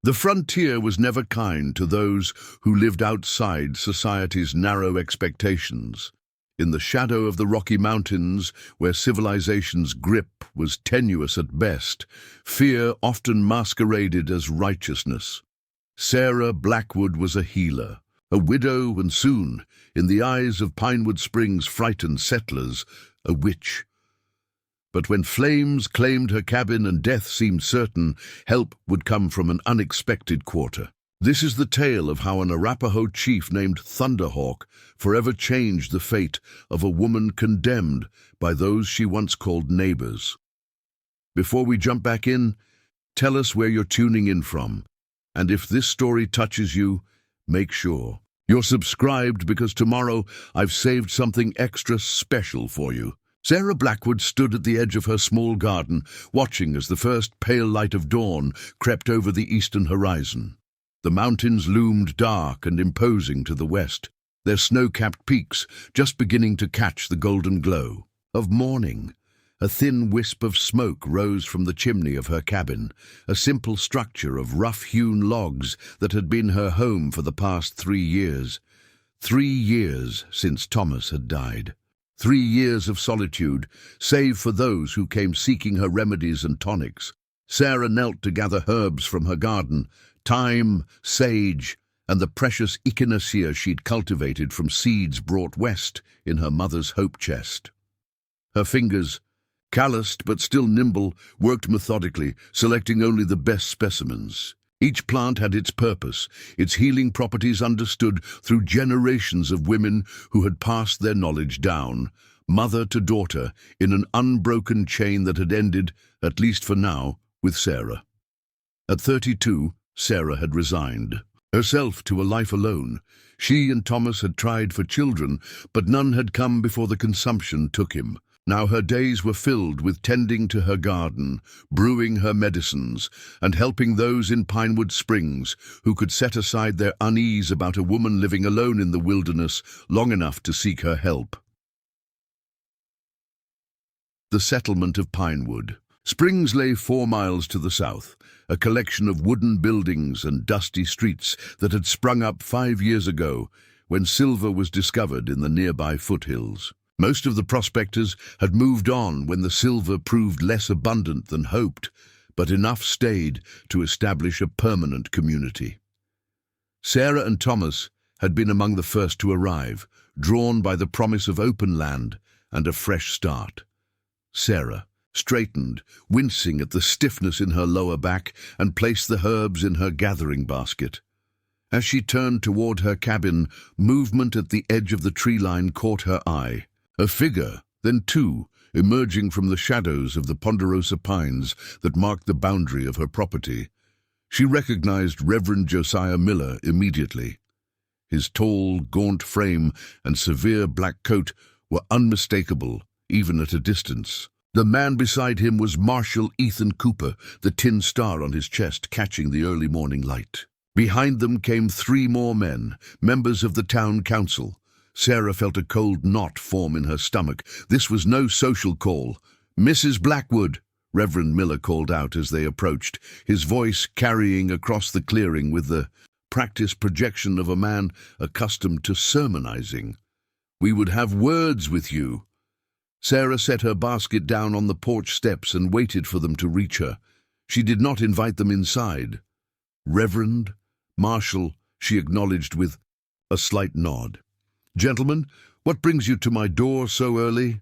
The frontier was never kind to those who lived outside society's narrow expectations. In the shadow of the Rocky Mountains, where civilization's grip was tenuous at best, fear often masqueraded as righteousness. Sarah Blackwood was a healer, a widow, and soon, in the eyes of Pinewood Springs' frightened settlers, a witch. But when flames claimed her cabin and death seemed certain, help would come from an unexpected quarter. This is the tale of how an Arapaho chief named Thunderhawk forever changed the fate of a woman condemned by those she once called neighbors. Before we jump back in, tell us where you're tuning in from. And if this story touches you, make sure you're subscribed, because tomorrow I've saved something extra special for you. Sarah Blackwood stood at the edge of her small garden, watching as the first pale light of dawn crept over the eastern horizon. The mountains loomed dark and imposing to the west, their snow-capped peaks just beginning to catch the golden glow of morning. A thin wisp of smoke rose from the chimney of her cabin, a simple structure of rough-hewn logs that had been her home for the past 3 years. 3 years since Thomas had died. 3 years of solitude, save for those who came seeking her remedies and tonics. Sarah knelt to gather herbs from her garden, thyme, sage, and the precious echinacea she'd cultivated from seeds brought west in her mother's hope chest. Her fingers, calloused but still nimble, worked methodically, selecting only the best specimens. Each plant had its purpose, its healing properties understood through generations of women who had passed their knowledge down, mother to daughter, in an unbroken chain that had ended, at least for now, with Sarah. At 32, Sarah had resigned herself to a life alone. She and Thomas had tried for children, but none had come before the consumption took him. Now her days were filled with tending to her garden, brewing her medicines, and helping those in Pinewood Springs who could set aside their unease about a woman living alone in the wilderness long enough to seek her help. The settlement of Pinewood. Springs lay 4 miles to the south, a collection of wooden buildings and dusty streets that had sprung up 5 years ago when silver was discovered in the nearby foothills. Most of the prospectors had moved on when the silver proved less abundant than hoped, but enough stayed to establish a permanent community. Sarah and Thomas had been among the first to arrive, drawn by the promise of open land and a fresh start. Sarah straightened, wincing at the stiffness in her lower back, and placed the herbs in her gathering basket. As she turned toward her cabin, movement at the edge of the tree line caught her eye. A figure, then 2, emerging from the shadows of the ponderosa pines that marked the boundary of her property. She recognized Reverend Josiah Miller immediately. His tall, gaunt frame and severe black coat were unmistakable, even at a distance. The man beside him was Marshal Ethan Cooper, the tin star on his chest catching the early morning light. Behind them came 3 more men, members of the town council. Sarah felt a cold knot form in her stomach. This was no social call. "Mrs. Blackwood," Reverend Miller called out as they approached, his voice carrying across the clearing with the practiced projection of a man accustomed to sermonizing. "We would have words with you." Sarah set her basket down on the porch steps and waited for them to reach her. She did not invite them inside. "Reverend, Marshal," she acknowledged with a slight nod. "Gentlemen, what brings you to my door so early?"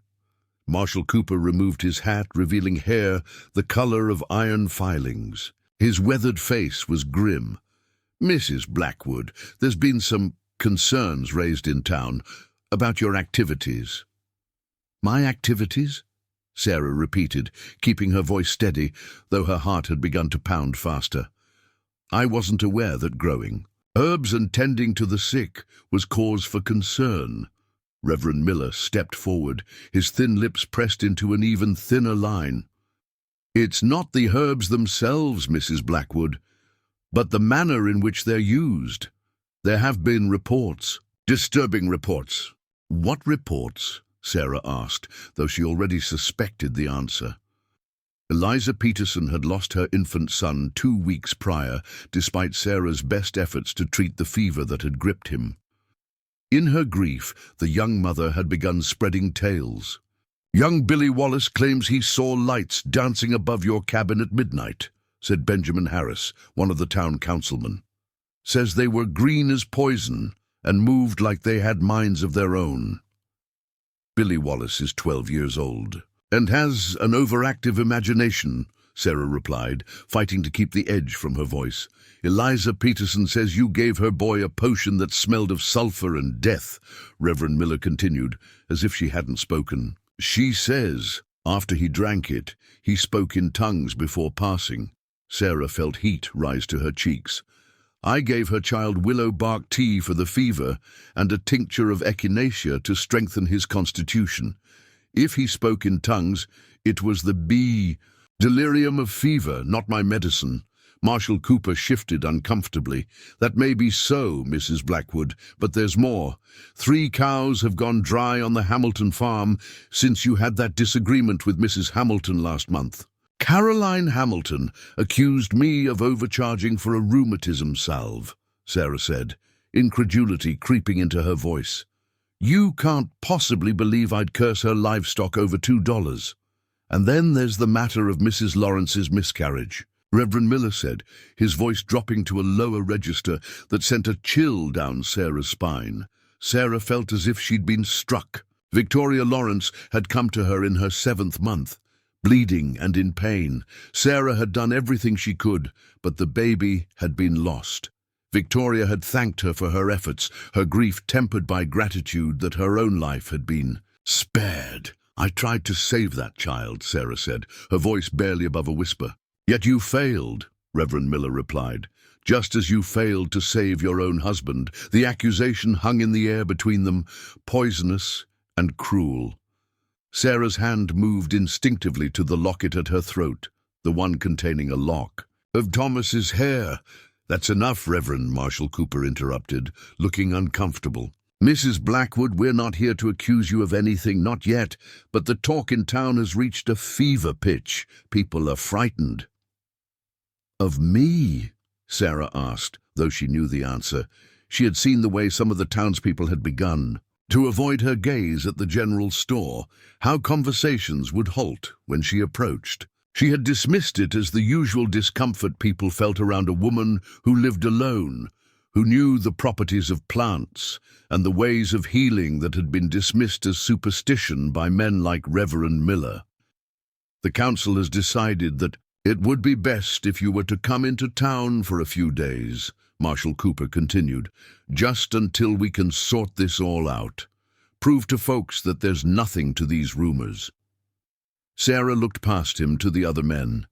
Marshal Cooper removed his hat, revealing hair the color of iron filings. His weathered face was grim. "Mrs. Blackwood, there's been some concerns raised in town about your activities." "My activities?" Sarah repeated, keeping her voice steady, though her heart had begun to pound faster. "I wasn't aware that growing herbs and tending to the sick was cause for concern." Reverend Miller stepped forward, his thin lips pressed into an even thinner line. "It's not the herbs themselves, Mrs. Blackwood, but the manner in which they're used. There have been reports." "Disturbing reports." "What reports?" Sarah asked, though she already suspected the answer. Eliza Peterson had lost her infant son 2 weeks prior, despite Sarah's best efforts to treat the fever that had gripped him. In her grief, the young mother had begun spreading tales. "Young Billy Wallace claims he saw lights dancing above your cabin at midnight," said Benjamin Harris, one of the town councilmen. "Says they were green as poison and moved like they had minds of their own." "Billy Wallace is 12 years old and has an overactive imagination," Sarah replied, fighting to keep the edge from her voice. "Eliza Peterson says you gave her boy a potion that smelled of sulfur and death," Reverend Miller continued, as if she hadn't spoken. "She says, after he drank it, he spoke in tongues before passing." Sarah felt heat rise to her cheeks. "I gave her child willow bark tea for the fever and a tincture of echinacea to strengthen his constitution. If he spoke in tongues, it was the delirium of fever, not my medicine." Marshal Cooper shifted uncomfortably. "That may be so, Mrs. Blackwood, but there's more. 3 cows have gone dry on the Hamilton farm since you had that disagreement with Mrs. Hamilton last month." "Caroline Hamilton accused me of overcharging for a rheumatism salve," Sarah said, incredulity creeping into her voice. "You can't possibly believe I'd curse her livestock over $2. And then there's the matter of Mrs. Lawrence's miscarriage," Reverend Miller said, his voice dropping to a lower register that sent a chill down Sarah's spine. Sarah felt as if she'd been struck. Victoria Lawrence had come to her in her 7th month, bleeding and in pain. Sarah had done everything she could, but the baby had been lost. Victoria had thanked her for her efforts, her grief tempered by gratitude that her own life had been spared. "I tried to save that child," Sarah said, her voice barely above a whisper. "Yet you failed," Reverend Miller replied. "Just as you failed to save your own husband." The accusation hung in the air between them, poisonous and cruel. Sarah's hand moved instinctively to the locket at her throat, the one containing a lock. "Of Thomas's hair." "That's enough, Reverend," Marshal Cooper interrupted, looking uncomfortable. "Mrs. Blackwood, we're not here to accuse you of anything, not yet, but the talk in town has reached a fever pitch. People are frightened." "Of me?" Sarah asked, though she knew the answer. She had seen the way some of the townspeople had begun to avoid her gaze at the general store, how conversations would halt when she approached. She had dismissed it as the usual discomfort people felt around a woman who lived alone, who knew the properties of plants and the ways of healing that had been dismissed as superstition by men like Reverend Miller. "The council has decided that it would be best if you were to come into town for a few days," Marshal Cooper continued, "just until we can sort this all out. Prove to folks that there's nothing to these rumors." Sarah looked past him to the other men.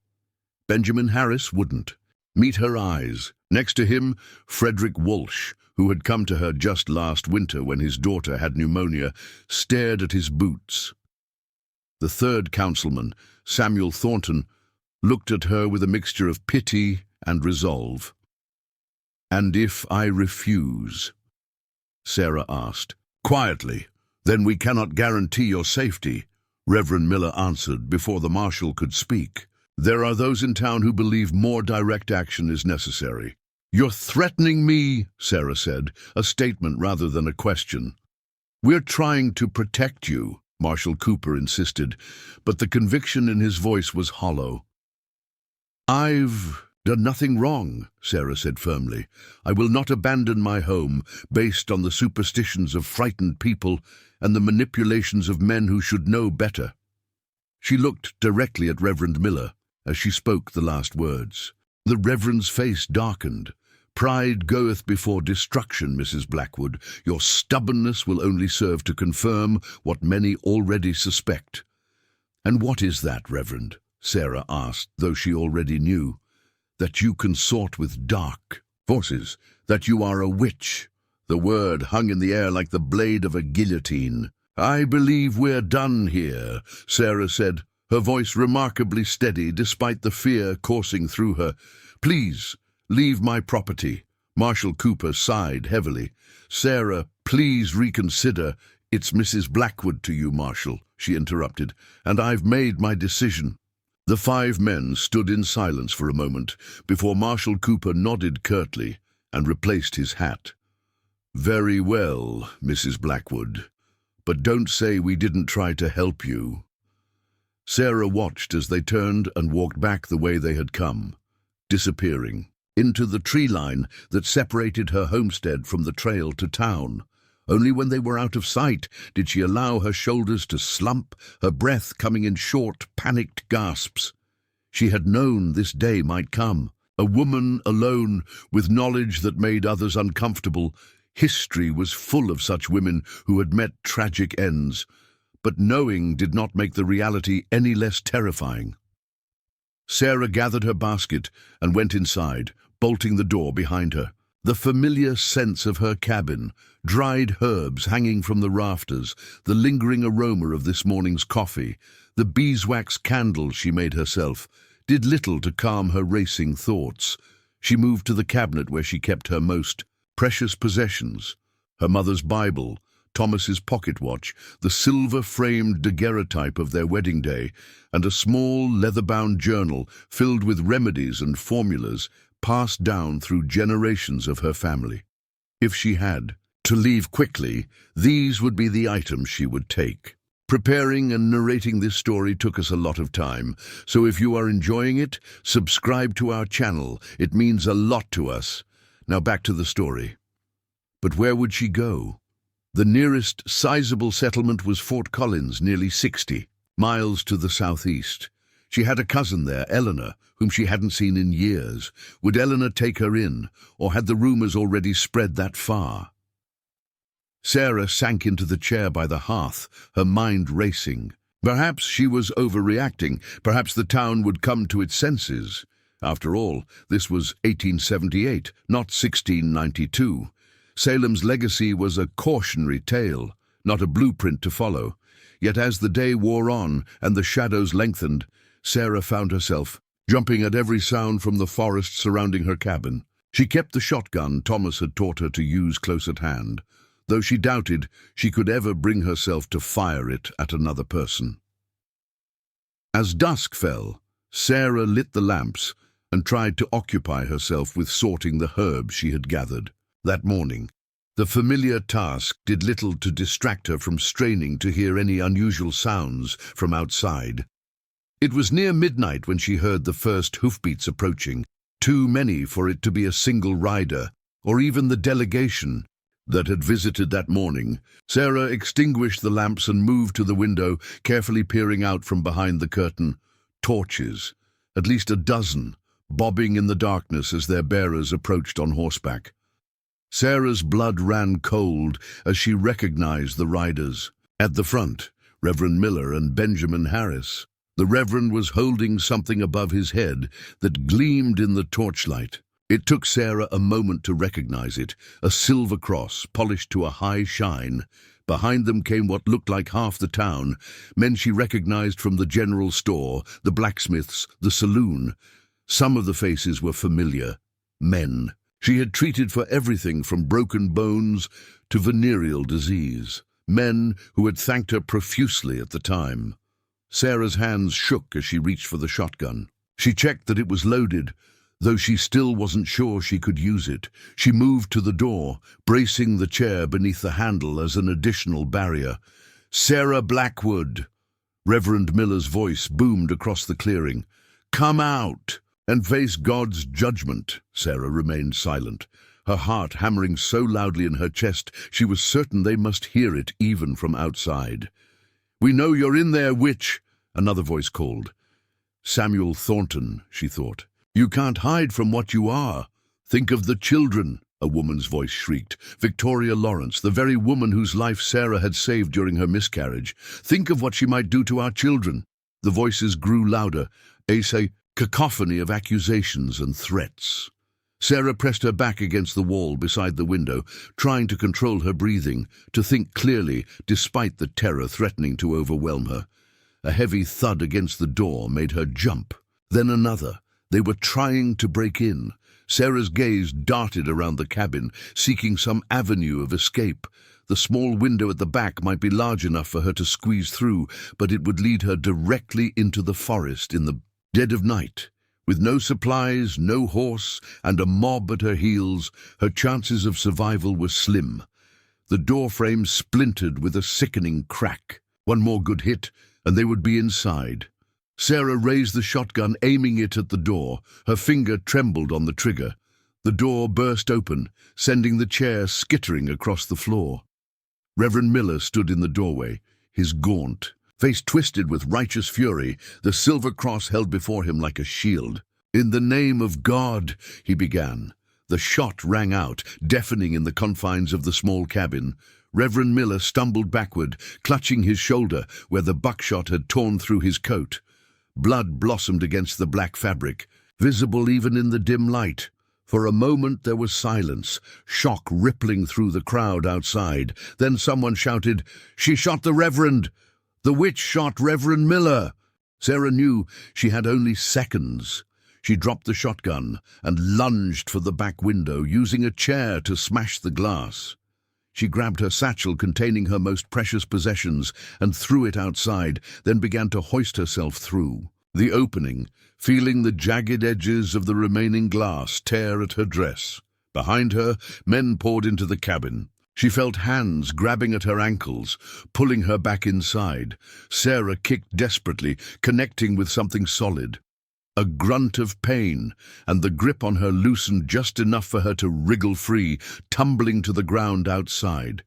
Benjamin Harris wouldn't meet her eyes. Next to him, Frederick Walsh, who had come to her just last winter when his daughter had pneumonia, stared at his boots. The 3rd councilman, Samuel Thornton, looked at her with a mixture of pity and resolve. "And if I refuse?" Sarah asked. "Quietly. Then we cannot guarantee your safety," Reverend Miller answered before the marshal could speak. "There are those in town who believe more direct action is necessary." "You're threatening me," Sarah said, a statement rather than a question. "We're trying to protect you," Marshal Cooper insisted, but the conviction in his voice was hollow. "I've done nothing wrong," Sarah said firmly. "I will not abandon my home based on the superstitions of frightened people and the manipulations of men who should know better." She looked directly at Reverend Miller as she spoke the last words. The Reverend's face darkened. "Pride goeth before destruction, Mrs. Blackwood. Your stubbornness will only serve to confirm what many already suspect." "And what is that, Reverend?" Sarah asked, though she already knew. "That you consort with dark forces, that you are a witch." The word hung in the air like the blade of a guillotine. "I believe we're done here," Sarah said, her voice remarkably steady despite the fear coursing through her. "Please, leave my property." Marshal Cooper sighed heavily. "Sarah, please reconsider." "It's Mrs. Blackwood to you, Marshal," she interrupted, "and I've made my decision." The 5 men stood in silence for a moment before Marshal Cooper nodded curtly and replaced his hat. "Very well, Mrs. Blackwood, but don't say we didn't try to help you." Sarah watched as they turned and walked back the way they had come, disappearing into the tree line that separated her homestead from the trail to town. Only when they were out of sight did she allow her shoulders to slump, her breath coming in short, panicked gasps. She had known this day might come. A woman alone, with knowledge that made others uncomfortable. History was full of such women who had met tragic ends, but knowing did not make the reality any less terrifying. Sarah gathered her basket and went inside, bolting the door behind her. The familiar sense of her cabin, dried herbs hanging from the rafters, the lingering aroma of this morning's coffee, the beeswax candles she made herself, did little to calm her racing thoughts. She moved to the cabinet where she kept her most precious possessions, her mother's Bible, Thomas's pocket watch, the silver-framed daguerreotype of their wedding day, and a small leather-bound journal filled with remedies and formulas passed down through generations of her family. If she had to leave quickly, these would be the items she would take. Preparing and narrating this story took us a lot of time, so if you are enjoying it, subscribe to our channel. It means a lot to us. Now back to the story. But where would she go? The nearest sizable settlement was Fort Collins, nearly 60 miles to the southeast. She had a cousin there, Eleanor, whom she hadn't seen in years. Would Eleanor take her in, or had the rumors already spread that far? Sarah sank into the chair by the hearth, her mind racing. Perhaps she was overreacting. Perhaps the town would come to its senses. After all, this was 1878, not 1692. Salem's legacy was a cautionary tale, not a blueprint to follow. Yet as the day wore on and the shadows lengthened, Sarah found herself jumping at every sound from the forest surrounding her cabin. She kept the shotgun Thomas had taught her to use close at hand, though she doubted she could ever bring herself to fire it at another person. As dusk fell, Sarah lit the lamps and tried to occupy herself with sorting the herbs she had gathered. That morning, the familiar task did little to distract her from straining to hear any unusual sounds from outside. It was near midnight when she heard the first hoofbeats approaching, too many for it to be a single rider, or even the delegation that had visited that morning. Sarah extinguished the lamps and moved to the window, carefully peering out from behind the curtain. Torches, at least a dozen, bobbing in the darkness as their bearers approached on horseback. Sarah's blood ran cold as she recognized the riders. At the front, Reverend Miller and Benjamin Harris. The Reverend was holding something above his head that gleamed in the torchlight. It took Sarah a moment to recognize it, a silver cross polished to a high shine. Behind them came what looked like half the town, men she recognized from the general store, the blacksmiths, the saloon. Some of the faces were familiar. Men she had treated for everything from broken bones to venereal disease. Men who had thanked her profusely at the time. Sarah's hands shook as she reached for the shotgun. She checked that it was loaded, though she still wasn't sure she could use it. She moved to the door, bracing the chair beneath the handle as an additional barrier. "Sarah Blackwood!" Reverend Miller's voice boomed across the clearing. "Come out and face God's judgment." Sarah remained silent, her heart hammering so loudly in her chest she was certain they must hear it even from outside. "We know you're in there, witch," another voice called. Samuel Thornton, she thought. "You can't hide from what you are. Think of the children," a woman's voice shrieked. Victoria Lawrence, the very woman whose life Sarah had saved during her miscarriage. "Think of what she might do to our children." The voices grew louder, a cacophony of accusations and threats. Sarah pressed her back against the wall beside the window, trying to control her breathing, to think clearly, despite the terror threatening to overwhelm her. A heavy thud against the door made her jump. Then another. They were trying to break in. Sarah's gaze darted around the cabin, seeking some avenue of escape. The small window at the back might be large enough for her to squeeze through, but it would lead her directly into the forest in the Dead of night, with no supplies, no horse, and a mob at her heels, her chances of survival were slim. The door frame splintered with a sickening crack. One more good hit, and they would be inside. Sarah raised the shotgun, aiming it at the door. Her finger trembled on the trigger. The door burst open, sending the chair skittering across the floor. Reverend Miller stood in the doorway, his gaunt face twisted with righteous fury, the silver cross held before him like a shield. "In the name of God," he began. The shot rang out, deafening in the confines of the small cabin. Reverend Miller stumbled backward, clutching his shoulder where the buckshot had torn through his coat. Blood blossomed against the black fabric, visible even in the dim light. For a moment there was silence, shock rippling through the crowd outside. Then someone shouted, "She shot the Reverend! The witch shot Reverend Miller!" Sarah knew she had only seconds. She dropped the shotgun and lunged for the back window, using a chair to smash the glass. She grabbed her satchel containing her most precious possessions and threw it outside, then began to hoist herself through the opening, feeling the jagged edges of the remaining glass tear at her dress. Behind her, men poured into the cabin. She felt hands grabbing at her ankles, pulling her back inside. Sarah kicked desperately, connecting with something solid. A grunt of pain, and the grip on her loosened just enough for her to wriggle free, tumbling to the ground outside.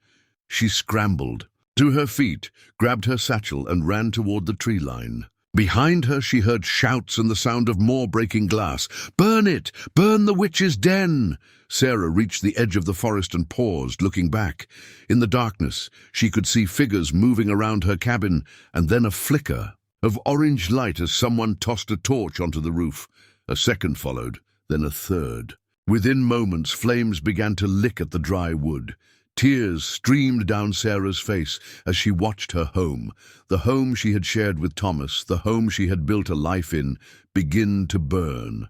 She scrambled to her feet, grabbed her satchel, and ran toward the tree line. Behind her she heard shouts and the sound of more breaking glass. "Burn it! Burn the witch's den!" Sarah reached the edge of the forest and paused, looking back. In the darkness, she could see figures moving around her cabin, and then a flicker of orange light as someone tossed a torch onto the roof. A second followed, then a third. Within moments, flames began to lick at the dry wood. Tears streamed down Sarah's face as she watched her home, the home she had shared with Thomas, the home she had built a life in, begin to burn.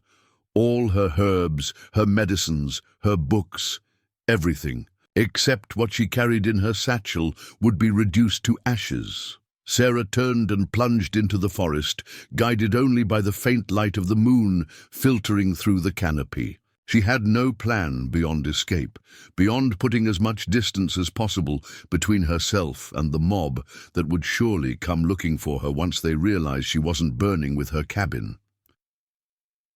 All her herbs, her medicines, her books, everything, except what she carried in her satchel, would be reduced to ashes. Sarah turned and plunged into the forest, guided only by the faint light of the moon filtering through the canopy. She had no plan beyond escape, beyond putting as much distance as possible between herself and the mob that would surely come looking for her once they realized she wasn't burning with her cabin.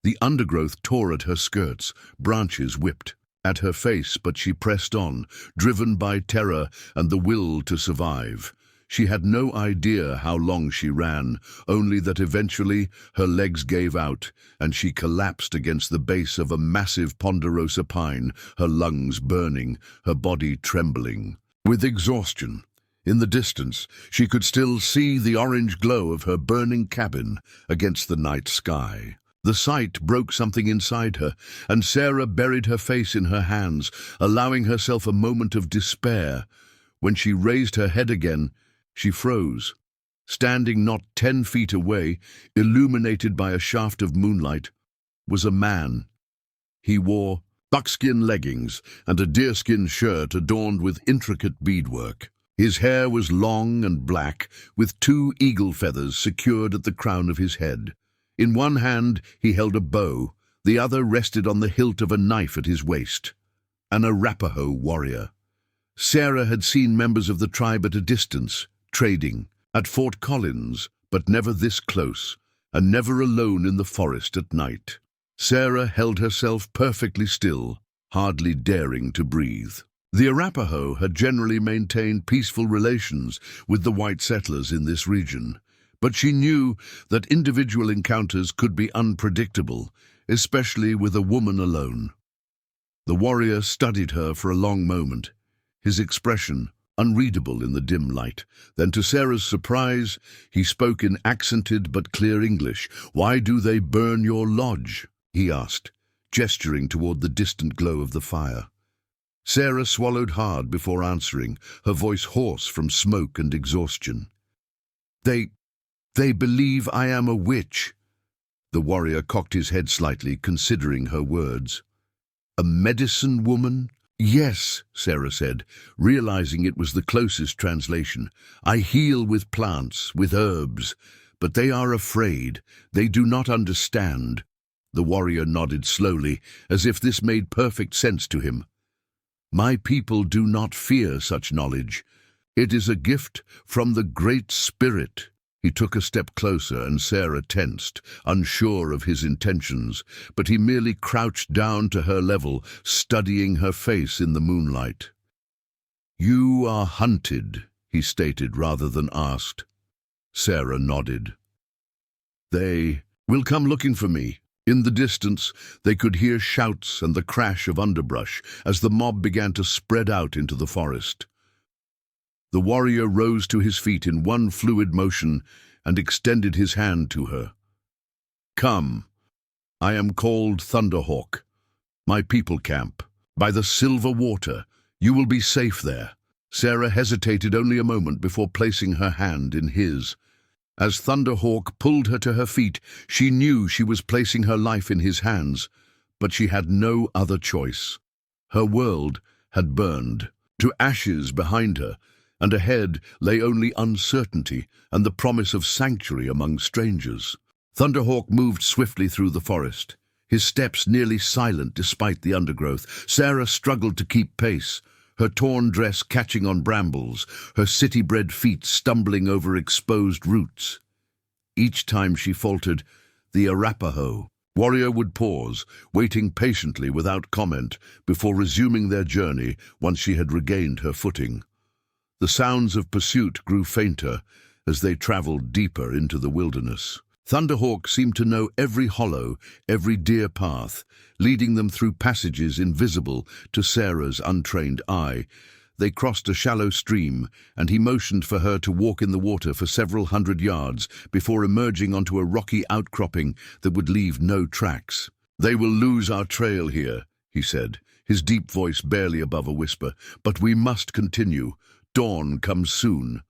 The undergrowth tore at her skirts, branches whipped at her face, but she pressed on, driven by terror and the will to survive. She had no idea how long she ran, only that eventually her legs gave out and she collapsed against the base of a massive ponderosa pine, her lungs burning, her body trembling with exhaustion. In the distance, she could still see the orange glow of her burning cabin against the night sky. The sight broke something inside her, and Sarah buried her face in her hands, allowing herself a moment of despair. When she raised her head again, she froze. Standing not 10 feet away, illuminated by a shaft of moonlight, was a man. He wore buckskin leggings and a deerskin shirt adorned with intricate beadwork. His hair was long and black, with 2 eagle feathers secured at the crown of his head. In one hand he held a bow, the other rested on the hilt of a knife at his waist. An Arapaho warrior. Sarah had seen members of the tribe at a distance, trading, at Fort Collins, but never this close, and never alone in the forest at night. Sarah held herself perfectly still, hardly daring to breathe. The Arapaho had generally maintained peaceful relations with the white settlers in this region, but she knew that individual encounters could be unpredictable, especially with a woman alone. The warrior studied her for a long moment, his expression unreadable in the dim light. Then, to Sarah's surprise, he spoke in accented but clear English. "Why do they burn your lodge?" he asked, gesturing toward the distant glow of the fire. Sarah swallowed hard before answering, her voice hoarse from smoke and exhaustion. They believe I am a witch." The warrior cocked his head slightly, considering her words. "A medicine woman?" "Yes," Sarah said, realizing it was the closest translation. "I heal with plants, with herbs, But they are afraid. They do not understand. The warrior nodded slowly, as if this made perfect sense to him. My people do not fear such knowledge. It is a gift from the Great Spirit. He took a step closer, and Sarah tensed, unsure of his intentions, but he merely crouched down to her level, studying her face in the moonlight. You are hunted, he stated rather than asked. Sarah nodded. They will come looking for me. In the distance, they could hear shouts and the crash of underbrush as the mob began to spread out into the forest. The warrior rose to his feet in one fluid motion and extended his hand to her. Come, I am called Thunderhawk. My people camp by the silver water. You will be safe there. Sarah hesitated only a moment before placing her hand in his. As Thunderhawk pulled her to her feet, she knew she was placing her life in his hands, but she had no other choice. Her world had burned to ashes behind her, and ahead lay only uncertainty and the promise of sanctuary among strangers. Thunderhawk moved swiftly through the forest, his steps nearly silent despite the undergrowth. Sarah struggled to keep pace, her torn dress catching on brambles, her city-bred feet stumbling over exposed roots. Each time she faltered, the Arapaho warrior would pause, waiting patiently without comment before resuming their journey once she had regained her footing. The sounds of pursuit grew fainter as they traveled deeper into the wilderness. Thunderhawk seemed to know every hollow, every deer path, leading them through passages invisible to Sarah's untrained eye. They crossed a shallow stream, and he motioned for her to walk in the water for several hundred yards before emerging onto a rocky outcropping that would leave no tracks. They will lose our trail here, he said, his deep voice barely above a whisper. But we must continue. Dawn comes soon.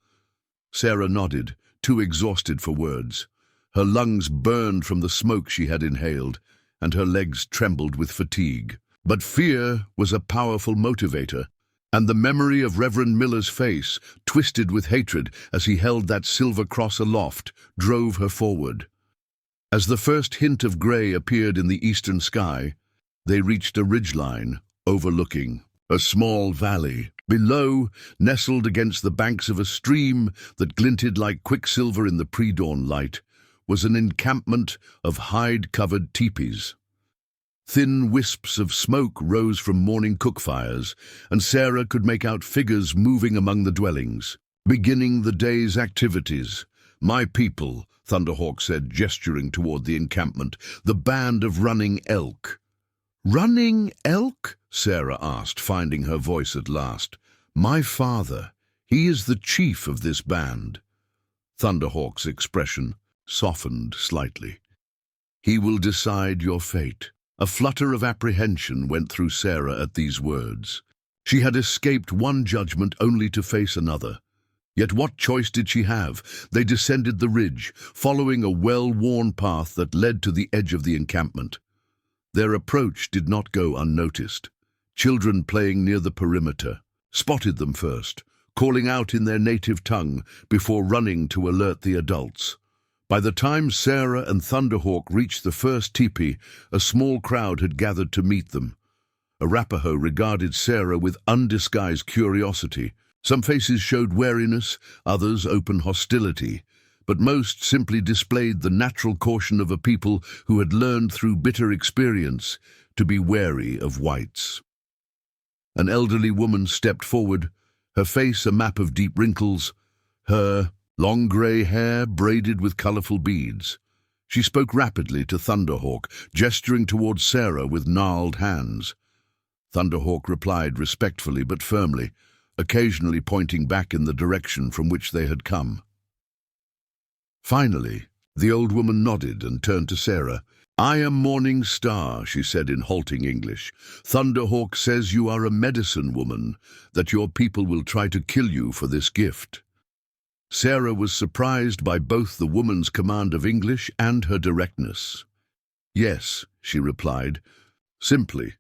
Sarah nodded, too exhausted for words. Her lungs burned from the smoke she had inhaled, and her legs trembled with fatigue. But fear was a powerful motivator, and the memory of Reverend Miller's face, twisted with hatred as he held that silver cross aloft, drove her forward. As the first hint of grey appeared in the eastern sky, they reached a ridgeline overlooking a small valley. Below, nestled against the banks of a stream that glinted like quicksilver in the pre-dawn light, was an encampment of hide-covered teepees. Thin wisps of smoke rose from morning cook-fires, and Sarah could make out figures moving among the dwellings, beginning the day's activities. My people, Thunderhawk said, gesturing toward the encampment, the band of running elk. Running elk? Sarah asked, finding her voice at last. My father, he is the chief of this band. Thunderhawk's expression softened slightly. He will decide your fate. A flutter of apprehension went through Sarah at these words. She had escaped one judgment only to face another. Yet what choice did she have? They descended the ridge, following a well-worn path that led to the edge of the encampment. Their approach did not go unnoticed. Children playing near the perimeter spotted them first, calling out in their native tongue before running to alert the adults. By the time Sarah and Thunderhawk reached the first teepee, a small crowd had gathered to meet them. Arapaho regarded Sarah with undisguised curiosity. Some faces showed wariness, others open hostility, but most simply displayed the natural caution of a people who had learned through bitter experience to be wary of whites. An elderly woman stepped forward, her face a map of deep wrinkles, her long grey hair braided with colourful beads. She spoke rapidly to Thunderhawk, gesturing towards Sarah with gnarled hands. Thunderhawk replied respectfully but firmly, occasionally pointing back in the direction from which they had come. Finally, the old woman nodded and turned to Sarah. I am Morning Star, she said in halting English. Thunderhawk says you are a medicine woman, that your people will try to kill you for this gift. Sarah was surprised by both the woman's command of English and her directness. Yes, she replied, simply.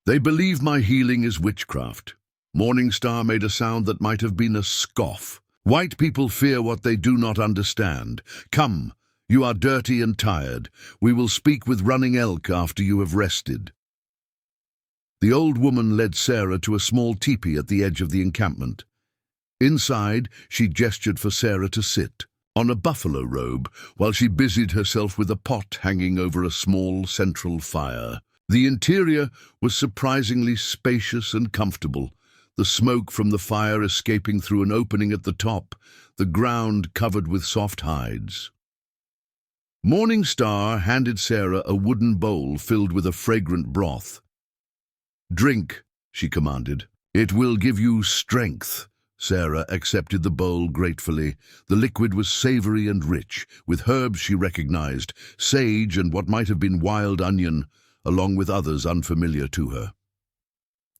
They believe my healing is witchcraft. Morning Star made a sound that might have been a scoff. White people fear what they do not understand. Come, you are dirty and tired. We will speak with Running Elk after you have rested." The old woman led Sarah to a small teepee at the edge of the encampment. Inside, she gestured for Sarah to sit on a buffalo robe while she busied herself with a pot hanging over a small central fire. The interior was surprisingly spacious and comfortable, the smoke from the fire escaping through an opening at the top, the ground covered with soft hides. Morning Star handed Sarah a wooden bowl filled with a fragrant broth. "Drink," she commanded. "It will give you strength." Sarah accepted the bowl gratefully. The liquid was savory and rich, with herbs she recognized, sage and what might have been wild onion, along with others unfamiliar to her.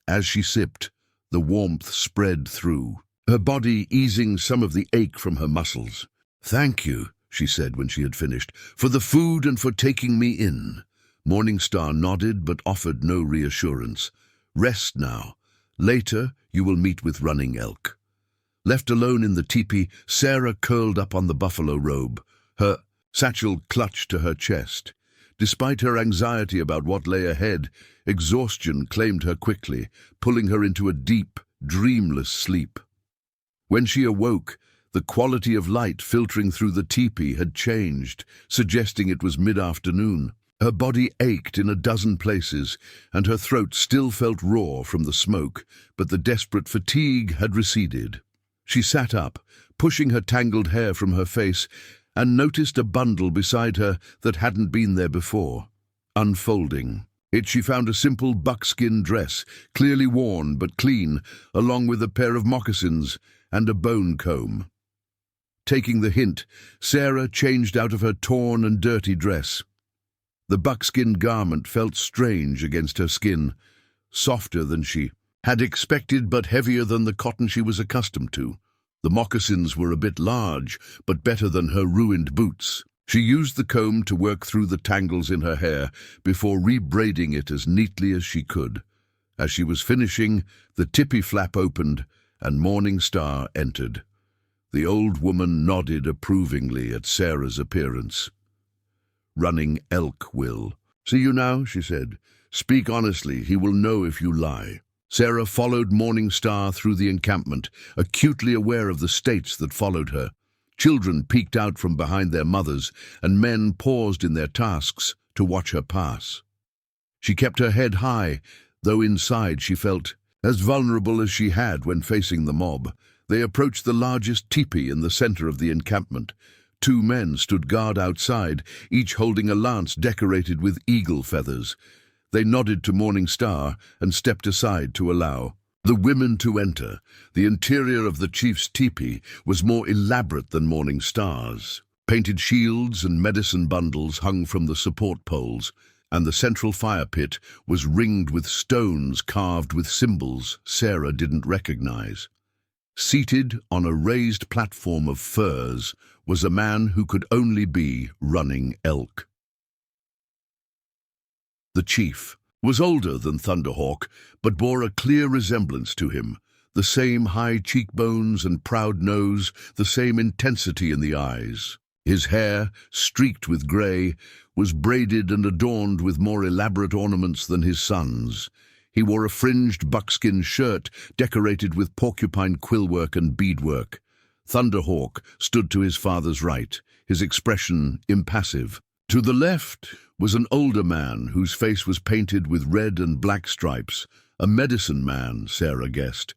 As she sipped, the warmth spread through, her body easing some of the ache from her muscles. "Thank you," she said when she had finished, "for the food and for taking me in." Morning Star nodded but offered no reassurance. "Rest now. Later you will meet with Running Elk." Left alone in the teepee, Sarah curled up on the buffalo robe, her satchel clutched to her chest. Despite her anxiety about what lay ahead, exhaustion claimed her quickly, pulling her into a deep, dreamless sleep. When she awoke, the quality of light filtering through the teepee had changed, suggesting it was mid-afternoon. Her body ached in a dozen places, and her throat still felt raw from the smoke, but the desperate fatigue had receded. She sat up, pushing her tangled hair from her face, and noticed a bundle beside her that hadn't been there before. Unfolding it, she found a simple buckskin dress, clearly worn but clean, along with a pair of moccasins and a bone comb. Taking the hint, Sarah changed out of her torn and dirty dress. The buckskin garment felt strange against her skin, softer than she had expected but heavier than the cotton she was accustomed to. The moccasins were a bit large, but better than her ruined boots. She used the comb to work through the tangles in her hair before rebraiding it as neatly as she could. As she was finishing, the tippy flap opened and Morning Star entered. The old woman nodded approvingly at Sarah's appearance. "Running Elk will see you now," she said. "Speak honestly, he will know if you lie." Sarah followed Morning Star through the encampment, acutely aware of the states that followed her. Children peeked out from behind their mothers, and men paused in their tasks to watch her pass. She kept her head high, though inside she felt as vulnerable as she had when facing the mob. They approached the largest teepee in the center of the encampment. 2 men stood guard outside, each holding a lance decorated with eagle feathers. They nodded to Morning Star and stepped aside to allow the women to enter. The interior of the chief's teepee was more elaborate than Morning Star's. Painted shields and medicine bundles hung from the support poles, and the central fire pit was ringed with stones carved with symbols Sarah didn't recognize. Seated on a raised platform of furs was a man who could only be Running Elk. The chief was older than Thunderhawk, but bore a clear resemblance to him. The same high cheekbones and proud nose, the same intensity in the eyes. His hair, streaked with gray, was braided and adorned with more elaborate ornaments than his son's. He wore a fringed buckskin shirt decorated with porcupine quillwork and beadwork. Thunderhawk stood to his father's right, his expression impassive. To the left was an older man whose face was painted with red and black stripes, a medicine man, Sarah guessed.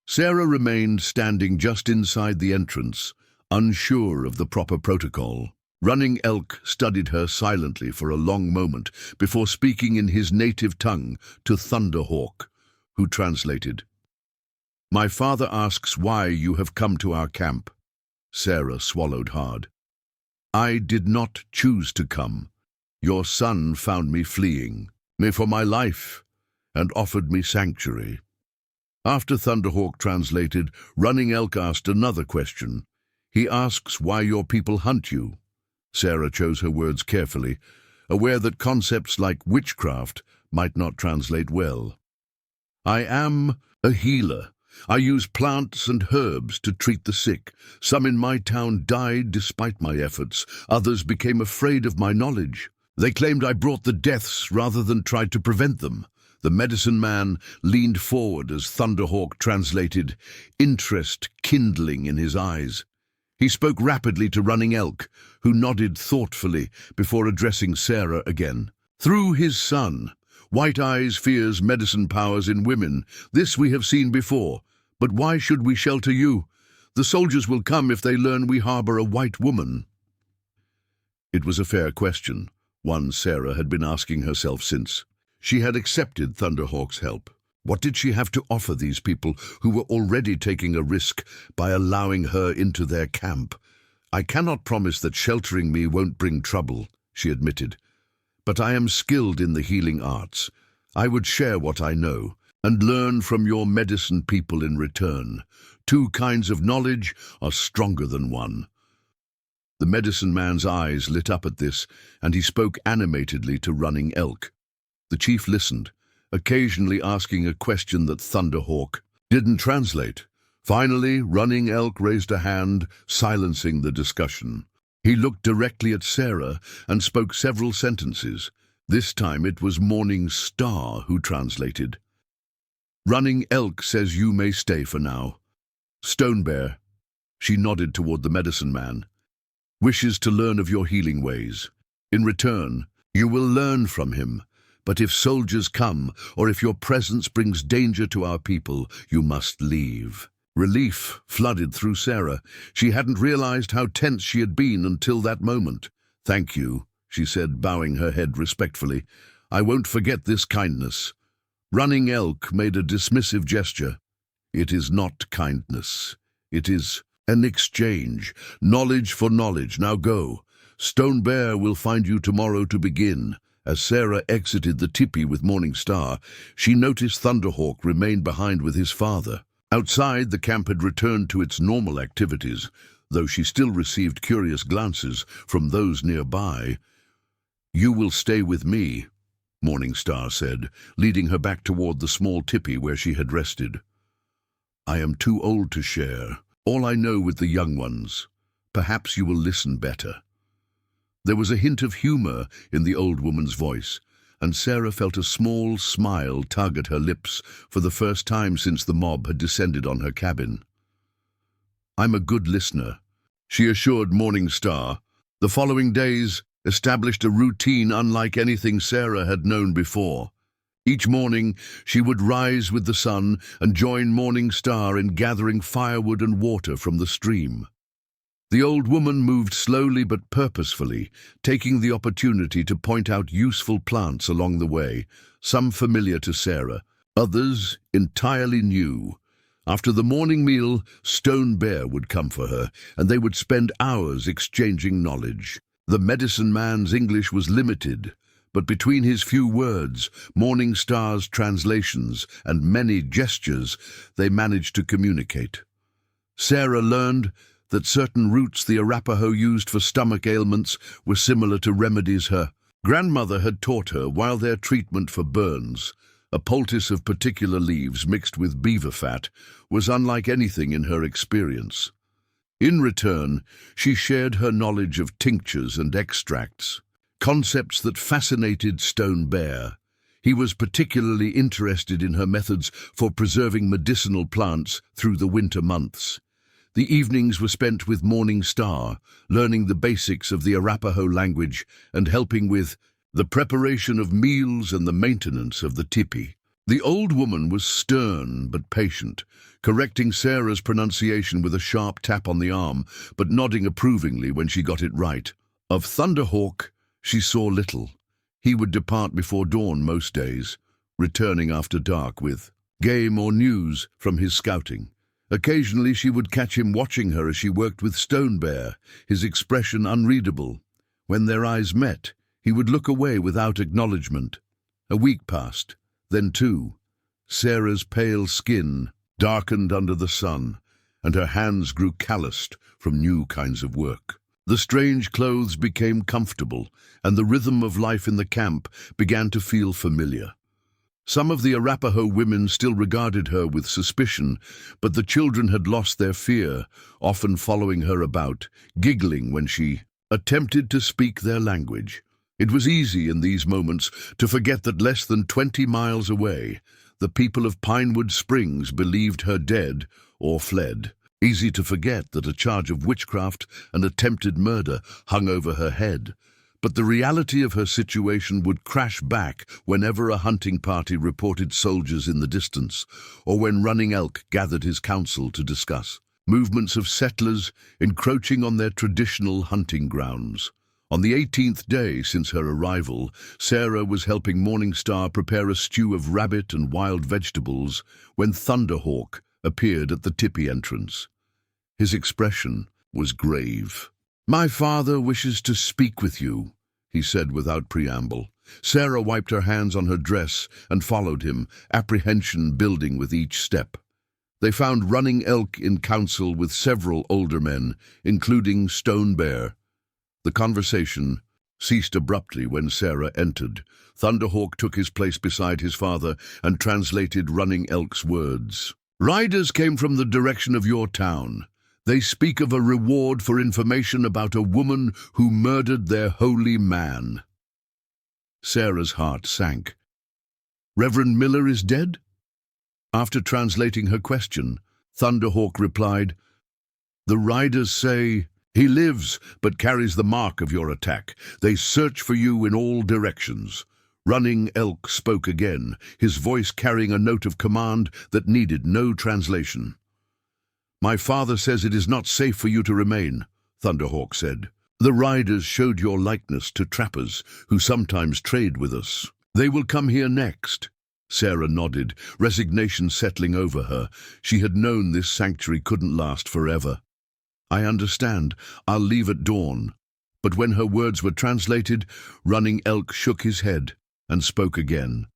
Sarah remained standing just inside the entrance, unsure of the proper protocol. Running Elk studied her silently for a long moment before speaking in his native tongue to Thunderhawk, who translated. "My father asks why you have come to our camp." Sarah swallowed hard. "I did not choose to come. Your son found me fleeing, me for my life, and offered me sanctuary." After Thunderhawk translated, Running Elk asked another question. "He asks why your people hunt you." Sarah chose her words carefully, aware that concepts like witchcraft might not translate well. "I am a healer. I use plants and herbs to treat the sick. Some in my town died despite my efforts. Others became afraid of my knowledge. They claimed I brought the deaths rather than tried to prevent them. The medicine man leaned forward as Thunderhawk translated, interest kindling in his eyes. He spoke rapidly to Running Elk, who nodded thoughtfully before addressing Sarah again. Through his son, White Eyes fears medicine powers in women. This we have seen before. But why should we shelter you? The soldiers will come if they learn we harbor a white woman. It was a fair question, one Sarah had been asking herself since she had accepted Thunderhawk's help. What did she have to offer these people who were already taking a risk by allowing her into their camp? I cannot promise that sheltering me won't bring trouble, she admitted. But I am skilled in the healing arts. I would share what I know and learn from your medicine people in return. Two kinds of knowledge are stronger than one. The medicine man's eyes lit up at this, and he spoke animatedly to Running Elk. The chief listened, occasionally asking a question that Thunderhawk didn't translate. Finally, Running Elk raised a hand, silencing the discussion. He looked directly at Sarah and spoke several sentences. This time it was Morning Star who translated. Running Elk says you may stay for now. Stone Bear, she nodded toward the medicine man, wishes to learn of your healing ways. In return, you will learn from him. But if soldiers come, or if your presence brings danger to our people, you must leave. Relief flooded through Sarah. She hadn't realized how tense she had been until that moment. Thank you, she said, bowing her head respectfully. I won't forget this kindness. Running Elk made a dismissive gesture. It is not kindness. It is an exchange. Knowledge for knowledge. Now go. Stone Bear will find you tomorrow to begin. As Sarah exited the tipi with Morning Star, she noticed Thunderhawk remained behind with his father. Outside, the camp had returned to its normal activities, though she still received curious glances from those nearby. You will stay with me, Morning Star said, leading her back toward the small tipi where she had rested. I am too old to share. All I know with the young ones. Perhaps you will listen better. There was a hint of humor in the old woman's voice, and Sarah felt a small smile tug at her lips for the first time since the mob had descended on her cabin. I'm a good listener, she assured Morning Star. The following days established a routine unlike anything Sarah had known before. Each morning, she would rise with the sun and join Morning Star in gathering firewood and water from the stream. The old woman moved slowly but purposefully, taking the opportunity to point out useful plants along the way, some familiar to Sarah, others entirely new. After the morning meal, Stone Bear would come for her, and they would spend hours exchanging knowledge. The medicine man's English was limited, but between his few words, Morning Star's translations, and many gestures, they managed to communicate. Sarah learned that certain roots the Arapaho used for stomach ailments were similar to remedies her grandmother had taught her while their treatment for burns. A poultice of particular leaves mixed with beaver fat was unlike anything in her experience. In return, she shared her knowledge of tinctures and extracts, concepts that fascinated Stone Bear. He was particularly interested in her methods for preserving medicinal plants through the winter months. The evenings were spent with Morning Star, learning the basics of the Arapaho language and helping with the preparation of meals and the maintenance of the tipi. The old woman was stern but patient, correcting Sarah's pronunciation with a sharp tap on the arm, but nodding approvingly when she got it right. Of Thunderhawk, she saw little. He would depart before dawn most days, returning after dark with game or news from his scouting. Occasionally she would catch him watching her as she worked with Stone Bear, his expression unreadable. When their eyes met, he would look away without acknowledgement. A week passed, then two. Sarah's pale skin darkened under the sun, and her hands grew calloused from new kinds of work. The strange clothes became comfortable, and the rhythm of life in the camp began to feel familiar. Some of the Arapaho women still regarded her with suspicion, but the children had lost their fear, often following her about, giggling when she attempted to speak their language. It was easy in these moments to forget that less than 20 miles away, the people of Pinewood Springs believed her dead or fled. Easy to forget that a charge of witchcraft and attempted murder hung over her head. But the reality of her situation would crash back whenever a hunting party reported soldiers in the distance, or when Running Elk gathered his council to discuss movements of settlers encroaching on their traditional hunting grounds. On the 18th day since her arrival, Sarah was helping Morningstar prepare a stew of rabbit and wild vegetables when Thunderhawk appeared at the tipi entrance. His expression was grave. "My father wishes to speak with you," he said without preamble. Sarah wiped her hands on her dress and followed him, apprehension building with each step. They found Running Elk in council with several older men, including Stone Bear. The conversation ceased abruptly when Sarah entered. Thunderhawk took his place beside his father and translated Running Elk's words. "Riders came from the direction of your town. They speak of a reward for information about a woman who murdered their holy man." Sarah's heart sank. "Reverend Miller is dead?" After translating her question, Thunderhawk replied, "The riders say he lives but carries the mark of your attack. They search for you in all directions." Running Elk spoke again, his voice carrying a note of command that needed no translation. "My father says it is not safe for you to remain," Thunderhawk said. "The riders showed your likeness to trappers who sometimes trade with us. They will come here next." Sarah nodded, resignation settling over her. She had known this sanctuary couldn't last forever. "I understand. I'll leave at dawn." But when her words were translated, Running Elk shook his head and spoke again.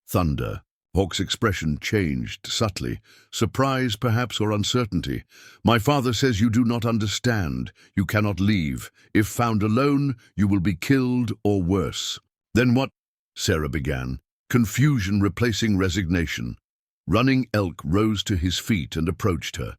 Thunderhawk's expression changed subtly, surprise perhaps or uncertainty. "My father says you do not understand. You cannot leave. If found alone, you will be killed or worse." "Then what?" Sarah began, confusion replacing resignation. Running Elk rose to his feet and approached her.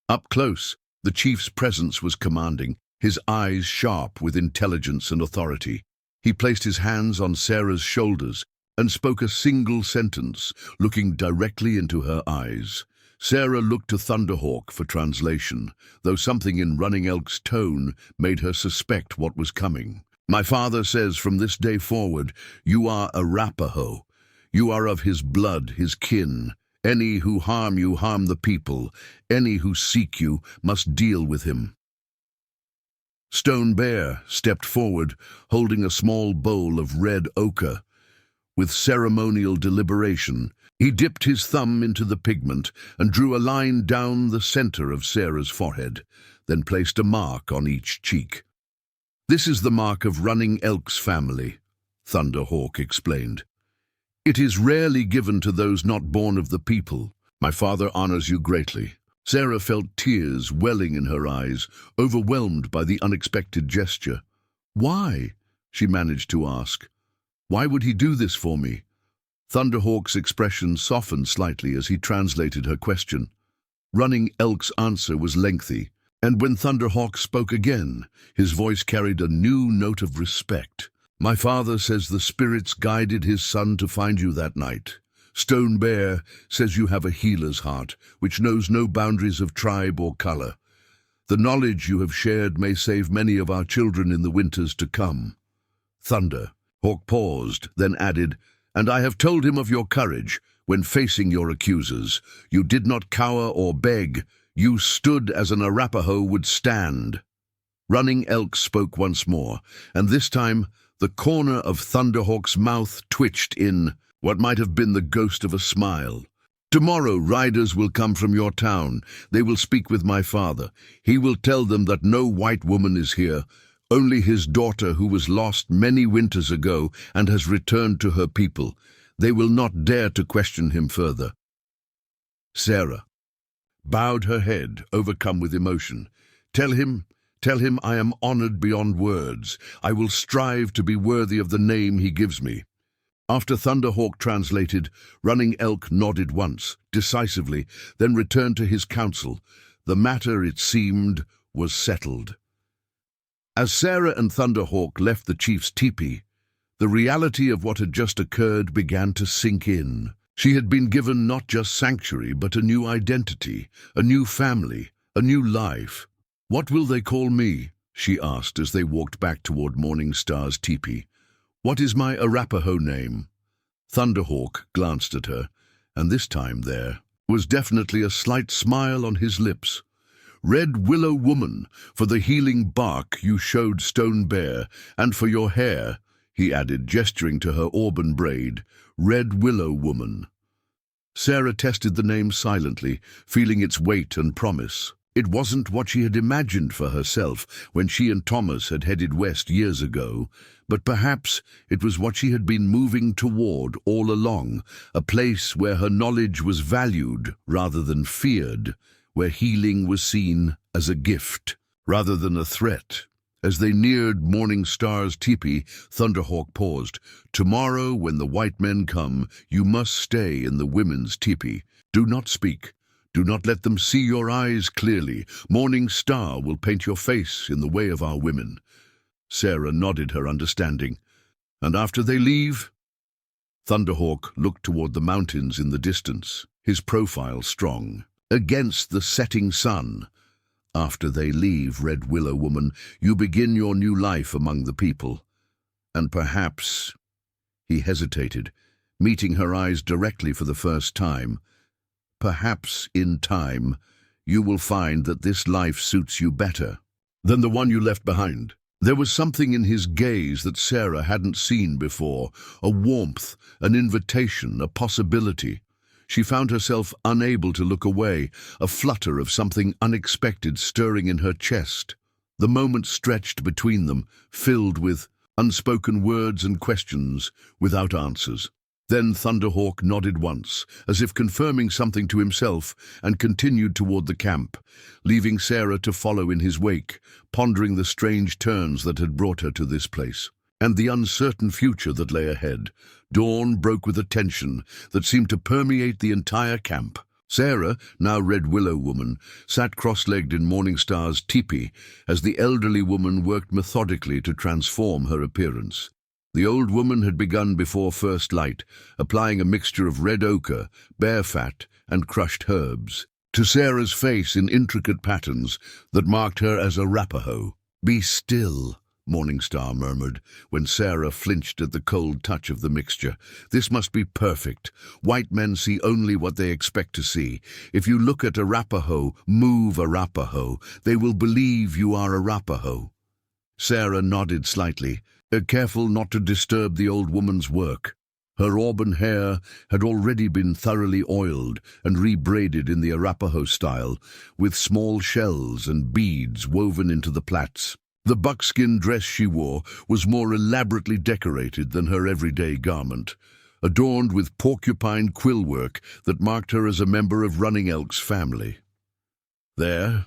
Up close, the chief's presence was commanding, his eyes sharp with intelligence and authority. He placed his hands on Sarah's shoulders and spoke a single sentence, looking directly into her eyes. Sarah looked to Thunderhawk for translation, though something in Running Elk's tone made her suspect what was coming. "My father says from this day forward, you are Arapaho. You are of his blood, his kin. Any who harm you harm the people. Any who seek you must deal with him." Stone Bear stepped forward, holding a small bowl of red ochre. With ceremonial deliberation, he dipped his thumb into the pigment and drew a line down the center of Sarah's forehead, then placed a mark on each cheek. "This is the mark of Running Elk's family," Thunderhawk explained. "It is rarely given to those not born of the people. My father honors you greatly." Sarah felt tears welling in her eyes, overwhelmed by the unexpected gesture. "Why?" she managed to ask. "Why would he do this for me?" Thunderhawk's expression softened slightly as he translated her question. Running Elk's answer was lengthy, and when Thunderhawk spoke again, his voice carried a new note of respect. "My father says the spirits guided his son to find you that night. Stone Bear says you have a healer's heart, which knows no boundaries of tribe or color. The knowledge you have shared may save many of our children in the winters to come." Thunderhawk paused, then added, "And I have told him of your courage when facing your accusers. You did not cower or beg. You stood as an Arapaho would stand." Running Elk spoke once more, and this time the corner of Thunderhawk's mouth twitched in what might have been the ghost of a smile. "Tomorrow riders will come from your town. They will speak with my father. He will tell them that no white woman is here, only his daughter who was lost many winters ago and has returned to her people. They will not dare to question him further." Sarah bowed her head, overcome with emotion. Tell him I am honored beyond words. I will strive to be worthy of the name he gives me." After Thunderhawk translated, Running Elk nodded once, decisively, then returned to his counsel. The matter, it seemed, was settled. As Sarah and Thunderhawk left the chief's tepee, the reality of what had just occurred began to sink in. She had been given not just sanctuary, but a new identity, a new family, a new life. "What will they call me?" she asked as they walked back toward Morning Star's tepee. "What is my Arapaho name?" Thunderhawk glanced at her, and this time there was definitely a slight smile on his lips. "Red Willow Woman, for the healing bark you showed Stone Bear, and for your hair," he added, gesturing to her auburn braid. "Red Willow Woman." Sarah tested the name silently, feeling its weight and promise. It wasn't what she had imagined for herself when she and Thomas had headed west years ago, but perhaps it was what she had been moving toward all along, a place where her knowledge was valued rather than feared, where healing was seen as a gift rather than a threat. As they neared Morning Star's tepee, Thunderhawk paused. "Tomorrow, when the white men come, you must stay in the women's tepee. Do not speak. Do not let them see your eyes clearly. Morning Star will paint your face in the way of our women." Sarah nodded her understanding. "And after they leave?" Thunderhawk looked toward the mountains in the distance, his profile strong, against the setting sun. "After they leave, Red Willow Woman, you begin your new life among the people. And perhaps—" He hesitated, meeting her eyes directly for the first time. "Perhaps, in time, you will find that this life suits you better than the one you left behind." There was something in his gaze that Sarah hadn't seen before, a warmth, an invitation, a possibility. She found herself unable to look away, a flutter of something unexpected stirring in her chest. The moment stretched between them, filled with unspoken words and questions, without answers. Then Thunderhawk nodded once, as if confirming something to himself, and continued toward the camp, leaving Sarah to follow in his wake, pondering the strange turns that had brought her to this place, and the uncertain future that lay ahead. Dawn broke with a tension that seemed to permeate the entire camp. Sarah, now Red Willow Woman, sat cross-legged in Morning Star's tepee as the elderly woman worked methodically to transform her appearance. The old woman had begun before first light, applying a mixture of red ochre, bear fat, and crushed herbs to Sarah's face in intricate patterns that marked her as Arapaho. "Be still," Morning Star murmured, when Sarah flinched at the cold touch of the mixture. "This must be perfect. White men see only what they expect to see. If you look at Arapaho, move Arapaho, they will believe you are Arapaho." Sarah nodded slightly, careful not to disturb the old woman's work. Her auburn hair had already been thoroughly oiled and rebraided in the Arapaho style, with small shells and beads woven into the plaits. The buckskin dress she wore was more elaborately decorated than her everyday garment, adorned with porcupine quill work that marked her as a member of Running Elk's family. "There,"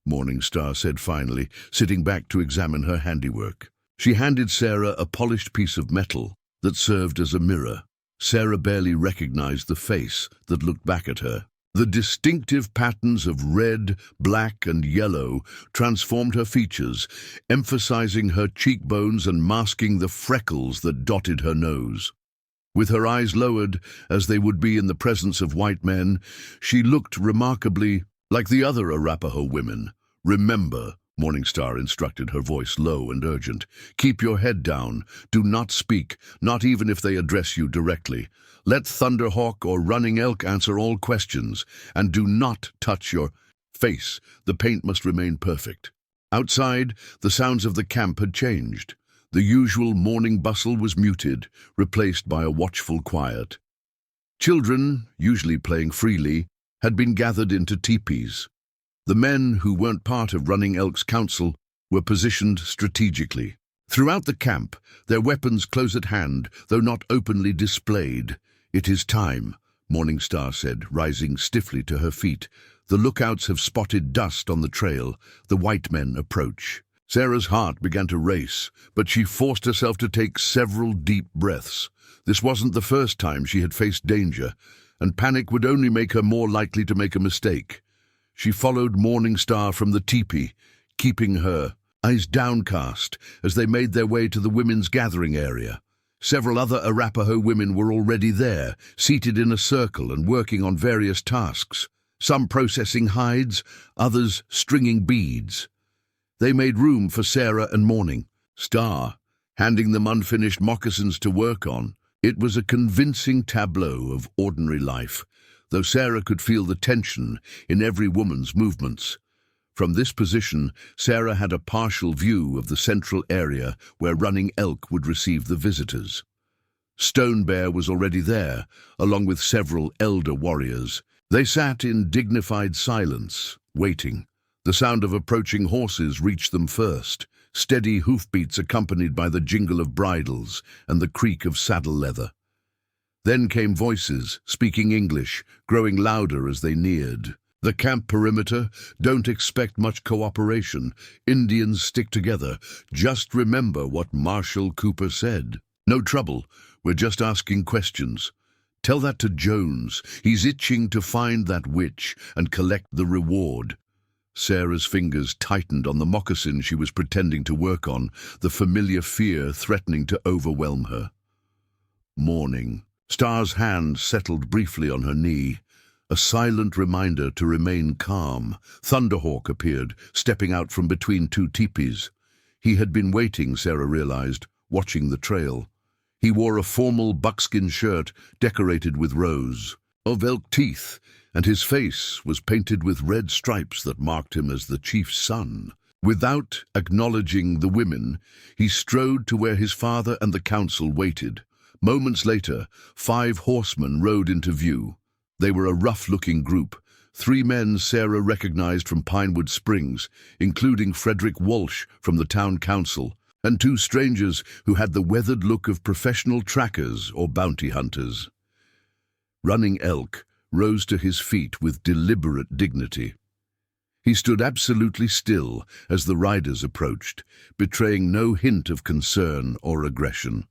Morning Star said finally, sitting back to examine her handiwork. She handed Sarah a polished piece of metal that served as a mirror. Sarah barely recognized the face that looked back at her. The distinctive patterns of red, black, and yellow transformed her features, emphasizing her cheekbones and masking the freckles that dotted her nose. With her eyes lowered, as they would be in the presence of white men, she looked remarkably like the other Arapaho women. "Remember," Morning Star instructed, her voice low and urgent, "keep your head down. Do not speak, not even if they address you directly. Let Thunderhawk or Running Elk answer all questions, and do not touch your face. The paint must remain perfect." Outside, the sounds of the camp had changed. The usual morning bustle was muted, replaced by a watchful quiet. Children, usually playing freely, had been gathered into teepees. The men who weren't part of Running Elk's council were positioned strategically. Throughout the camp, their weapons close at hand, though not openly displayed. "It is time," Morning Star said, rising stiffly to her feet. "The lookouts have spotted dust on the trail. The white men approach." Sarah's heart began to race, but she forced herself to take several deep breaths. This wasn't the first time she had faced danger, and panic would only make her more likely to make a mistake. She followed Morning Star from the teepee, keeping her eyes downcast as they made their way to the women's gathering area. Several other Arapaho women were already there, seated in a circle and working on various tasks, some processing hides, others stringing beads. They made room for Sarah and Morning Star, handing them unfinished moccasins to work on. It was a convincing tableau of ordinary life, though Sarah could feel the tension in every woman's movements. From this position, Sarah had a partial view of the central area where Running Elk would receive the visitors. Stone Bear was already there, along with several elder warriors. They sat in dignified silence, waiting. The sound of approaching horses reached them first, steady hoofbeats accompanied by the jingle of bridles and the creak of saddle leather. Then came voices, speaking English, growing louder as they neared. The camp perimeter, don't expect much cooperation. Indians stick together. Just remember what Marshal Cooper said. No trouble, we're just asking questions. Tell that to Jones. He's itching to find that witch and collect the reward. Sarah's fingers tightened on the moccasin she was pretending to work on, the familiar fear threatening to overwhelm her. Morning. Star's hand settled briefly on her knee, a silent reminder to remain calm. Thunderhawk appeared, stepping out from between two teepees. He had been waiting, Sarah realized, watching the trail. He wore a formal buckskin shirt decorated with rows of elk teeth, and his face was painted with red stripes that marked him as the chief's son. Without acknowledging the women, he strode to where his father and the council waited. Moments later, 5 horsemen rode into view. They were a rough-looking group, 3 men Sarah recognized from Pinewood Springs, including Frederick Walsh from the town council, and 2 strangers who had the weathered look of professional trackers or bounty hunters. Running Elk rose to his feet with deliberate dignity. He stood absolutely still as the riders approached, betraying no hint of concern or aggression.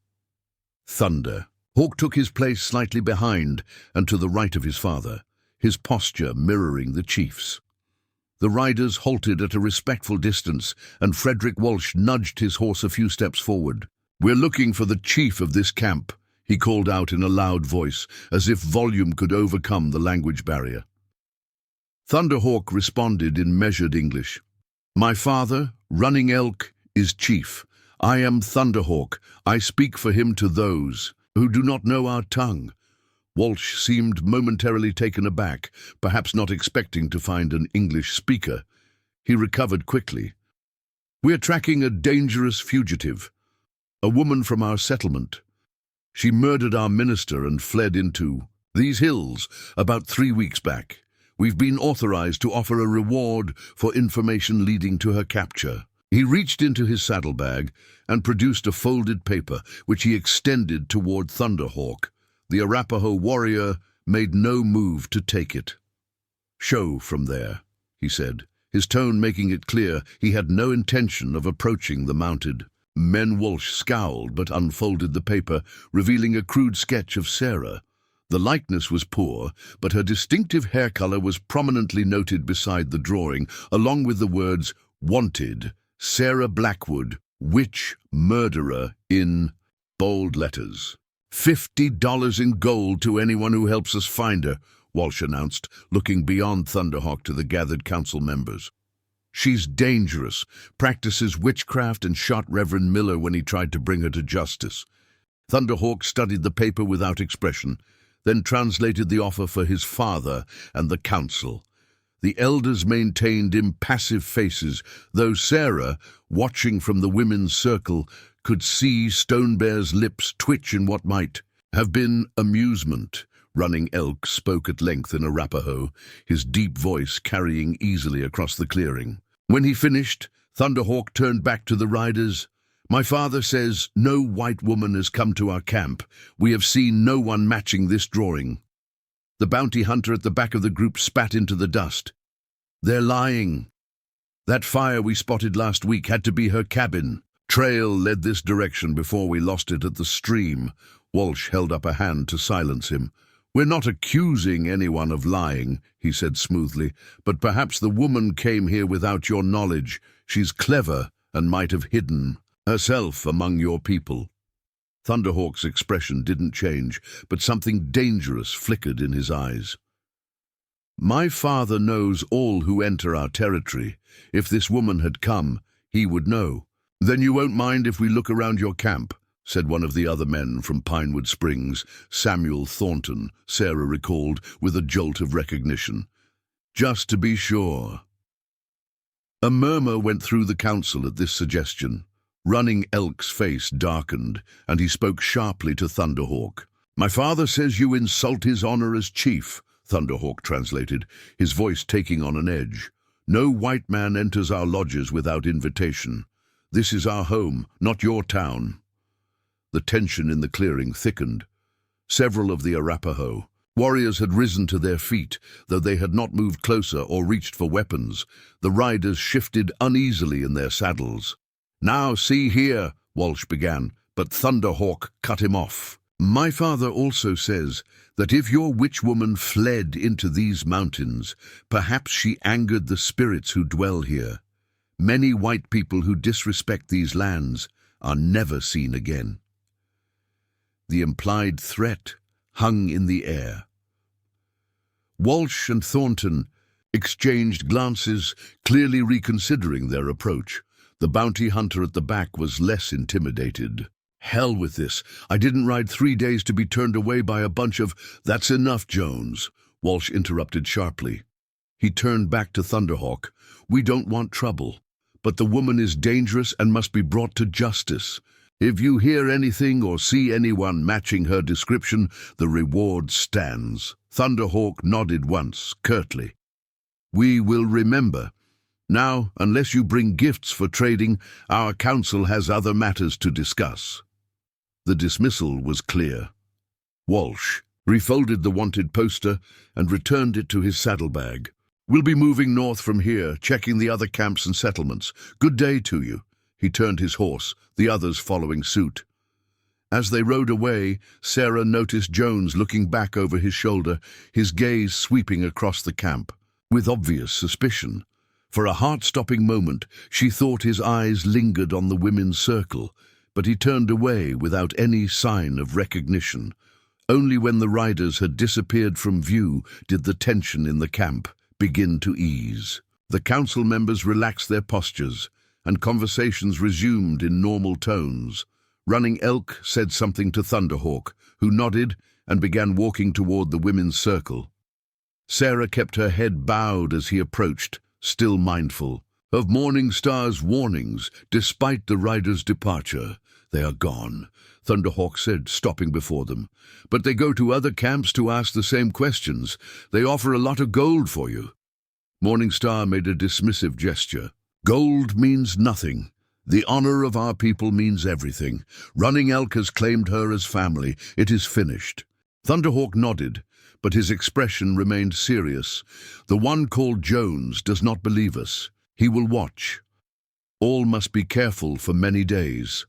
Thunder. Hawk took his place slightly behind and to the right of his father, his posture mirroring the chief's. The riders halted at a respectful distance, and Frederick Walsh nudged his horse a few steps forward. "We're looking for the chief of this camp," he called out in a loud voice, as if volume could overcome the language barrier. Thunderhawk responded in measured English. "My father, Running Elk, is chief. I am Thunderhawk. I speak for him to those who do not know our tongue." Walsh seemed momentarily taken aback, perhaps not expecting to find an English speaker. He recovered quickly. "We're tracking a dangerous fugitive, a woman from our settlement. She murdered our minister and fled into these hills about 3 weeks back. We've been authorized to offer a reward for information leading to her capture." He reached into his saddlebag and produced a folded paper, which he extended toward Thunderhawk. The Arapaho warrior made no move to take it. "Show from there," he said, his tone making it clear he had no intention of approaching the mounted men. Walsh scowled but unfolded the paper, revealing a crude sketch of Sarah. The likeness was poor, but her distinctive hair color was prominently noted beside the drawing, along with the words, "Wanted, Sarah Blackwood, witch murderer," in bold letters. $50 in gold to anyone who helps us find her," Walsh announced, looking beyond Thunderhawk to the gathered council members. "She's dangerous, practices witchcraft, and shot Reverend Miller when he tried to bring her to justice." Thunderhawk studied the paper without expression, then translated the offer for his father and the council. The elders maintained impassive faces, though Sarah, watching from the women's circle, could see Stone Bear's lips twitch in what might have been amusement. Running Elk spoke at length in Arapaho, his deep voice carrying easily across the clearing. When he finished, Thunderhawk turned back to the riders. "My father says no white woman has come to our camp. We have seen no one matching this drawing." The bounty hunter at the back of the group spat into the dust. "They're lying." That fire we spotted last week had to be her cabin. Trail led this direction before we lost it at the stream. Walsh held up a hand to silence him. We're not accusing anyone of lying, he said smoothly, but perhaps the woman came here without your knowledge. She's clever and might have hidden herself among your people. Thunderhawk's expression didn't change, but something dangerous flickered in his eyes. My father knows all who enter our territory. If this woman had come, he would know. Then you won't mind if we look around your camp, said one of the other men from Pinewood Springs, Samuel Thornton, Sarah recalled with a jolt of recognition. Just to be sure. A murmur went through the council at this suggestion. Running Elk's face darkened, and he spoke sharply to Thunderhawk. My father says you insult his honor as chief, Thunderhawk translated, his voice taking on an edge. No white man enters our lodges without invitation. This is our home, not your town. The tension in the clearing thickened. Several of the Arapaho warriors had risen to their feet, though they had not moved closer or reached for weapons. The riders shifted uneasily in their saddles. Now see here, Walsh began, but Thunderhawk cut him off. My father also says that if your witch woman fled into these mountains, perhaps she angered the spirits who dwell here. Many white people who disrespect these lands are never seen again. The implied threat hung in the air. Walsh and Thornton exchanged glances, clearly reconsidering their approach. The bounty hunter at the back was less intimidated. Hell with this. I didn't ride 3 days to be turned away by a bunch of... That's enough, Jones, Walsh interrupted sharply. He turned back to Thunderhawk. We don't want trouble, but the woman is dangerous and must be brought to justice. If you hear anything or see anyone matching her description, the reward stands. Thunderhawk nodded once, curtly. We will remember. Now, unless you bring gifts for trading, our council has other matters to discuss. The dismissal was clear. Walsh refolded the wanted poster and returned it to his saddlebag. We'll be moving north from here, checking the other camps and settlements. Good day to you. He turned his horse, the others following suit. As they rode away, Sarah noticed Jones looking back over his shoulder, his gaze sweeping across the camp, with obvious suspicion. For a heart-stopping moment, she thought his eyes lingered on the women's circle, but he turned away without any sign of recognition. Only when the riders had disappeared from view did the tension in the camp begin to ease. The council members relaxed their postures, and conversations resumed in normal tones. Running Elk said something to Thunderhawk, who nodded and began walking toward the women's circle. Sarah kept her head bowed as he approached, still mindful of Morningstar's warnings. Despite the riders' departure, they are gone, Thunderhawk said, stopping before them. But they go to other camps to ask the same questions. They offer a lot of gold for you. Morningstar made a dismissive gesture. Gold means nothing. The honor of our people means everything. Running Elk has claimed her as family. It is finished. Thunderhawk nodded, but his expression remained serious. The one called Jones does not believe us. He will watch. All must be careful for many days.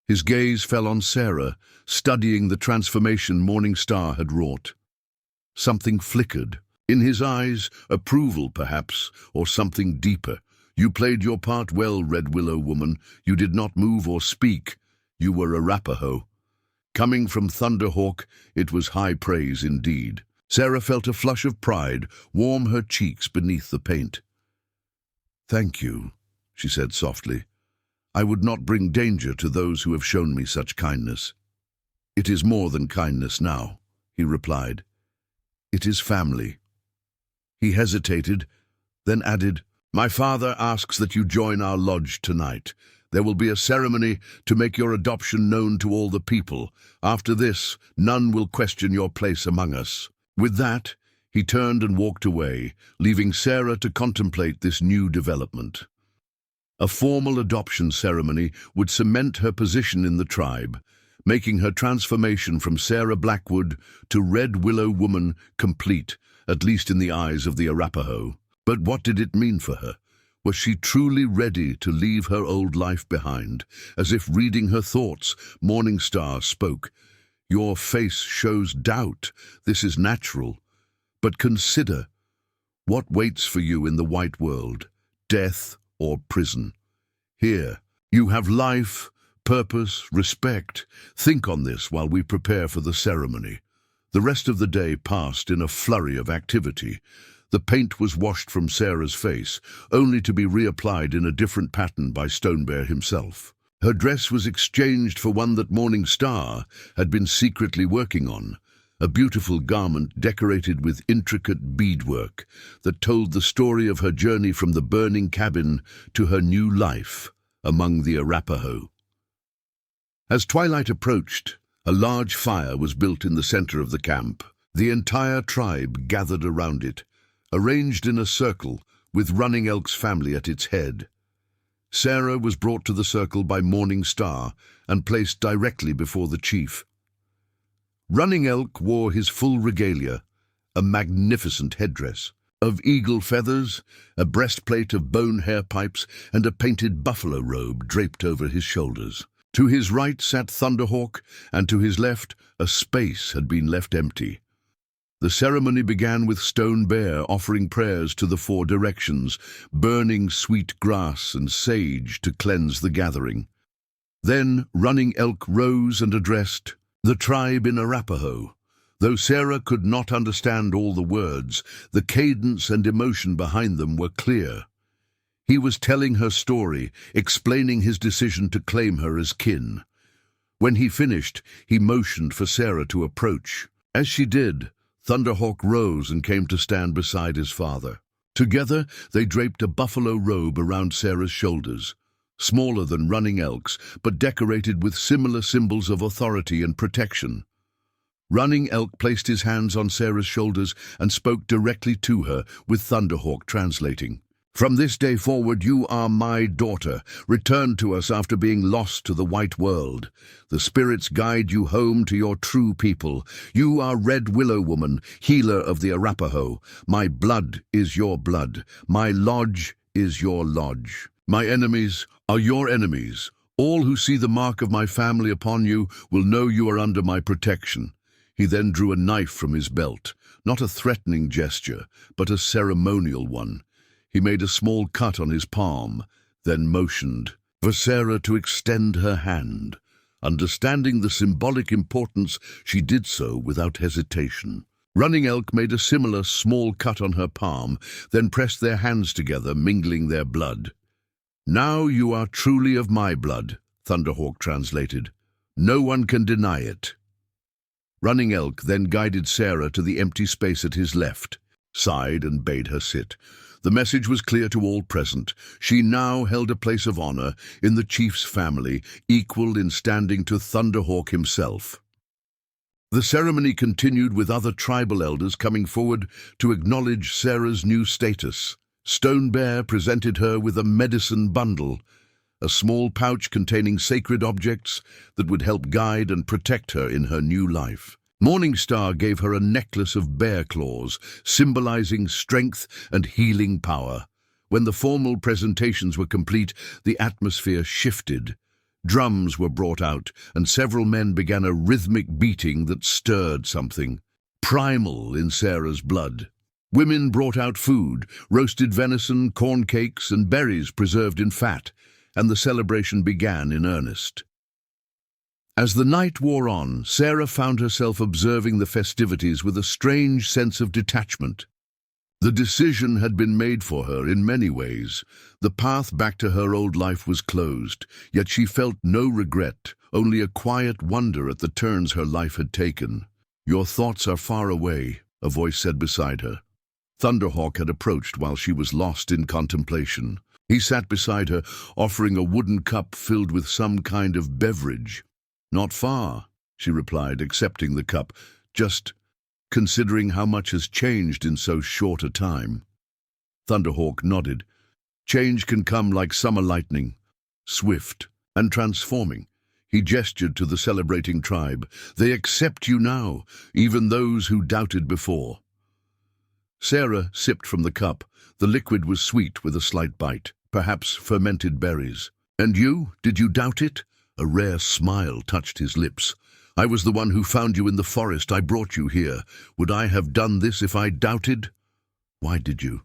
His gaze fell on Sarah, studying the transformation Morningstar had wrought. Something flickered. In his eyes, approval perhaps, or something deeper. You played your part well, Red Willow woman. You did not move or speak. You were Arapaho. Coming from Thunderhawk, it was high praise indeed. Sarah felt a flush of pride warm her cheeks beneath the paint. Thank you, she said softly. I would not bring danger to those who have shown me such kindness. It is more than kindness now, he replied. It is family. He hesitated, then added, My father asks that you join our lodge tonight. There will be a ceremony to make your adoption known to all the people. After this, none will question your place among us. With that, he turned and walked away, leaving Sarah to contemplate this new development. A formal adoption ceremony would cement her position in the tribe, making her transformation from Sarah Blackwood to Red Willow woman complete, at least in the eyes of the Arapaho. But what did it mean for her? Was she truly ready to leave her old life behind? As if reading her thoughts, Morningstar spoke. Your face shows doubt. This is natural. But consider, what waits for you in the white world? Death or prison? Here, you have life, purpose, respect. Think on this while we prepare for the ceremony. The rest of the day passed in a flurry of activity. The paint was washed from Sarah's face, only to be reapplied in a different pattern by Stonebear himself. Her dress was exchanged for one that Morningstar had been secretly working on, a beautiful garment decorated with intricate beadwork that told the story of her journey from the burning cabin to her new life among the Arapaho. As twilight approached, a large fire was built in the center of the camp. The entire tribe gathered around it, arranged in a circle with Running Elk's family at its head. Sarah was brought to the circle by Morningstar and placed directly before the chief. Running Elk wore his full regalia, a magnificent headdress of eagle feathers, a breastplate of bone hair pipes, and a painted buffalo robe draped over his shoulders. To his right sat Thunderhawk, and to his left a space had been left empty. The ceremony began with Stonebear offering prayers to the four directions, burning sweet grass and sage to cleanse the gathering. Then Running Elk rose and addressed the tribe in Arapaho. Though Sarah could not understand all the words, the cadence and emotion behind them were clear. He was telling her story, explaining his decision to claim her as kin. When he finished, he motioned for Sarah to approach. As she did, Thunderhawk rose and came to stand beside his father. Together, they draped a buffalo robe around Sarah's shoulders, smaller than Running Elk's, but decorated with similar symbols of authority and protection. Running Elk placed his hands on Sarah's shoulders and spoke directly to her, with Thunderhawk translating. From this day forward, you are my daughter, returned to us after being lost to the white world. The spirits guide you home to your true people. You are Red Willow Woman, healer of the Arapaho. My blood is your blood. My lodge is your lodge. My enemies are your enemies. All who see the mark of my family upon you will know you are under my protection. He then drew a knife from his belt, not a threatening gesture, but a ceremonial one. He made a small cut on his palm, then motioned for Sarah to extend her hand. Understanding the symbolic importance, she did so without hesitation. Running Elk made a similar small cut on her palm, then pressed their hands together, mingling their blood. Now you are truly of my blood, Thunderhawk translated. No one can deny it. Running Elk then guided Sarah to the empty space at his left, sighed and bade her sit. The message was clear to all present. She now held a place of honor in the chief's family, equal in standing to Thunderhawk himself. The ceremony continued with other tribal elders coming forward to acknowledge Sarah's new status. Stonebear presented her with a medicine bundle, a small pouch containing sacred objects that would help guide and protect her in her new life. Morningstar gave her a necklace of bear claws, symbolizing strength and healing power. When the formal presentations were complete, the atmosphere shifted. Drums were brought out, and several men began a rhythmic beating that stirred something primal in Sarah's blood. Women brought out food, roasted venison, corn cakes, and berries preserved in fat, and the celebration began in earnest. As the night wore on, Sarah found herself observing the festivities with a strange sense of detachment. The decision had been made for her in many ways. The path back to her old life was closed, yet she felt no regret, only a quiet wonder at the turns her life had taken. "Your thoughts are far away," a voice said beside her. Thunderhawk had approached while she was lost in contemplation. He sat beside her, offering a wooden cup filled with some kind of beverage. "Not far," she replied, accepting the cup, "just considering how much has changed in so short a time." Thunderhawk nodded. "Change can come like summer lightning, swift and transforming." He gestured to the celebrating tribe. "They accept you now, even those who doubted before." Sarah sipped from the cup. The liquid was sweet with a slight bite, perhaps fermented berries. "And you? Did you doubt it?" A rare smile touched his lips. "I was the one who found you in the forest. I brought you here. Would I have done this if I doubted?" "Why did you?"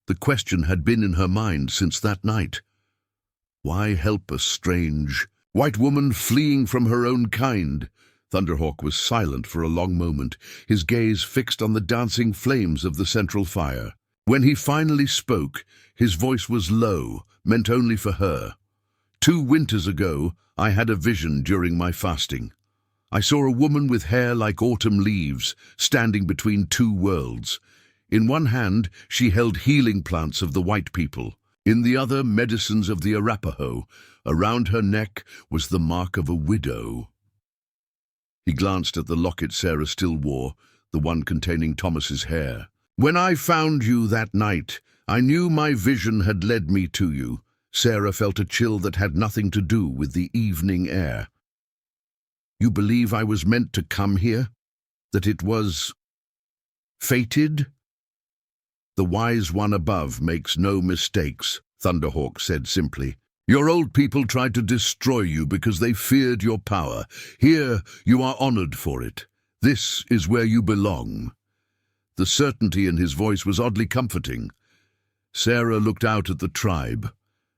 The question had been in her mind since that night. Why help a strange white woman fleeing from her own kind? Thunderhawk was silent for a long moment, his gaze fixed on the dancing flames of the central fire. When he finally spoke, his voice was low, meant only for her. 2 winters ago, I had a vision during my fasting. I saw a woman with hair like autumn leaves, standing between 2 worlds. In one hand, she held healing plants of the white people. In the other, medicines of the Arapaho. Around her neck was the mark of a widow. He glanced at the locket Sarah still wore, the one containing Thomas's hair. "When I found you that night, I knew my vision had led me to you." Sarah felt a chill that had nothing to do with the evening air. "You believe I was meant to come here? That it was fated?" "The wise one above makes no mistakes," Thunderhawk said simply. "Your old people tried to destroy you because they feared your power. Here you are honored for it. This is where you belong." The certainty in his voice was oddly comforting. Sarah looked out at the tribe,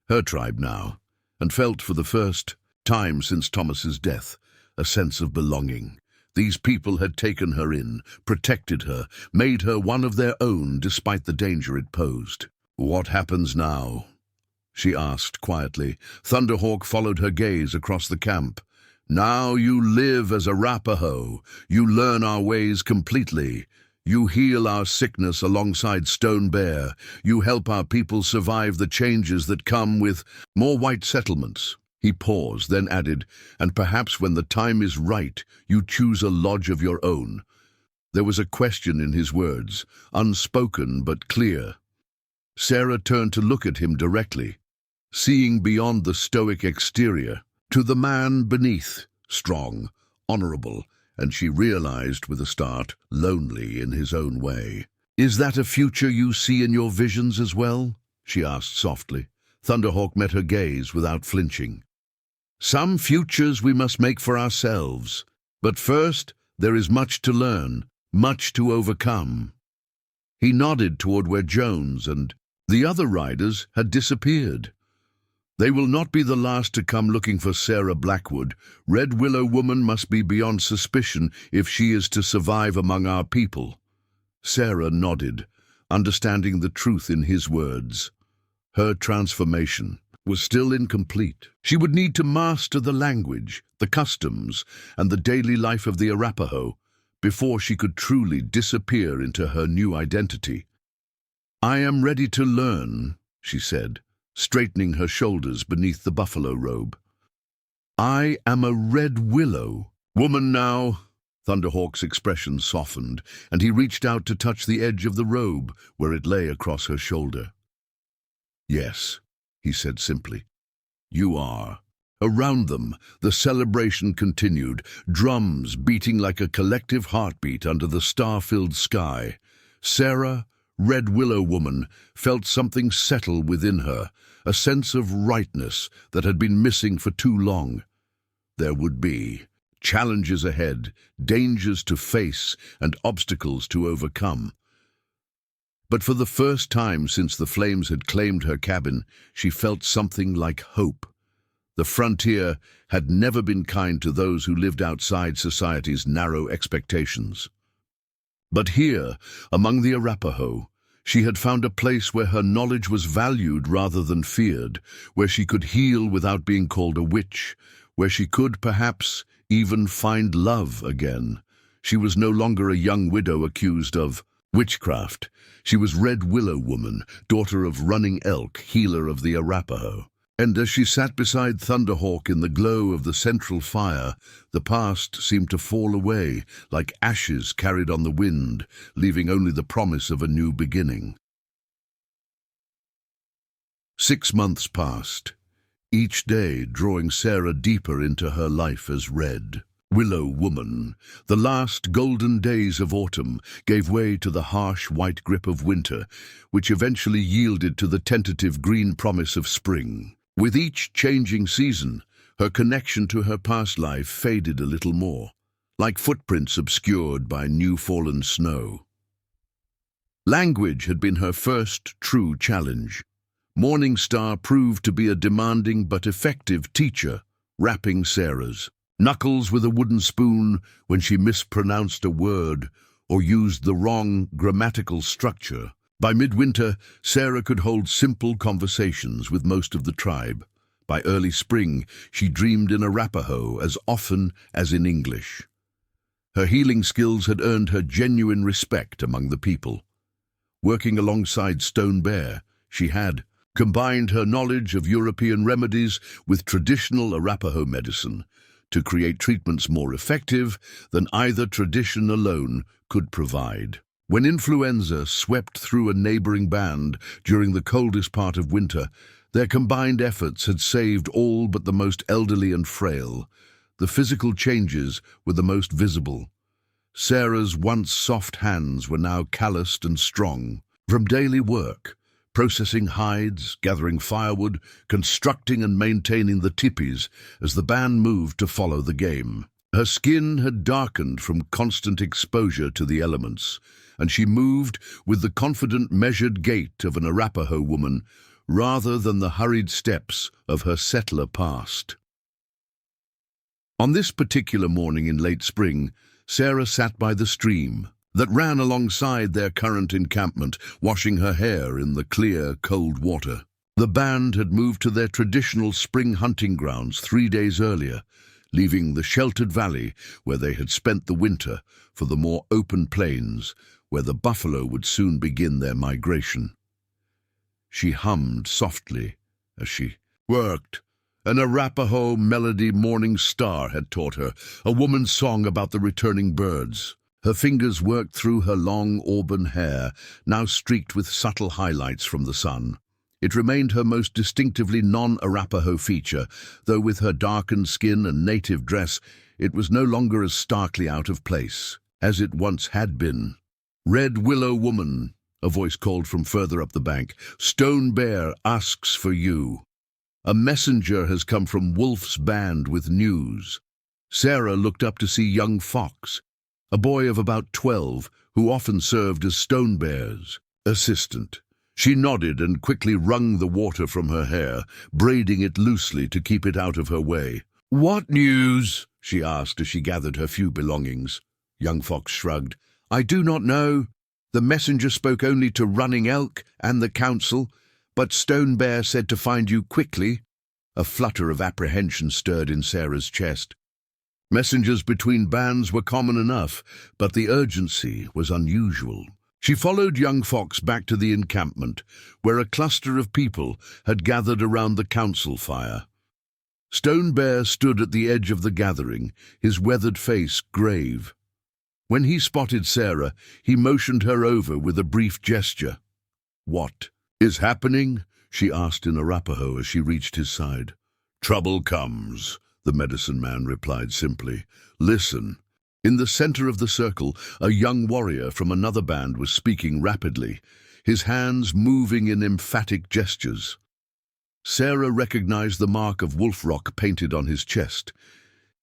her tribe now, and felt for the first time since Thomas's death a sense of belonging. These people had taken her in, protected her, made her one of their own despite the danger it posed. "What happens now?" she asked quietly. Thunderhawk followed her gaze across the camp. "Now you live as Arapaho. You learn our ways completely. You heal our sickness alongside Stone Bear. You help our people survive the changes that come with more white settlements." He paused, then added, "And perhaps when the time is right, you choose a lodge of your own." There was a question in his words, unspoken but clear. Sarah turned to look at him directly, seeing beyond the stoic exterior, to the man beneath, strong, honorable, and she realized with a start, lonely in his own way. "Is that a future you see in your visions as well?" she asked softly. Thunderhawk met her gaze without flinching. "Some futures we must make for ourselves, but first there is much to learn, much to overcome." He nodded toward where Jones and the other riders had disappeared. "They will not be the last to come looking for Sarah Blackwood. Red Willow Woman must be beyond suspicion if she is to survive among our people." Sarah nodded, understanding the truth in his words. Her transformation was still incomplete. She would need to master the language, the customs, and the daily life of the Arapaho before she could truly disappear into her new identity. "I am ready to learn," she said, straightening her shoulders beneath the buffalo robe. "I am a Red Willow Woman now." Thunderhawk's expression softened, and he reached out to touch the edge of the robe where it lay across her shoulder. "Yes," he said simply, "you are." Around them, the celebration continued, drums beating like a collective heartbeat under the star-filled sky. Sarah, Red Willow Woman, felt something settle within her, a sense of rightness that had been missing for too long. There would be challenges ahead, dangers to face, and obstacles to overcome. But for the first time since the flames had claimed her cabin, she felt something like hope. The frontier had never been kind to those who lived outside society's narrow expectations. But here, among the Arapaho, she had found a place where her knowledge was valued rather than feared, where she could heal without being called a witch, where she could, perhaps, even find love again. She was no longer a young widow accused of witchcraft. She was Red Willow Woman, daughter of Running Elk, healer of the Arapaho. And as she sat beside Thunderhawk in the glow of the central fire, the past seemed to fall away, like ashes carried on the wind, leaving only the promise of a new beginning. 6 months passed, each day drawing Sarah deeper into her life as Red. Willow Woman. The last golden days of autumn gave way to the harsh white grip of winter, which eventually yielded to the tentative green promise of spring. With each changing season, her connection to her past life faded a little more, like footprints obscured by new-fallen snow. Language had been her first true challenge. Morning Star proved to be a demanding but effective teacher, rapping Sarah's knuckles with a wooden spoon when she mispronounced a word or used the wrong grammatical structure. By midwinter, Sarah could hold simple conversations with most of the tribe. By early spring, she dreamed in Arapaho as often as in English. Her healing skills had earned her genuine respect among the people. Working alongside Stone Bear, she had combined her knowledge of European remedies with traditional Arapaho medicine to create treatments more effective than either tradition alone could provide. When influenza swept through a neighboring band during the coldest part of winter, their combined efforts had saved all but the most elderly and frail. The physical changes were the most visible. Sarah's once soft hands were now calloused and strong. From daily work, processing hides, gathering firewood, constructing and maintaining the tipis as the band moved to follow the game. Her skin had darkened from constant exposure to the elements, and she moved with the confident, measured gait of an Arapaho woman rather than the hurried steps of her settler past. On this particular morning in late spring, Sarah sat by the stream that ran alongside their current encampment, washing her hair in the clear, cold water. The band had moved to their traditional spring hunting grounds 3 days earlier, leaving the sheltered valley where they had spent the winter for the more open plains where the buffalo would soon begin their migration. She hummed softly as she worked. An Arapaho melody Morning Star had taught her, a woman's song about the returning birds. Her fingers worked through her long auburn hair, now streaked with subtle highlights from the sun. It remained her most distinctively non-Arapaho feature, though with her darkened skin and native dress, it was no longer as starkly out of place as it once had been. "Red Willow Woman," a voice called from further up the bank. "Stone Bear asks for you. A messenger has come from Wolf's band with news." Sarah looked up to see young Fox, a boy of about 12, who often served as Stone Bear's assistant. She nodded and quickly wrung the water from her hair, braiding it loosely to keep it out of her way. "What news?" she asked as she gathered her few belongings. Young Fox shrugged. "I do not know. The messenger spoke only to Running Elk and the council, but Stone Bear said to find you quickly." A flutter of apprehension stirred in Sarah's chest. Messengers between bands were common enough, but the urgency was unusual. She followed young Fox back to the encampment, where a cluster of people had gathered around the council fire. Stone Bear stood at the edge of the gathering, his weathered face grave. When he spotted Sarah, he motioned her over with a brief gesture. "What is happening?" she asked in Arapaho as she reached his side. "Trouble comes," the medicine man replied simply. "Listen." In the center of the circle, a young warrior from another band was speaking rapidly, his hands moving in emphatic gestures. Sarah recognized the mark of wolf rock painted on his chest.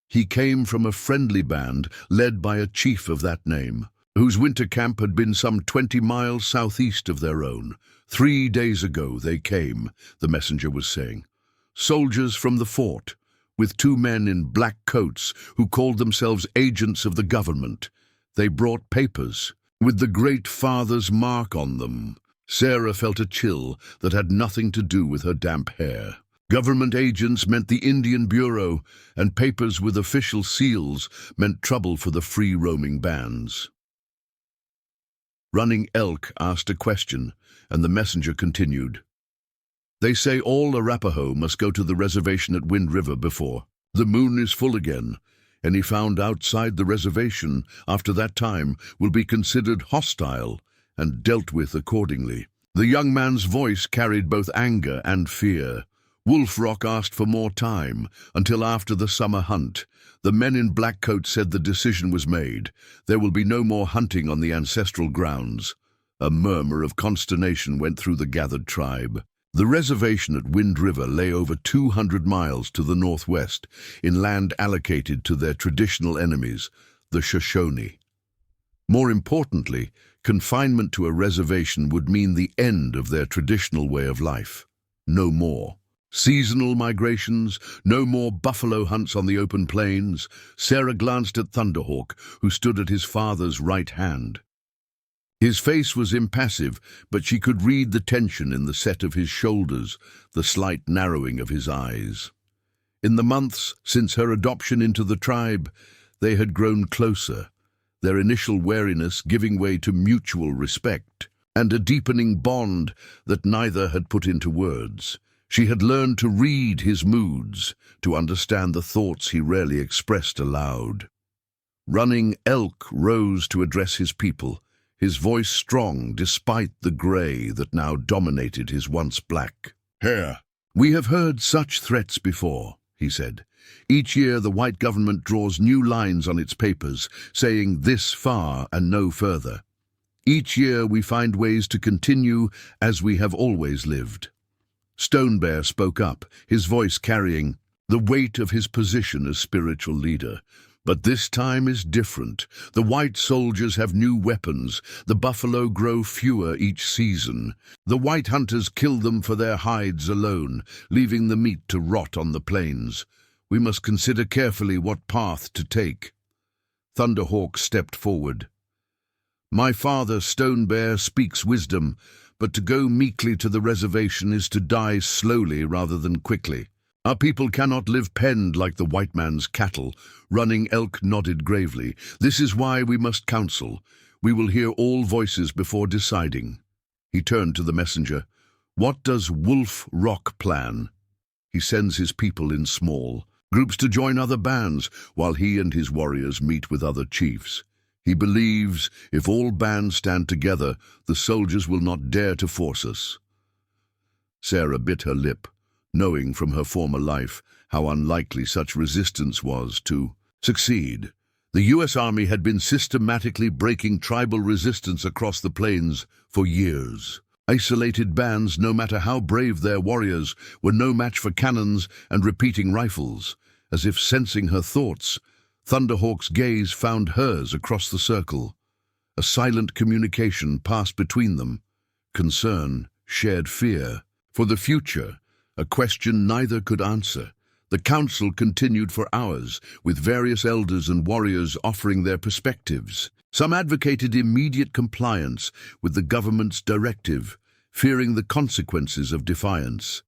He came from a friendly band led by a chief of that name, whose winter camp had been some 20 miles southeast of their own. 3 days ago they came, the messenger was saying. Soldiers from the fort, with 2 men in black coats who called themselves agents of the government. They brought papers with the Great Father's mark on them. Sarah felt a chill that had nothing to do with her damp hair. Government agents meant the Indian Bureau, and papers with official seals meant trouble for the free-roaming bands. Running Elk asked a question, and the messenger continued. "They say all Arapaho must go to the reservation at Wind River before the moon is full again. Any found outside the reservation after that time will be considered hostile and dealt with accordingly." The young man's voice carried both anger and fear. Wolf Rock asked for more time, until after the summer hunt. The men in black coats said the decision was made. There will be no more hunting on the ancestral grounds. A murmur of consternation went through the gathered tribe. The reservation at Wind River lay over 200 miles to the northwest, in land allocated to their traditional enemies, the Shoshone. More importantly, confinement to a reservation would mean the end of their traditional way of life. No more seasonal migrations, no more buffalo hunts on the open plains. Sarah glanced at Thunderhawk, who stood at his father's right hand. His face was impassive, but she could read the tension in the set of his shoulders, the slight narrowing of his eyes. In the months since her adoption into the tribe, they had grown closer, their initial wariness giving way to mutual respect, and a deepening bond that neither had put into words. She had learned to read his moods, to understand the thoughts he rarely expressed aloud. Running Elk rose to address his people, his voice strong despite the grey that now dominated his once black hair. "We have heard such threats before," he said. "Each year the white government draws new lines on its papers, saying this far and no further. Each year we find ways to continue as we have always lived." Stone Bear spoke up, his voice carrying the weight of his position as spiritual leader. "But this time is different. The white soldiers have new weapons. The buffalo grow fewer each season. The white hunters kill them for their hides alone, leaving the meat to rot on the plains. We must consider carefully what path to take." Thunderhawk stepped forward. "My father, Stone Bear, speaks wisdom, but to go meekly to the reservation is to die slowly rather than quickly. Our people cannot live penned like the white man's cattle." Running Elk nodded gravely. "This is why we must counsel. We will hear all voices before deciding." He turned to the messenger. "What does Wolf Rock plan?" "He sends his people in small groups to join other bands, while he and his warriors meet with other chiefs. He believes if all bands stand together, the soldiers will not dare to force us." Sarah bit her lip, knowing from her former life how unlikely such resistance was to succeed. The U.S. Army had been systematically breaking tribal resistance across the plains for years. Isolated bands, no matter how brave their warriors, were no match for cannons and repeating rifles. As if sensing her thoughts, Thunderhawk's gaze found hers across the circle. A silent communication passed between them. Concern, shared fear. For the future, a question neither could answer. The council continued for hours, with various elders and warriors offering their perspectives. Some advocated immediate compliance with the government's directive, fearing the consequences of defiance.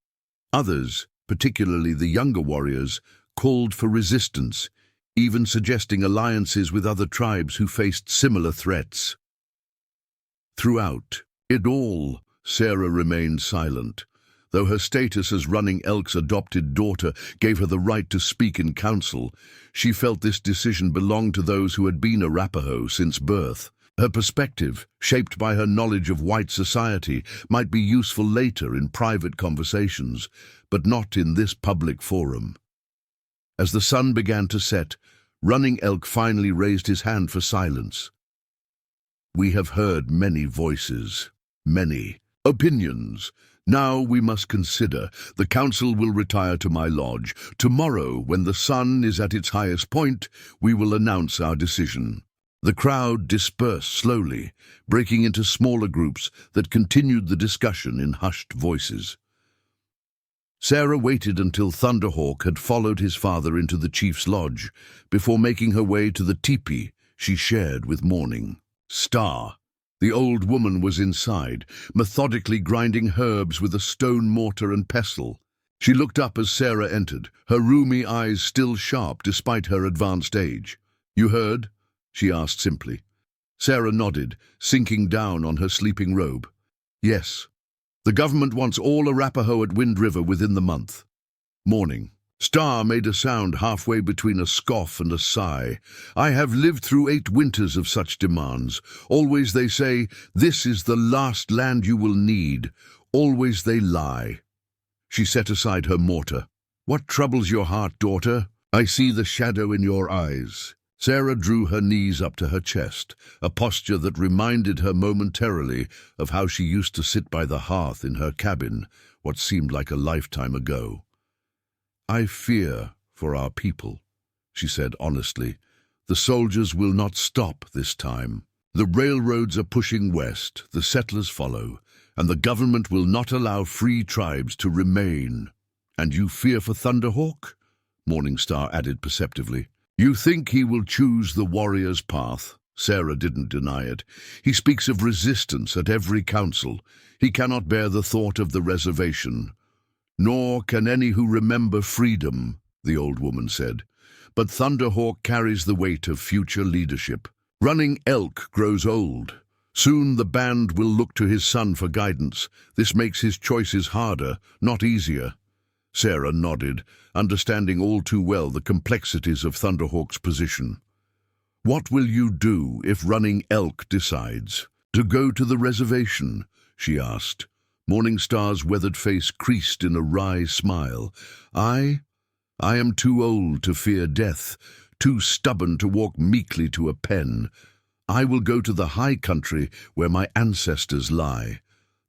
Others, particularly the younger warriors, called for resistance, even suggesting alliances with other tribes who faced similar threats. Throughout it all, Sarah remained silent. Though her status as Running Elk's adopted daughter gave her the right to speak in council, she felt this decision belonged to those who had been Arapaho since birth. Her perspective, shaped by her knowledge of white society, might be useful later in private conversations, but not in this public forum. As the sun began to set, Running Elk finally raised his hand for silence. "We have heard many voices, many opinions. Now we must consider. The council will retire to my lodge. Tomorrow, when the sun is at its highest point, we will announce our decision." The crowd dispersed slowly, breaking into smaller groups that continued the discussion in hushed voices. Sarah waited until Thunderhawk had followed his father into the chief's lodge, before making her way to the teepee she shared with Morning Star. The old woman was inside, methodically grinding herbs with a stone mortar and pestle. She looked up as Sarah entered, her rheumy eyes still sharp despite her advanced age. "You heard?" she asked simply. Sarah nodded, sinking down on her sleeping robe. "Yes. The government wants all Arapaho at Wind River within the month." Morning Star made a sound halfway between a scoff and a sigh. "I have lived through 8 winters of such demands. Always they say, this is the last land you will need. Always they lie." She set aside her mortar. "What troubles your heart, daughter? I see the shadow in your eyes." Sarah drew her knees up to her chest, a posture that reminded her momentarily of how she used to sit by the hearth in her cabin, what seemed like a lifetime ago. "I fear for our people," she said honestly. "The soldiers will not stop this time. The railroads are pushing west, the settlers follow, and the government will not allow free tribes to remain." "And you fear for Thunderhawk?" Morningstar added perceptively. "You think he will choose the warrior's path?" Sarah didn't deny it. "He speaks of resistance at every council. He cannot bear the thought of the reservation. Nor can any who remember freedom," the old woman said. "But Thunderhawk carries the weight of future leadership. Running Elk grows old. Soon the band will look to his son for guidance. This makes his choices harder, not easier." Sarah nodded, understanding all too well the complexities of Thunderhawk's position. "What will you do if Running Elk decides to go to the reservation?" she asked. Morningstar's weathered face creased in a wry smile. I am too old to fear death, too stubborn to walk meekly to a pen. I will go to the high country where my ancestors lie.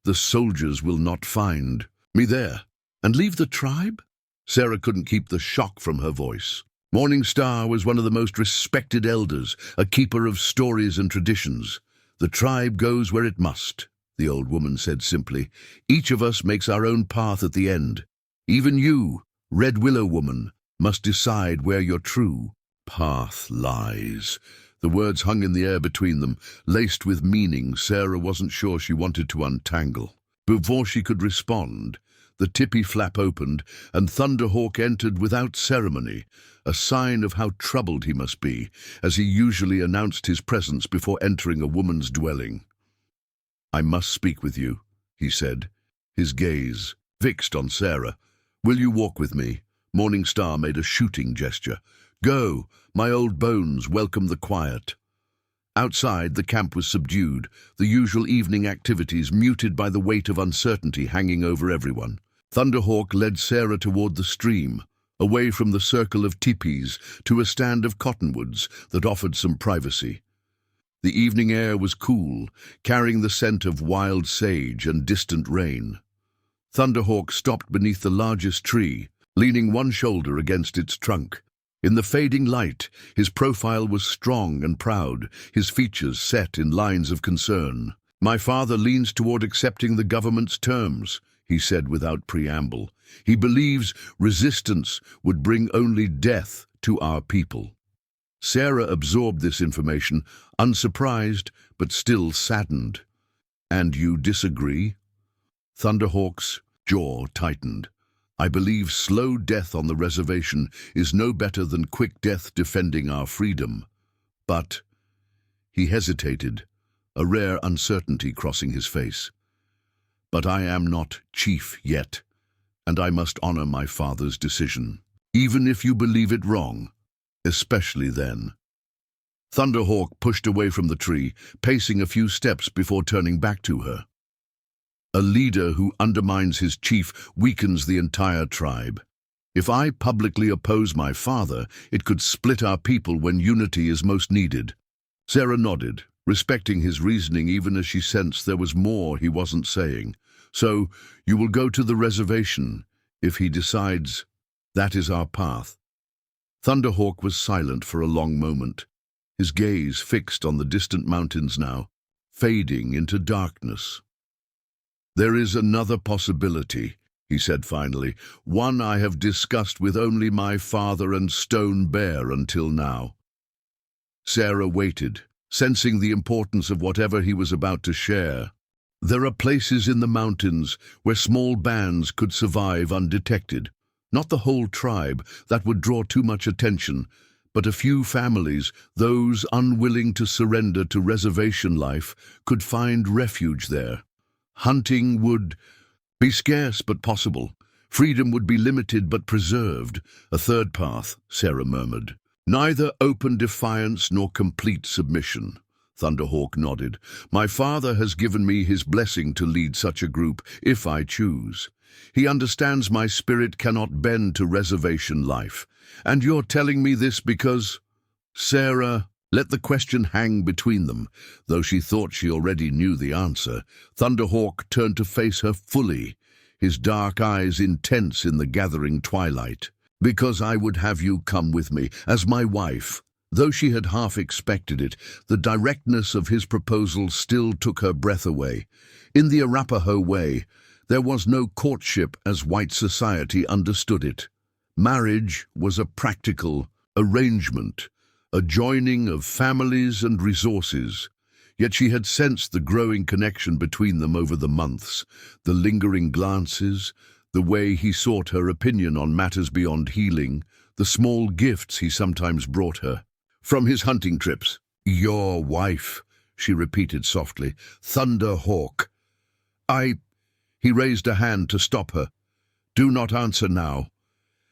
The soldiers will not find me there." "And leave the tribe?" Sarah couldn't keep the shock from her voice. Morningstar was one of the most respected elders, a keeper of stories and traditions. "The tribe goes where it must," the old woman said simply. "Each of us makes our own path at the end. Even you, Red Willow woman, must decide where your true path lies." The words hung in the air between them, laced with meaning Sarah wasn't sure she wanted to untangle. Before she could respond, the tippy flap opened, and Thunderhawk entered without ceremony, a sign of how troubled he must be, as he usually announced his presence before entering a woman's dwelling. "I must speak with you," he said, his gaze fixed on Sarah. "Will you walk with me?" Morningstar made a shooting gesture. "Go, my old bones welcome the quiet." Outside, the camp was subdued, the usual evening activities muted by the weight of uncertainty hanging over everyone. Thunderhawk led Sarah toward the stream, away from the circle of teepees to a stand of cottonwoods that offered some privacy. The evening air was cool, carrying the scent of wild sage and distant rain. Thunderhawk stopped beneath the largest tree, leaning one shoulder against its trunk. In the fading light, his profile was strong and proud, his features set in lines of concern. "My father leans toward accepting the government's terms," he said without preamble. "He believes resistance would bring only death to our people." Sarah absorbed this information, unsurprised but still saddened. "And you disagree?" Thunderhawk's jaw tightened. "I believe slow death on the reservation is no better than quick death defending our freedom. But—" he hesitated, a rare uncertainty crossing his face. "But I am not chief yet, and I must honor my father's decision, even if you believe it wrong, especially then." Thunderhawk pushed away from the tree, pacing a few steps before turning back to her. "A leader who undermines his chief weakens the entire tribe. If I publicly oppose my father, it could split our people when unity is most needed." Sarah nodded, respecting his reasoning even as she sensed there was more he wasn't saying. "So, you will go to the reservation, if he decides that is our path." Thunderhawk was silent for a long moment, his gaze fixed on the distant mountains now, fading into darkness. "There is another possibility," he said finally, "one I have discussed with only my father and Stone Bear until now." Sarah waited, sensing the importance of whatever he was about to share. "There are places in the mountains where small bands could survive undetected. Not the whole tribe, that would draw too much attention, but a few families, those unwilling to surrender to reservation life, could find refuge there. Hunting would be scarce but possible. Freedom would be limited but preserved. A third path," Sarah murmured. "Neither open defiance nor complete submission." Thunderhawk nodded. "My father has given me his blessing to lead such a group, if I choose. He understands my spirit cannot bend to reservation life. And you're telling me this because—" Sarah let the question hang between them, though she thought she already knew the answer. Thunderhawk turned to face her fully, his dark eyes intense in the gathering twilight. "Because I would have you come with me, as my wife." Though she had half expected it, the directness of his proposal still took her breath away. In the Arapaho way, there was no courtship as white society understood it. Marriage was a practical arrangement, a joining of families and resources. Yet she had sensed the growing connection between them over the months, the lingering glances, the way he sought her opinion on matters beyond healing, the small gifts he sometimes brought her. From his hunting trips. "Your wife," she repeated softly. "Thunderhawk." He raised a hand to stop her. "Do not answer now.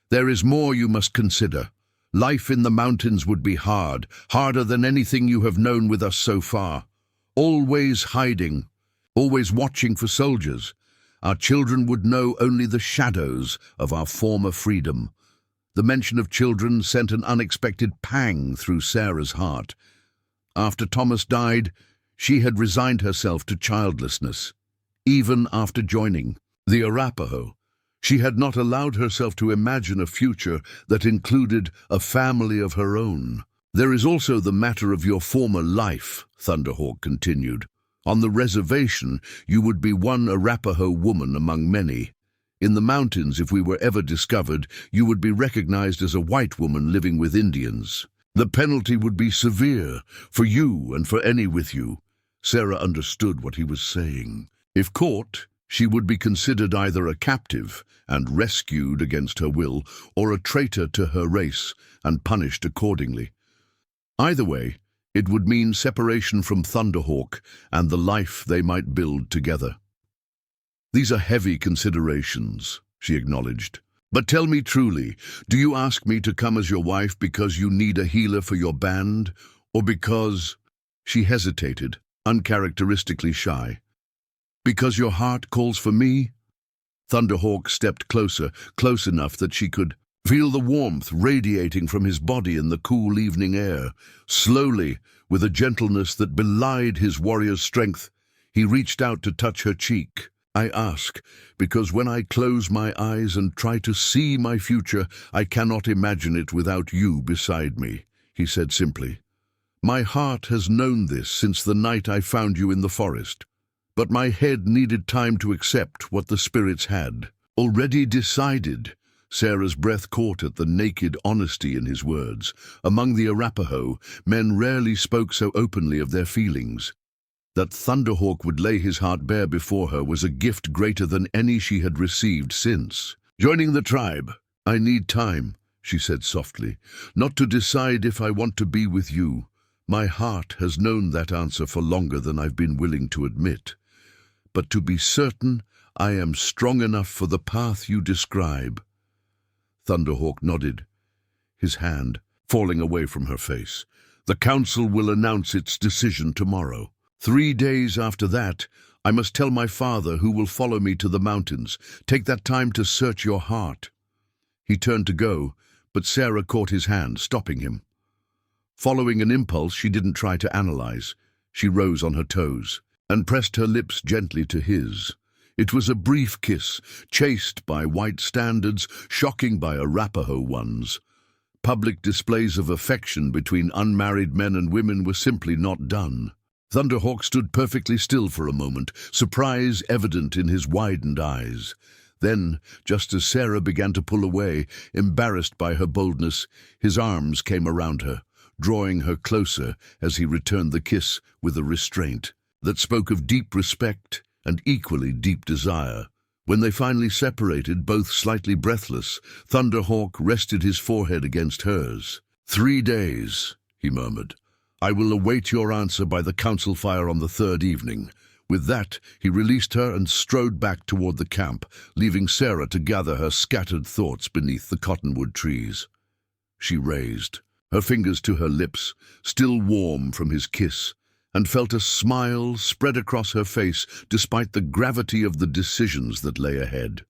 There is more you must consider. Life in the mountains would be hard, harder than anything you have known with us so far. Always hiding, always watching for soldiers. Our children would know only the shadows of our former freedom." The mention of children sent an unexpected pang through Sarah's heart. After Thomas died, she had resigned herself to childlessness. Even after joining the Arapaho, she had not allowed herself to imagine a future that included a family of her own. "There is also the matter of your former life," Thunderhawk continued. "On the reservation, you would be one Arapaho woman among many. In the mountains, if we were ever discovered, you would be recognized as a white woman living with Indians. The penalty would be severe, for you and for any with you." Sarah understood what he was saying. If caught, she would be considered either a captive and rescued against her will, or a traitor to her race and punished accordingly. Either way, it would mean separation from Thunderhawk and the life they might build together. "These are heavy considerations," she acknowledged. "But tell me truly, do you ask me to come as your wife because you need a healer for your band, or because—" She hesitated, uncharacteristically shy. "Because your heart calls for me?" Thunderhawk stepped closer, close enough that she could feel the warmth radiating from his body in the cool evening air. Slowly, with a gentleness that belied his warrior's strength, he reached out to touch her cheek. "I ask, because when I close my eyes and try to see my future, I cannot imagine it without you beside me," he said simply. "My heart has known this since the night I found you in the forest. But my head needed time to accept what the spirits had already decided." Sarah's breath caught at the naked honesty in his words. Among the Arapaho, men rarely spoke so openly of their feelings. That Thunderhawk would lay his heart bare before her was a gift greater than any she had received since. "Joining the tribe, I need time," she said softly, "not to decide if I want to be with you. My heart has known that answer for longer than I've been willing to admit. But to be certain, I am strong enough for the path you describe." Thunderhawk nodded, his hand falling away from her face. "The council will announce its decision tomorrow. 3 days after that, I must tell my father, who will follow me to the mountains. Take that time to search your heart." He turned to go, but Sarah caught his hand, stopping him. Following an impulse she didn't try to analyze, she rose on her toes and pressed her lips gently to his. It was a brief kiss, chaste by white standards, shocking by Arapaho ones. Public displays of affection between unmarried men and women were simply not done. Thunderhawk stood perfectly still for a moment, surprise evident in his widened eyes. Then, just as Sarah began to pull away, embarrassed by her boldness, his arms came around her, drawing her closer as he returned the kiss with a restraint that spoke of deep respect and equally deep desire. When they finally separated, both slightly breathless, Thunderhawk rested his forehead against hers. 3 days, he murmured. I will await your answer by the council fire on the 3rd evening. With that, he released her and strode back toward the camp, leaving Sarah to gather her scattered thoughts beneath the cottonwood trees. She raised her fingers to her lips, still warm from his kiss, and felt a smile spread across her face despite the gravity of the decisions that lay ahead.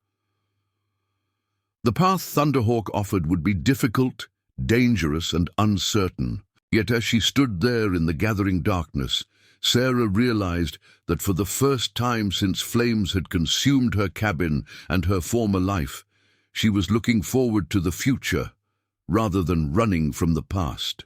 The path Thunderhawk offered would be difficult, dangerous, and uncertain, yet as she stood there in the gathering darkness, Sarah realized that for the first time since flames had consumed her cabin and her former life, she was looking forward to the future rather than running from the past.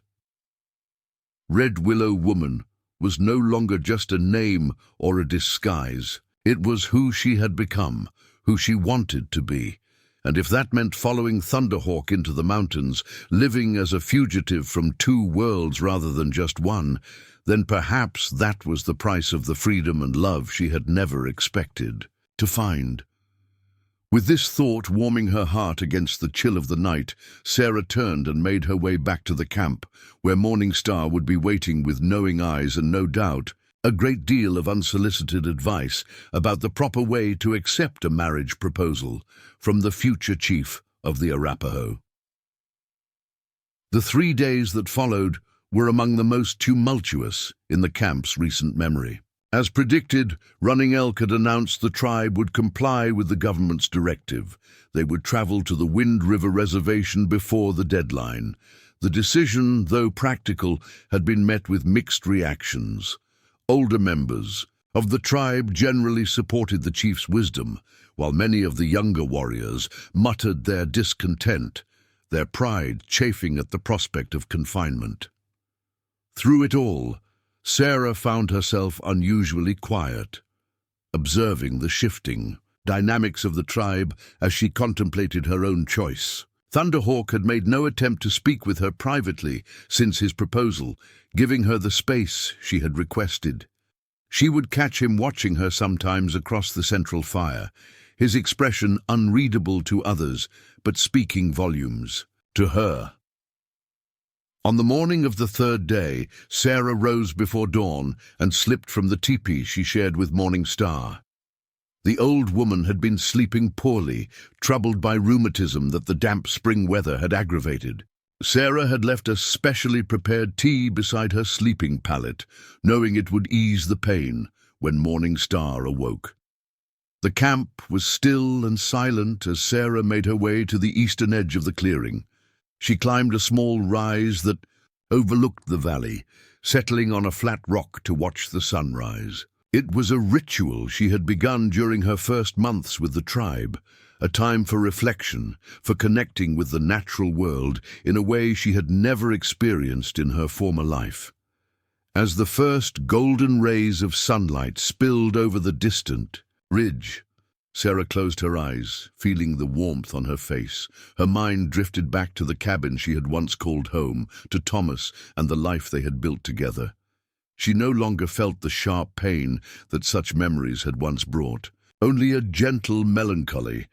Red Willow Woman was no longer just a name or a disguise. It was who she had become, who she wanted to be. And if that meant following Thunderhawk into the mountains, living as a fugitive from two worlds rather than just one, then perhaps that was the price of the freedom and love she had never expected to find. With this thought warming her heart against the chill of the night, Sarah turned and made her way back to the camp, where Morning Star would be waiting with knowing eyes and, no doubt, a great deal of unsolicited advice about the proper way to accept a marriage proposal from the future chief of the Arapaho. The 3 days that followed were among the most tumultuous in the camp's recent memory. As predicted, Running Elk had announced the tribe would comply with the government's directive. They would travel to the Wind River Reservation before the deadline. The decision, though practical, had been met with mixed reactions. Older members of the tribe generally supported the chief's wisdom, while many of the younger warriors muttered their discontent, their pride chafing at the prospect of confinement. Through it all, Sarah found herself unusually quiet, observing the shifting dynamics of the tribe as she contemplated her own choice. Thunderhawk had made no attempt to speak with her privately since his proposal, giving her the space she had requested. She would catch him watching her sometimes across the central fire, his expression unreadable to others, but speaking volumes to her. On the morning of the 3rd day, Sarah rose before dawn and slipped from the tepee she shared with Morning Star. The old woman had been sleeping poorly, troubled by rheumatism that the damp spring weather had aggravated. Sarah had left a specially prepared tea beside her sleeping pallet, knowing it would ease the pain when Morning Star awoke. The camp was still and silent as Sarah made her way to the eastern edge of the clearing. She climbed a small rise that overlooked the valley, settling on a flat rock to watch the sunrise. It was a ritual she had begun during her first months with the tribe, a time for reflection, for connecting with the natural world in a way she had never experienced in her former life. As the first golden rays of sunlight spilled over the distant ridge, Sarah closed her eyes, feeling the warmth on her face. Her mind drifted back to the cabin she had once called home, to Thomas and the life they had built together. She no longer felt the sharp pain that such memories had once brought, only a gentle melancholy,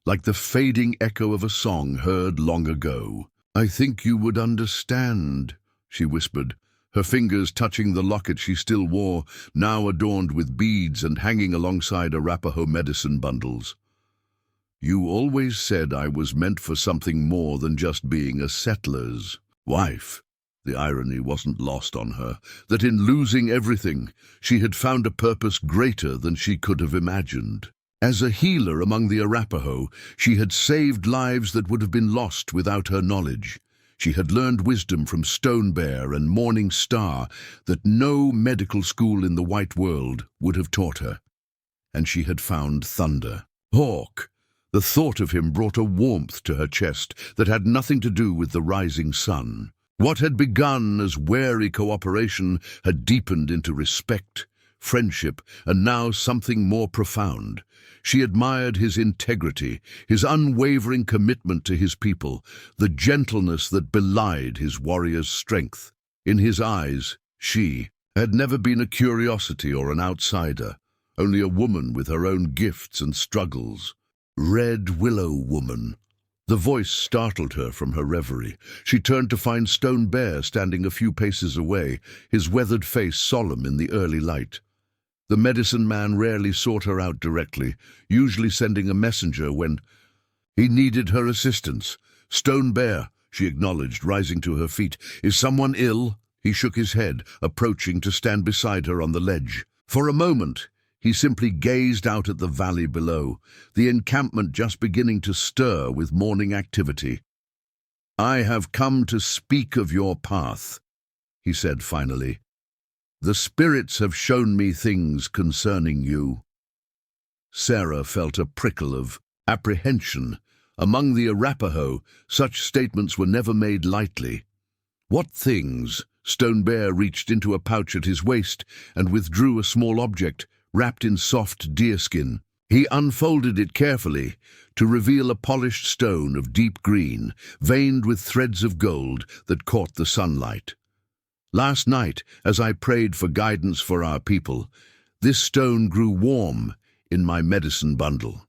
like the fading echo of a song heard long ago. "I think you would understand," she whispered, her fingers touching the locket she still wore, now adorned with beads and hanging alongside Arapaho medicine bundles. "You always said I was meant for something more than just being a settler's wife." The irony wasn't lost on her, that in losing everything, she had found a purpose greater than she could have imagined. As a healer among the Arapaho, she had saved lives that would have been lost without her knowledge. She had learned wisdom from Stone Bear and Morning Star that no medical school in the white world would have taught her. And she had found Thunder. Hawk. The thought of him brought a warmth to her chest that had nothing to do with the rising sun. What had begun as wary cooperation had deepened into respect, friendship, and now something more profound. She admired his integrity, his unwavering commitment to his people, the gentleness that belied his warrior's strength. In his eyes, she had never been a curiosity or an outsider, only a woman with her own gifts and struggles. Red Willow Woman. The voice startled her from her reverie. She turned to find Stone Bear standing a few paces away, his weathered face solemn in the early light. The medicine man rarely sought her out directly, usually sending a messenger when he needed her assistance. "Stone Bear," she acknowledged, rising to her feet. "Is someone ill?" He shook his head, approaching to stand beside her on the ledge. For a moment, he simply gazed out at the valley below, the encampment just beginning to stir with morning activity. "I have come to speak of your path," he said finally. "The spirits have shown me things concerning you." Sarah felt a prickle of apprehension. Among the Arapaho, such statements were never made lightly. "What things?" Stone Bear reached into a pouch at his waist and withdrew a small object wrapped in soft deerskin. He unfolded it carefully to reveal a polished stone of deep green, veined with threads of gold that caught the sunlight. "Last night, as I prayed for guidance for our people, this stone grew warm in my medicine bundle.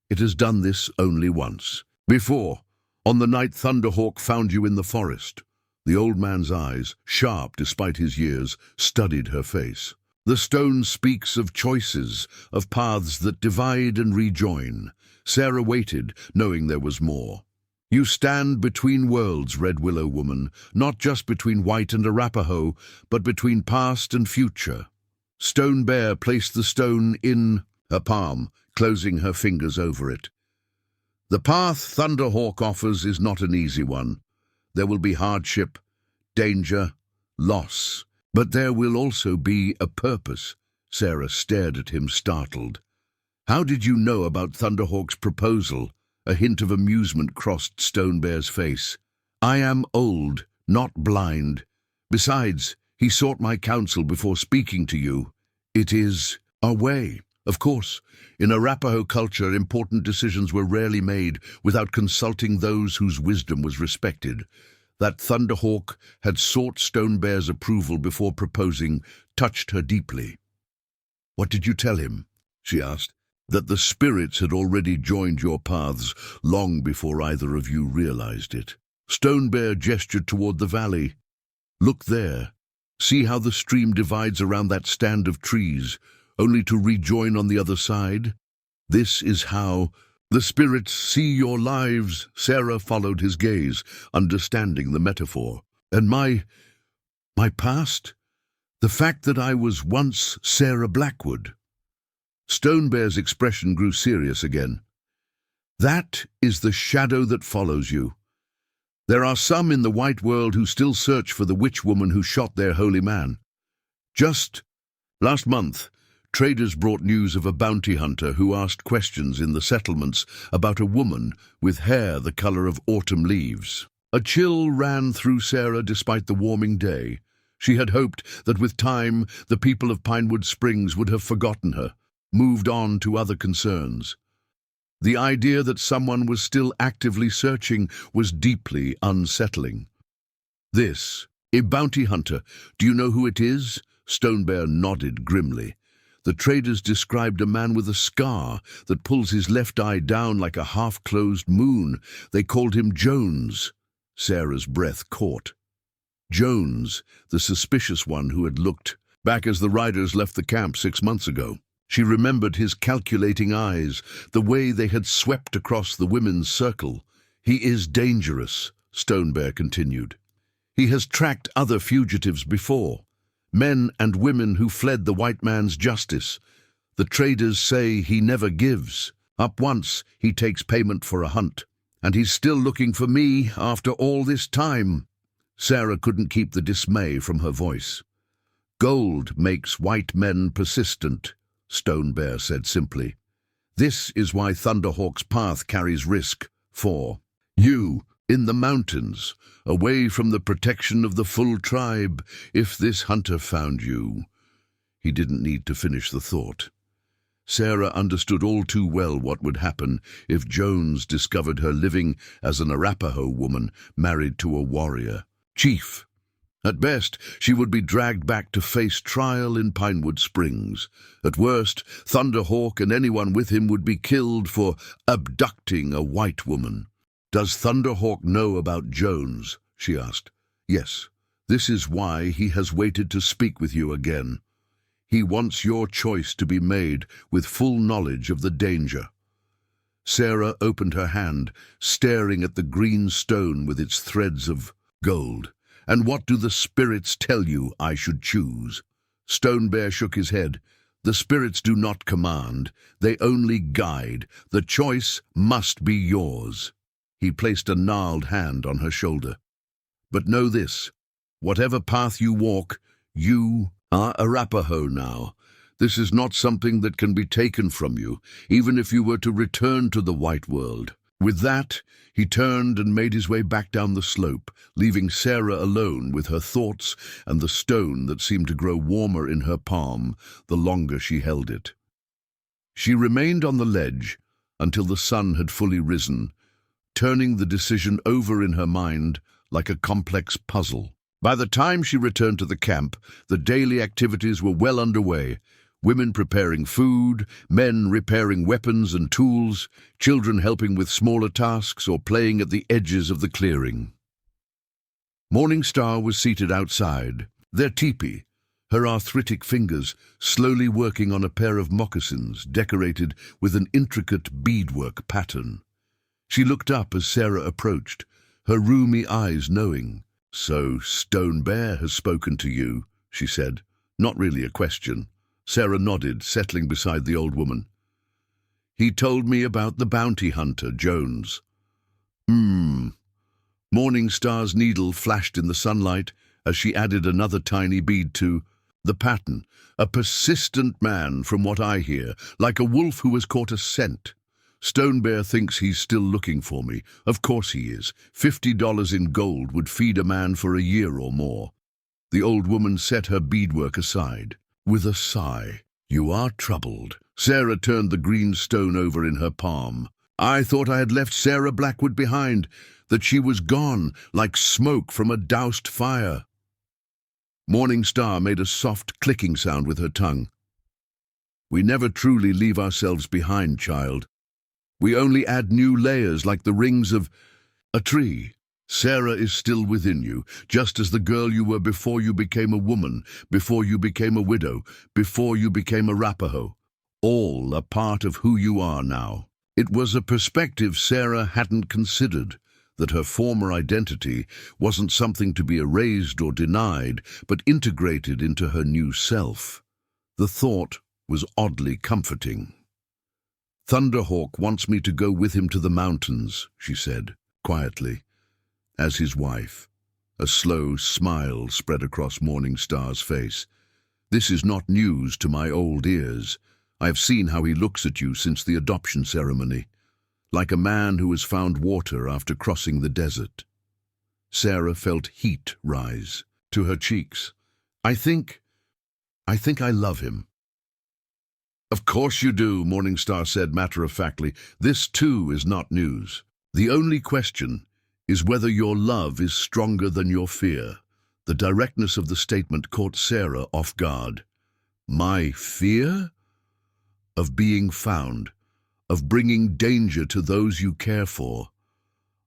It has done this only once. Before, on the night Thunderhawk found you in the forest." The old man's eyes, sharp despite his years, studied her face. "The stone speaks of choices, of paths that divide and rejoin." Sarah waited, knowing there was more. "You stand between worlds, Red Willow Woman, not just between white and Arapaho, but between past and future." Stone Bear placed the stone in her palm, closing her fingers over it. "The path Thunderhawk offers is not an easy one. There will be hardship, danger, loss. But there will also be a purpose." Sarah stared at him, startled. "How did you know about Thunderhawk's proposal?" A hint of amusement crossed Stone Bear's face. "I am old, not blind. Besides, he sought my counsel before speaking to you. It is our way. Of course, in Arapaho culture, important decisions were rarely made without consulting those whose wisdom was respected. That Thunderhawk had sought Stone Bear's approval before proposing touched her deeply." "What did you tell him?" she asked. "That the spirits had already joined your paths long before either of you realized it." Stone Bear gestured toward the valley. "Look there. See how the stream divides around that stand of trees, only to rejoin on the other side? This is how the spirits see your lives." Sarah followed his gaze, understanding the metaphor. "And my past? The fact that I was once Sarah Blackwood." Stone Bear's expression grew serious again. "That is the shadow that follows you. There are some in the white world who still search for the witch woman who shot their holy man. Just last month, traders brought news of a bounty hunter who asked questions in the settlements about a woman with hair the color of autumn leaves." A chill ran through Sarah despite the warming day. She had hoped that with time the people of Pinewood Springs would have forgotten her, moved on to other concerns. The idea that someone was still actively searching was deeply unsettling. "This, a bounty hunter, do you know who it is?" Stone Bear nodded grimly. "The traders described a man with a scar that pulls his left eye down like a half-closed moon. They called him Jones." Sarah's breath caught. Jones, the suspicious one who had looked back as the riders left the camp 6 months ago. She remembered his calculating eyes, the way they had swept across the women's circle. "He is dangerous," Stone Bear continued. "He has tracked other fugitives before, men and women who fled the white man's justice. The traders say he never gives. Up once, he takes payment for a hunt. And he's still looking for me after all this time." Sarah couldn't keep the dismay from her voice. "Gold makes white men persistent," Stone Bear said simply. "This is why Thunderhawk's path carries risk for you in the mountains, away from the protection of the full tribe. If this hunter found you—" He didn't need to finish the thought. Sarah understood all too well what would happen if Jones discovered her living as an Arapaho woman married to a warrior chief. At best, she would be dragged back to face trial in Pinewood Springs. At worst, Thunderhawk and anyone with him would be killed for abducting a white woman. "Does Thunderhawk know about Jones?" she asked. "Yes. This is why he has waited to speak with you again. He wants your choice to be made with full knowledge of the danger." Sarah opened her hand, staring at the green stone with its threads of gold. And what do the spirits tell you I should choose? Stone Bear shook his head. The spirits do not command, they only guide. The choice must be yours. He placed a gnarled hand on her shoulder. But know this, whatever path you walk, you are Arapaho now. This is not something that can be taken from you, even if you were to return to the white world. With that, he turned and made his way back down the slope, leaving Sarah alone with her thoughts and the stone that seemed to grow warmer in her palm the longer she held it. She remained on the ledge until the sun had fully risen, turning the decision over in her mind like a complex puzzle. By the time she returned to the camp, the daily activities were well underway. Women preparing food, men repairing weapons and tools, children helping with smaller tasks or playing at the edges of the clearing. Morning Star was seated outside, their teepee, her arthritic fingers slowly working on a pair of moccasins decorated with an intricate beadwork pattern. She looked up as Sarah approached, her rheumy eyes knowing. "So Stone Bear has spoken to you," she said, not really a question. Sarah nodded, settling beside the old woman. "He told me about the bounty hunter, Jones." Morning Star's needle flashed in the sunlight as she added another tiny bead to the pattern. "A persistent man, from what I hear, like a wolf who has caught a scent. Stone Bear thinks he's still looking for me. Of course he is. $50 in gold would feed a man for a year or more." The old woman set her beadwork aside. With a sigh, "You are troubled." Sarah turned the green stone over in her palm. "I thought I had left Sarah Blackwood behind, that she was gone, like smoke from a doused fire." Morning Star made a soft clicking sound with her tongue. "We never truly leave ourselves behind, child. We only add new layers like the rings of a tree. Sarah is still within you, just as the girl you were before you became a woman, before you became a widow, before you became Arapaho. All a part of who you are now." It was a perspective Sarah hadn't considered, that her former identity wasn't something to be erased or denied, but integrated into her new self. The thought was oddly comforting. "Thunderhawk wants me to go with him to the mountains," she said, quietly. As his wife, a slow smile spread across Morning Star's face. "This is not news to my old ears. I have seen how he looks at you since the adoption ceremony, like a man who has found water after crossing the desert." Sarah felt heat rise to her cheeks. I think I love him." "Of course you do," Morning Star said matter-of-factly. "This, too, is not news. The only question is whether your love is stronger than your fear." The directness of the statement caught Sarah off guard. "My fear?" "Of being found, of bringing danger to those you care for,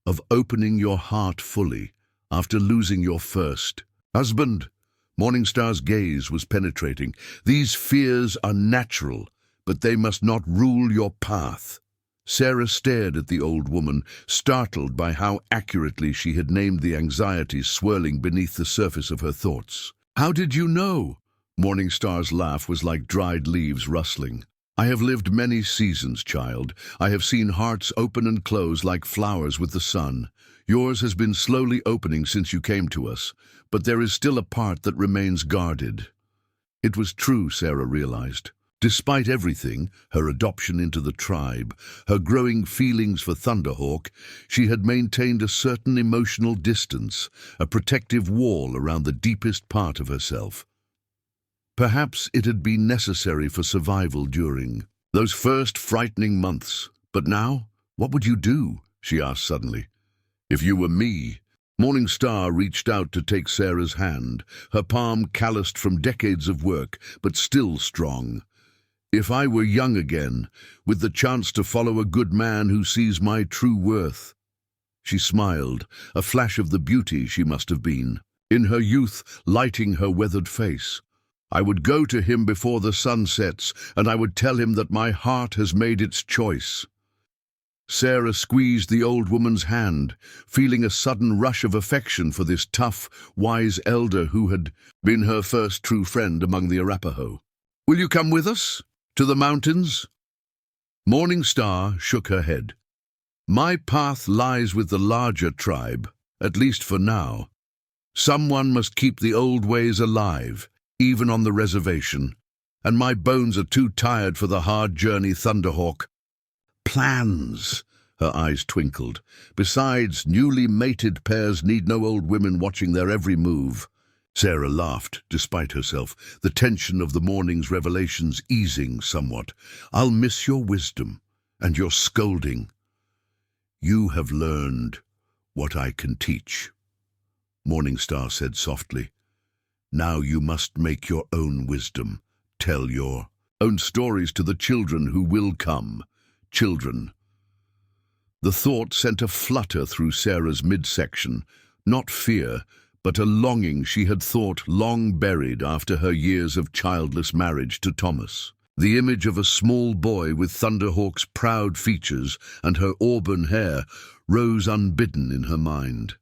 of opening your heart fully after losing your first husband." Morning Star's gaze was penetrating. "These fears are natural, but they must not rule your path." Sarah stared at the old woman, startled by how accurately she had named the anxieties swirling beneath the surface of her thoughts. "How did you know?" Morning Star's laugh was like dried leaves rustling. "I have lived many seasons, child. I have seen hearts open and close like flowers with the sun. Yours has been slowly opening since you came to us, but there is still a part that remains guarded." It was true, Sarah realized. Despite everything, her adoption into the tribe, her growing feelings for Thunderhawk, she had maintained a certain emotional distance, a protective wall around the deepest part of herself. Perhaps it had been necessary for survival during those first frightening months. But now, what would you do? She asked suddenly. "If you were me." Morning Star reached out to take Sarah's hand, her palm calloused from decades of work, but still strong. "If I were young again, with the chance to follow a good man who sees my true worth." She smiled, a flash of the beauty she must have been, in her youth lighting her weathered face. "I would go to him before the sun sets, and I would tell him that my heart has made its choice." Sarah squeezed the old woman's hand, feeling a sudden rush of affection for this tough, wise elder who had been her first true friend among the Arapaho. "Will you come with us? To the mountains?" Morning Star shook her head. "My path lies with the larger tribe, at least for now. Someone must keep the old ways alive, even on the reservation, and my bones are too tired for the hard journey, Thunderhawk." "Plans," her eyes twinkled. "Besides, newly mated pairs need no old women watching their every move." Sarah laughed, despite herself, the tension of the morning's revelations easing somewhat. "I'll miss your wisdom and your scolding." "You have learned what I can teach," Morning Star said softly. "Now you must make your own wisdom. Tell your own stories to the children who will come. Children." The thought sent a flutter through Sarah's midsection, not fear, but a longing she had thought long buried after her years of childless marriage to Thomas. The image of a small boy with Thunderhawk's proud features and her auburn hair rose unbidden in her mind.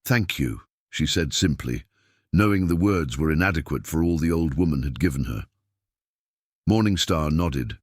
"Thank you," she said simply, knowing the words were inadequate for all the old woman had given her. Morning Star nodded,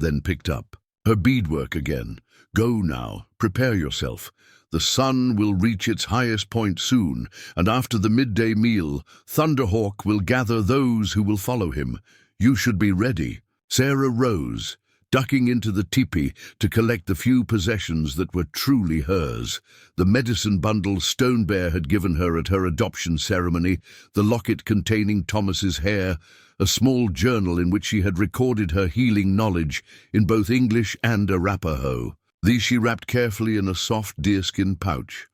then picked up her beadwork again. "Go now, prepare yourself. The sun will reach its highest point soon, and after the midday meal, Thunderhawk will gather those who will follow him. You should be ready." Sarah rose, ducking into the teepee to collect the few possessions that were truly hers. The medicine bundle Stone Bear had given her at her adoption ceremony, the locket containing Thomas's hair, a small journal in which she had recorded her healing knowledge in both English and Arapaho. These she wrapped carefully in a soft deerskin pouch.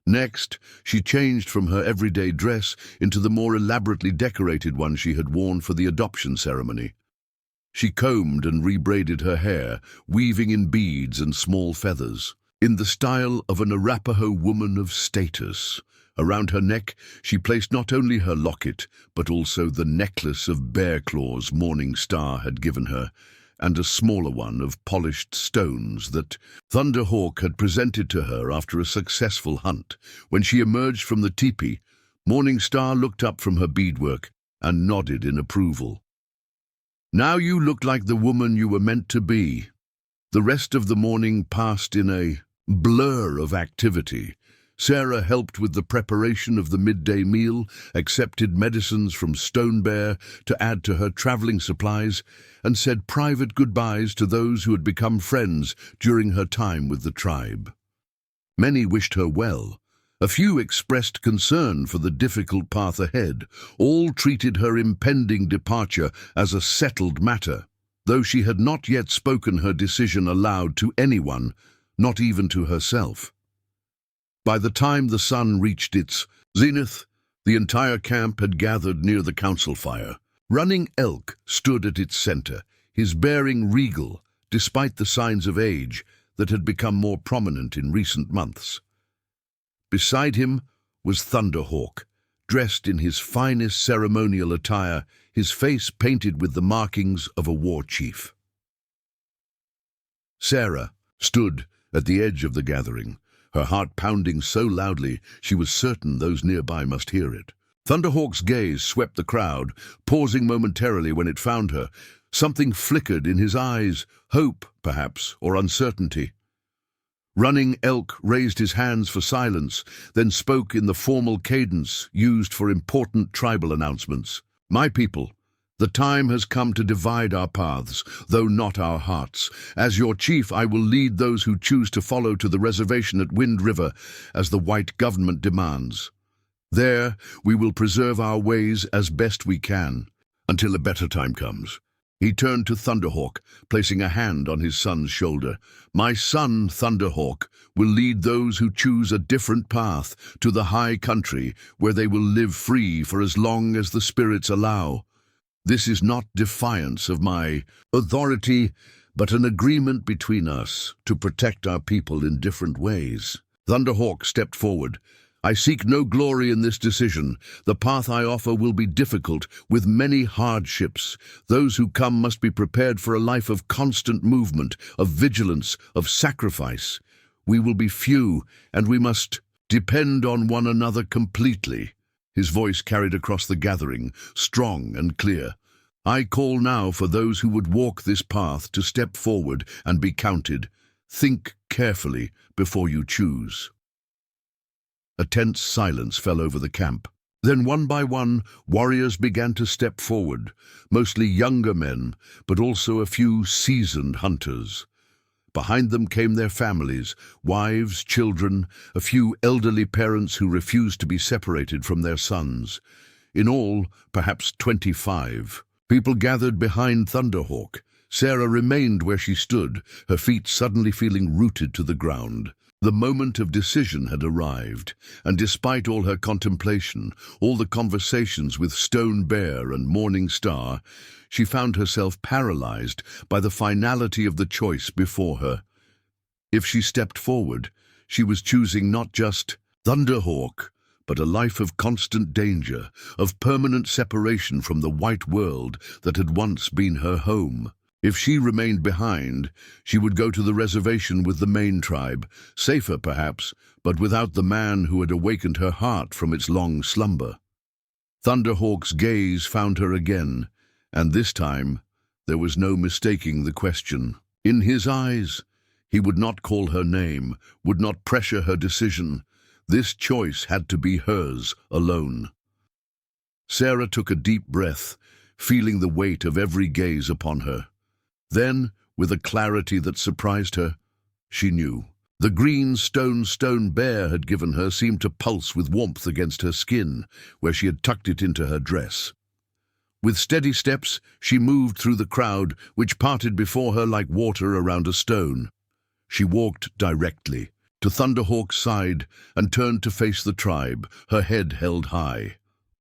Next, she changed from her everyday dress into the more elaborately decorated one she had worn for the adoption ceremony. She combed and rebraided her hair, weaving in beads and small feathers, in the style of an Arapaho woman of status. Around her neck, she placed not only her locket, but also the necklace of bear claws Morning Star had given her, and a smaller one of polished stones that Thunderhawk had presented to her after a successful hunt. When she emerged from the teepee, Morning Star looked up from her beadwork and nodded in approval. "Now you look like the woman you were meant to be." The rest of the morning passed in a blur of activity. Sarah helped with the preparation of the midday meal, accepted medicines from Stone Bear to add to her traveling supplies, and said private goodbyes to those who had become friends during her time with the tribe. Many wished her well. A few expressed concern for the difficult path ahead. All treated her impending departure as a settled matter, though she had not yet spoken her decision aloud to anyone, not even to herself. By the time the sun reached its zenith, the entire camp had gathered near the council fire. Running Elk stood at its center, his bearing regal, despite the signs of age that had become more prominent in recent months. Beside him was Thunderhawk, dressed in his finest ceremonial attire, his face painted with the markings of a war chief. Sarah stood at the edge of the gathering, her heart pounding so loudly she was certain those nearby must hear it. Thunderhawk's gaze swept the crowd, pausing momentarily when it found her. Something flickered in his eyes, hope, perhaps, or uncertainty. Running Elk raised his hands for silence, then spoke in the formal cadence used for important tribal announcements. "My people, the time has come to divide our paths, though not our hearts. As your chief, I will lead those who choose to follow to the reservation at Wind River, as the white government demands. There, we will preserve our ways as best we can, until a better time comes." He turned to Thunderhawk, placing a hand on his son's shoulder. "My son, Thunderhawk, will lead those who choose a different path to the high country, where they will live free for as long as the spirits allow. This is not defiance of my authority, but an agreement between us to protect our people in different ways." Thunderhawk stepped forward. I seek no glory in this decision. The path I offer will be difficult, with many hardships. Those who come must be prepared for a life of constant movement, of vigilance, of sacrifice. We will be few, and we must depend on one another completely." His voice carried across the gathering, strong and clear. "I call now for those who would walk this path to step forward and be counted. Think carefully before you choose." A tense silence fell over the camp. Then one by one, warriors began to step forward, mostly younger men, but also a few seasoned hunters. Behind them came their families, wives, children, a few elderly parents who refused to be separated from their sons. In all, perhaps 25. People gathered behind Thunderhawk. Sarah remained where she stood, her feet suddenly feeling rooted to the ground. The moment of decision had arrived, and despite all her contemplation, all the conversations with Stone Bear and Morning Star, she found herself paralyzed by the finality of the choice before her. If she stepped forward, she was choosing not just Thunderhawk, but a life of constant danger, of permanent separation from the white world that had once been her home. If she remained behind, she would go to the reservation with the main tribe, safer perhaps, but without the man who had awakened her heart from its long slumber. Thunderhawk's gaze found her again, and this time there was no mistaking the question. In his eyes, he would not call her name, would not pressure her decision. This choice had to be hers alone. Sarah took a deep breath, feeling the weight of every gaze upon her. Then, with a clarity that surprised her, she knew. The green stone Bear had given her seemed to pulse with warmth against her skin, where she had tucked it into her dress. With steady steps, she moved through the crowd, which parted before her like water around a stone. She walked directly to Thunderhawk's side and turned to face the tribe, her head held high.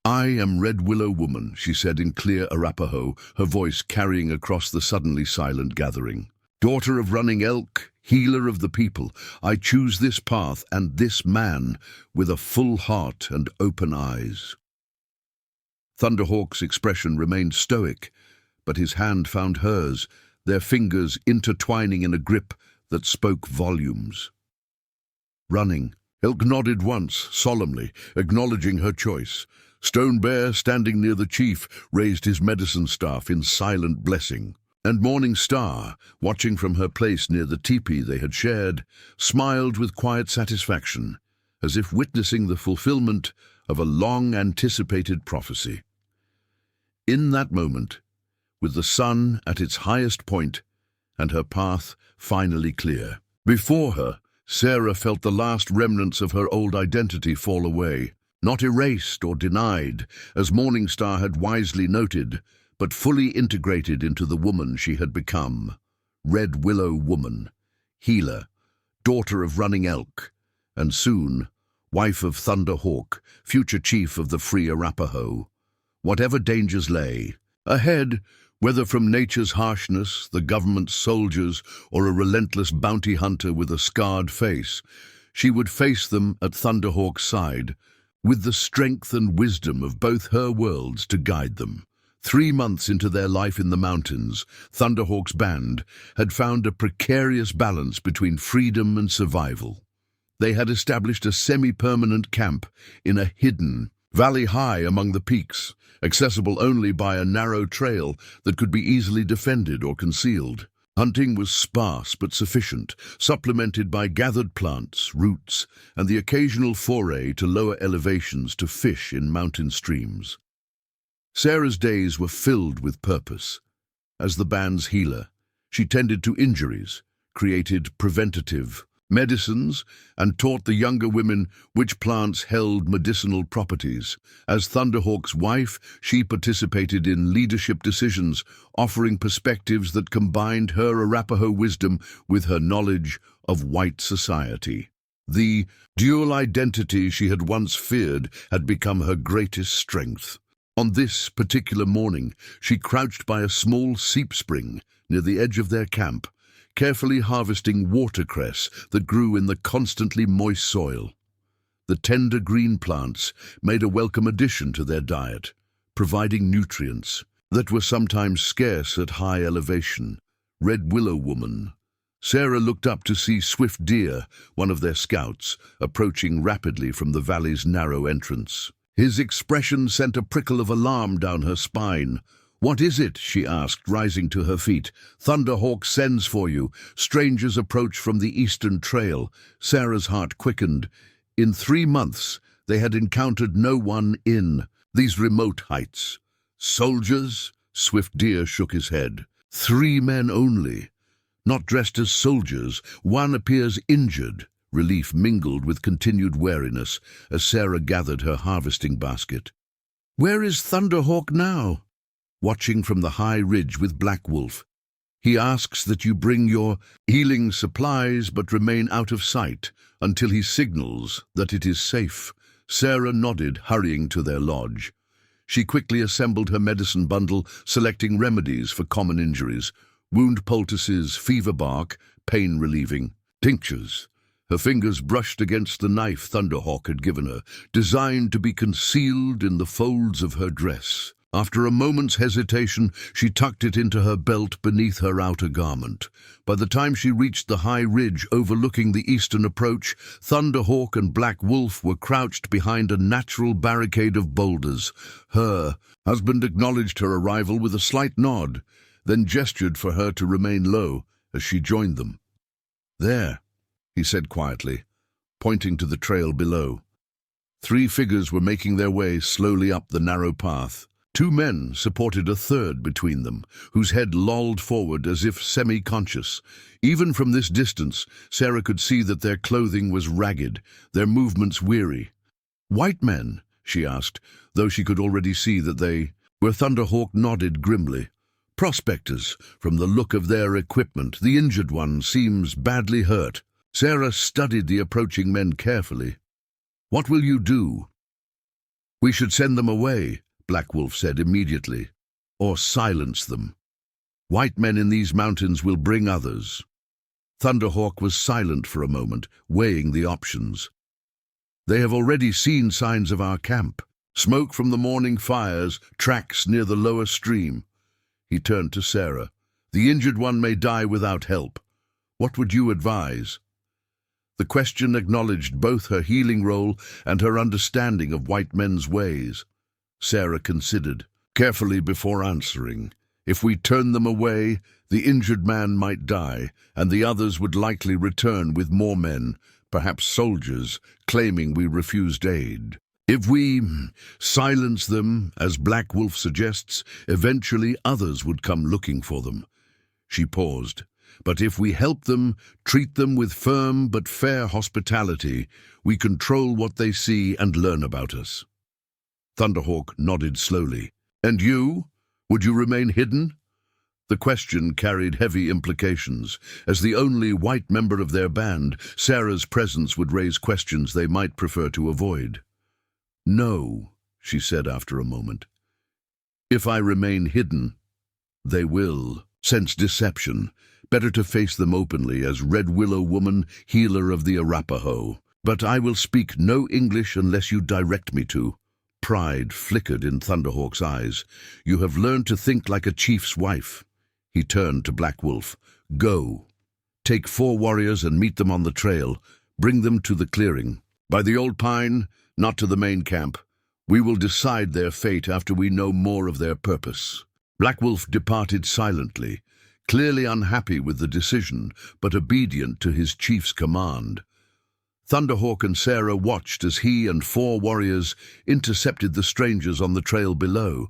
"I am Red Willow Woman," she said in clear Arapaho, her voice carrying across the suddenly silent gathering. "Daughter of Running Elk, healer of the people, I choose this path and this man with a full heart and open eyes." Thunderhawk's expression remained stoic, but his hand found hers, their fingers intertwining in a grip that spoke volumes. Running Elk nodded once, solemnly, acknowledging her choice. Stone Bear, standing near the chief, raised his medicine staff in silent blessing. And Morning Star, watching from her place near the teepee they had shared, smiled with quiet satisfaction, as if witnessing the fulfillment of a long-anticipated prophecy. In that moment, with the sun at its highest point and her path finally clear, before her, Sarah felt the last remnants of her old identity fall away. Not erased or denied, as Morning Star had wisely noted, but fully integrated into the woman she had become. Red Willow Woman, healer, daughter of Running Elk, and soon, wife of Thunderhawk, future chief of the free Arapaho. Whatever dangers lay ahead, whether from nature's harshness, the government's soldiers, or a relentless bounty hunter with a scarred face, she would face them at Thunderhawk's side, with the strength and wisdom of both her worlds to guide them. 3 months into their life in the mountains, Thunderhawk's band had found a precarious balance between freedom and survival. They had established a semi-permanent camp in a hidden valley high among the peaks, accessible only by a narrow trail that could be easily defended or concealed. Hunting was sparse but sufficient, supplemented by gathered plants, roots, and the occasional foray to lower elevations to fish in mountain streams. Sarah's days were filled with purpose. As the band's healer, she tended to injuries, created preventative medicines, and taught the younger women which plants held medicinal properties. As Thunderhawk's wife, she participated in leadership decisions, offering perspectives that combined her Arapaho wisdom with her knowledge of white society. The dual identity she had once feared had become her greatest strength. On this particular morning, she crouched by a small seep spring near the edge of their camp, carefully harvesting watercress that grew in the constantly moist soil. The tender green plants made a welcome addition to their diet, providing nutrients that were sometimes scarce at high elevation. Red Willow Woman. Sarah looked up to see Swift Deer, one of their scouts, approaching rapidly from the valley's narrow entrance. His expression sent a prickle of alarm down her spine. "What is it?" she asked, rising to her feet. "Thunderhawk sends for you. Strangers approach from the eastern trail." Sarah's heart quickened. In 3 months, they had encountered no one in these remote heights. "Soldiers?" Swift Deer shook his head. 3 men only. Not dressed as soldiers, one appears injured. Relief mingled with continued wariness as Sarah gathered her harvesting basket. "Where is Thunderhawk now?" "Watching from the high ridge with Black Wolf. He asks that you bring your healing supplies but remain out of sight until he signals that it is safe." Sarah nodded, hurrying to their lodge. She quickly assembled her medicine bundle, selecting remedies for common injuries: wound poultices, fever bark, pain-relieving, tinctures. Her fingers brushed against the knife Thunderhawk had given her, designed to be concealed in the folds of her dress. After a moment's hesitation, she tucked it into her belt beneath her outer garment. By the time she reached the high ridge overlooking the eastern approach, Thunderhawk and Black Wolf were crouched behind a natural barricade of boulders. Her husband acknowledged her arrival with a slight nod, then gestured for her to remain low as she joined them. "There," he said quietly, pointing to the trail below. 3 figures were making their way slowly up the narrow path. 2 men supported a third between them, whose head lolled forward as if semi-conscious. Even from this distance, Sarah could see that their clothing was ragged, their movements weary. "White men?" she asked, though she could already see that they were. Thunderhawk nodded grimly. "Prospectors, from the look of their equipment. The injured one seems badly hurt." Sarah studied the approaching men carefully. "What will you do?" "We should send them away," Black Wolf said immediately, "or silence them. White men in these mountains will bring others." Thunderhawk was silent for a moment, weighing the options. "They have already seen signs of our camp. Smoke from the morning fires, tracks near the lower stream." He turned to Sarah. "The injured one may die without help. What would you advise?" The question acknowledged both her healing role and her understanding of white men's ways. Sarah considered carefully before answering. "If we turn them away, the injured man might die, and the others would likely return with more men, perhaps soldiers, claiming we refused aid. If we silence them, as Black Wolf suggests, eventually others would come looking for them." She paused. "But if we help them, treat them with firm but fair hospitality, we control what they see and learn about us." Thunderhawk nodded slowly. "And you? Would you remain hidden?" The question carried heavy implications. As the only white member of their band, Sarah's presence would raise questions they might prefer to avoid. "No," she said after a moment. "If I remain hidden, they will sense deception. Better to face them openly as Red Willow Woman, healer of the Arapaho. But I will speak no English unless you direct me to." Pride flickered in Thunderhawk's eyes. "You have learned to think like a chief's wife." He turned to Black Wolf. "Go. Take 4 warriors and meet them on the trail. Bring them to the clearing. By the old pine, not to the main camp. We will decide their fate after we know more of their purpose." Black Wolf departed silently, clearly unhappy with the decision, but obedient to his chief's command. Thunderhawk and Sarah watched as he and 4 warriors intercepted the strangers on the trail below.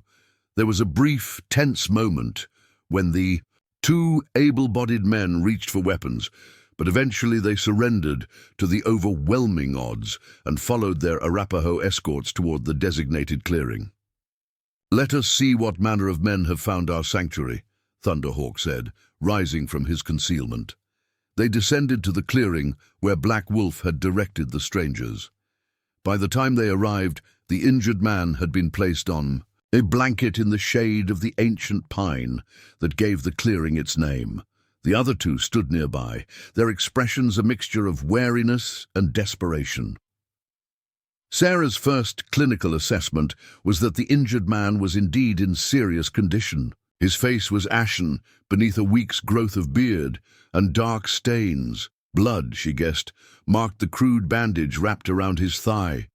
There was a brief, tense moment when the 2 able-bodied men reached for weapons, but eventually they surrendered to the overwhelming odds and followed their Arapaho escorts toward the designated clearing. "Let us see what manner of men have found our sanctuary," Thunderhawk said, rising from his concealment. They descended to the clearing where Black Wolf had directed the strangers. By the time they arrived, the injured man had been placed on a blanket in the shade of the ancient pine that gave the clearing its name. The other 2 stood nearby, their expressions a mixture of wariness and desperation. Sarah's first clinical assessment was that the injured man was indeed in serious condition. His face was ashen beneath a week's growth of beard, and dark stains, blood, she guessed, marked the crude bandage wrapped around his thigh.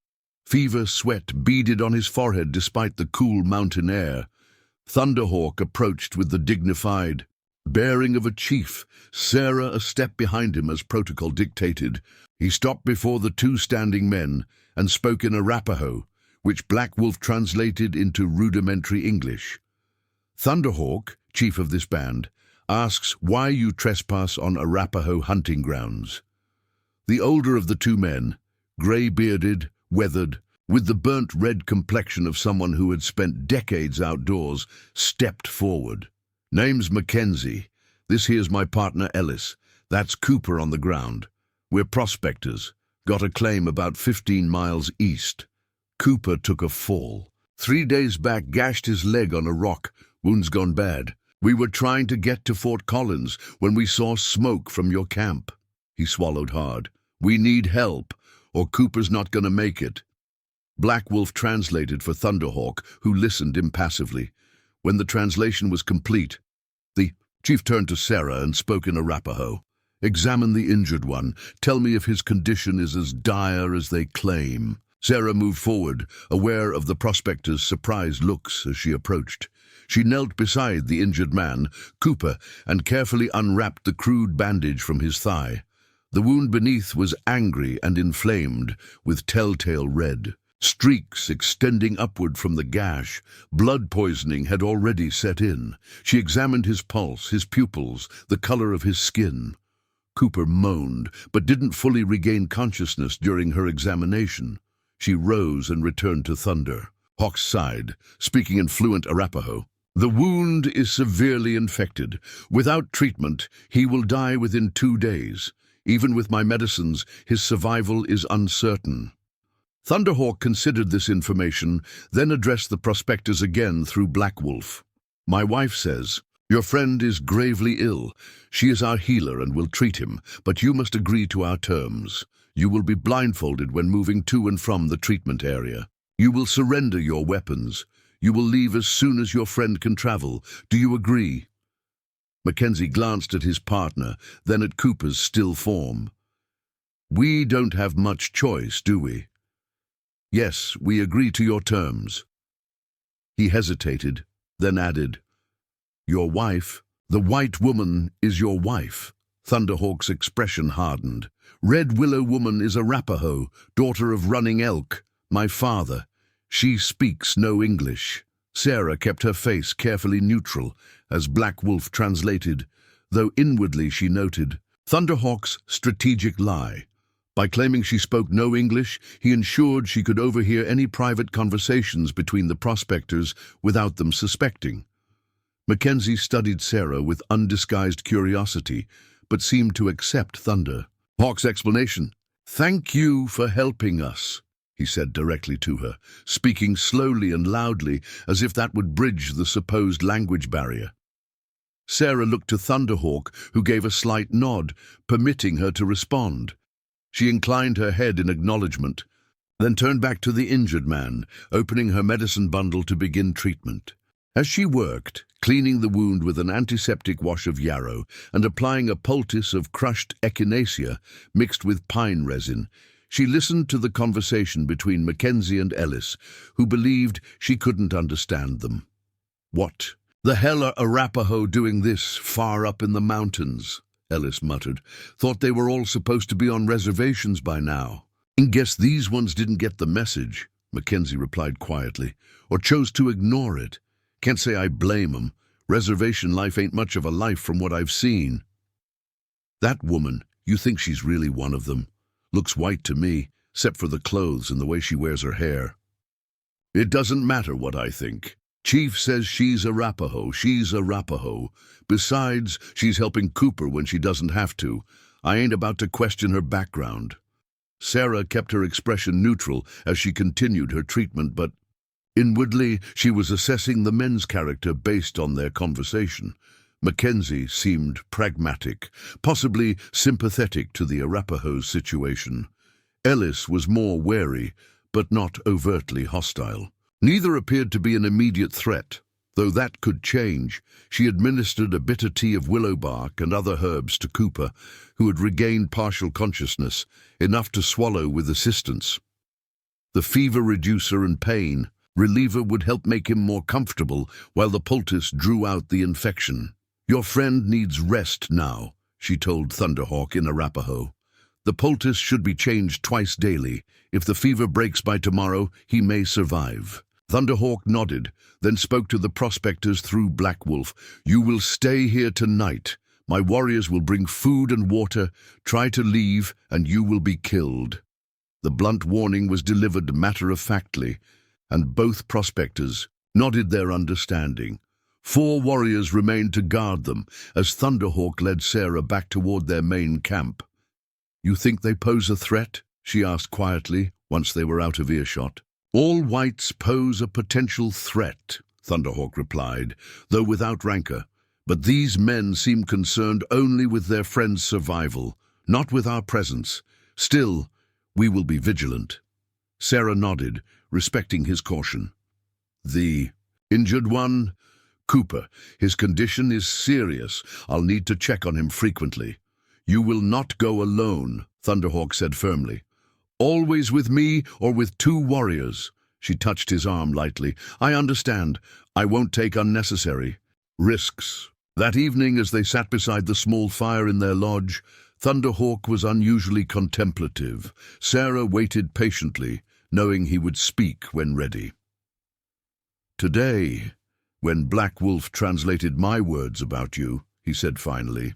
Fever sweat beaded on his forehead despite the cool mountain air. Thunderhawk approached with the dignified bearing of a chief, Sarah a step behind him as protocol dictated. He stopped before the two standing men and spoke in Arapaho, which Black Wolf translated into rudimentary English. Thunderhawk, chief of this band, asks why you trespass on Arapaho hunting grounds. The older of the two men, grey-bearded, weathered, with the burnt red complexion of someone who had spent decades outdoors, stepped forward. Name's Mackenzie. This here's my partner Ellis. That's Cooper on the ground. We're prospectors. Got a claim about 15 miles east. Cooper took a fall. 3 days back, gashed his leg on a rock. Wounds gone bad. We were trying to get to Fort Collins when we saw smoke from your camp. He swallowed hard. We need help, or Cooper's not going to make it. Black Wolf translated for Thunderhawk, who listened impassively. When the translation was complete, the chief turned to Sarah and spoke in Arapaho. Examine the injured one. Tell me if his condition is as dire as they claim. Sarah moved forward, aware of the prospector's surprised looks as she approached. She knelt beside the injured man, Cooper, and carefully unwrapped the crude bandage from his thigh. The wound beneath was angry and inflamed, with telltale red. Streaks extending upward from the gash. Blood poisoning had already set in. She examined his pulse, his pupils, the color of his skin. Cooper moaned, but didn't fully regain consciousness during her examination. She rose and returned to Thunder. Hawk sighed, speaking in fluent Arapaho. The wound is severely infected. Without treatment, he will die within 2 days. Even with my medicines, his survival is uncertain. Thunderhawk considered this information, then addressed the prospectors again through Black Wolf. My wife says, your friend is gravely ill. She is our healer and will treat him, but you must agree to our terms. You will be blindfolded when moving to and from the treatment area. You will surrender your weapons. You will leave as soon as your friend can travel. Do you agree? Mackenzie glanced at his partner, then at Cooper's still form. We don't have much choice, do we? Yes, we agree to your terms. He hesitated, then added, your wife, the white woman, is your wife. Thunderhawk's expression hardened. Red Willow Woman is Arapaho, daughter of Running Elk, my father. She speaks no English. Sarah kept her face carefully neutral as Black Wolf translated, though inwardly she noted Thunderhawk's strategic lie. By claiming she spoke no English, he ensured she could overhear any private conversations between the prospectors without them suspecting. Mackenzie studied Sarah with undisguised curiosity, but seemed to accept Thunder. Hawk's explanation. Thank you for helping us, he said directly to her, speaking slowly and loudly as if that would bridge the supposed language barrier. Sarah looked to Thunderhawk, who gave a slight nod, permitting her to respond. She inclined her head in acknowledgement, then turned back to the injured man, opening her medicine bundle to begin treatment. As she worked, cleaning the wound with an antiseptic wash of yarrow and applying a poultice of crushed echinacea mixed with pine resin, she listened to the conversation between Mackenzie and Ellis, who believed she couldn't understand them. What the hell are Arapaho doing this far up in the mountains? Ellis muttered. Thought they were all supposed to be on reservations by now. Guess these ones didn't get the message, Mackenzie replied quietly, or chose to ignore it. Can't say I blame 'em. Reservation life ain't much of a life from what I've seen. That woman, you think she's really one of them? Looks white to me, except for the clothes and the way she wears her hair. It doesn't matter what I think. Chief says she's Arapaho. She's Arapaho. Besides, she's helping Cooper when she doesn't have to. I ain't about to question her background. Sarah kept her expression neutral as she continued her treatment, but inwardly she was assessing the men's character based on their conversation. Mackenzie seemed pragmatic, possibly sympathetic to the Arapaho's situation. Ellis was more wary, but not overtly hostile. Neither appeared to be an immediate threat, though that could change. She administered a bitter tea of willow bark and other herbs to Cooper, who had regained partial consciousness, enough to swallow with assistance. The fever reducer and pain reliever would help make him more comfortable while the poultice drew out the infection. "Your friend needs rest now," she told Thunderhawk in Arapaho. "The poultice should be changed twice daily. If the fever breaks by tomorrow, he may survive." Thunderhawk nodded, then spoke to the prospectors through Black Wolf. "You will stay here tonight. My warriors will bring food and water. Try to leave, and you will be killed." The blunt warning was delivered matter-of-factly, and both prospectors nodded their understanding. 4 warriors remained to guard them as Thunderhawk led Sarah back toward their main camp. "You think they pose a threat?" she asked quietly, once they were out of earshot. "All whites pose a potential threat," Thunderhawk replied, though without rancor. "But these men seem concerned only with their friend's survival, not with our presence. Still, we will be vigilant." Sarah nodded, respecting his caution. "The injured one?" "Cooper. His condition is serious. I'll need to check on him frequently." "You will not go alone," Thunderhawk said firmly. "Always with me or with 2 warriors." She touched his arm lightly. "I understand. I won't take unnecessary risks." That evening, as they sat beside the small fire in their lodge, Thunderhawk was unusually contemplative. Sarah waited patiently, knowing he would speak when ready. "Today, when Black Wolf translated my words about you," he said finally,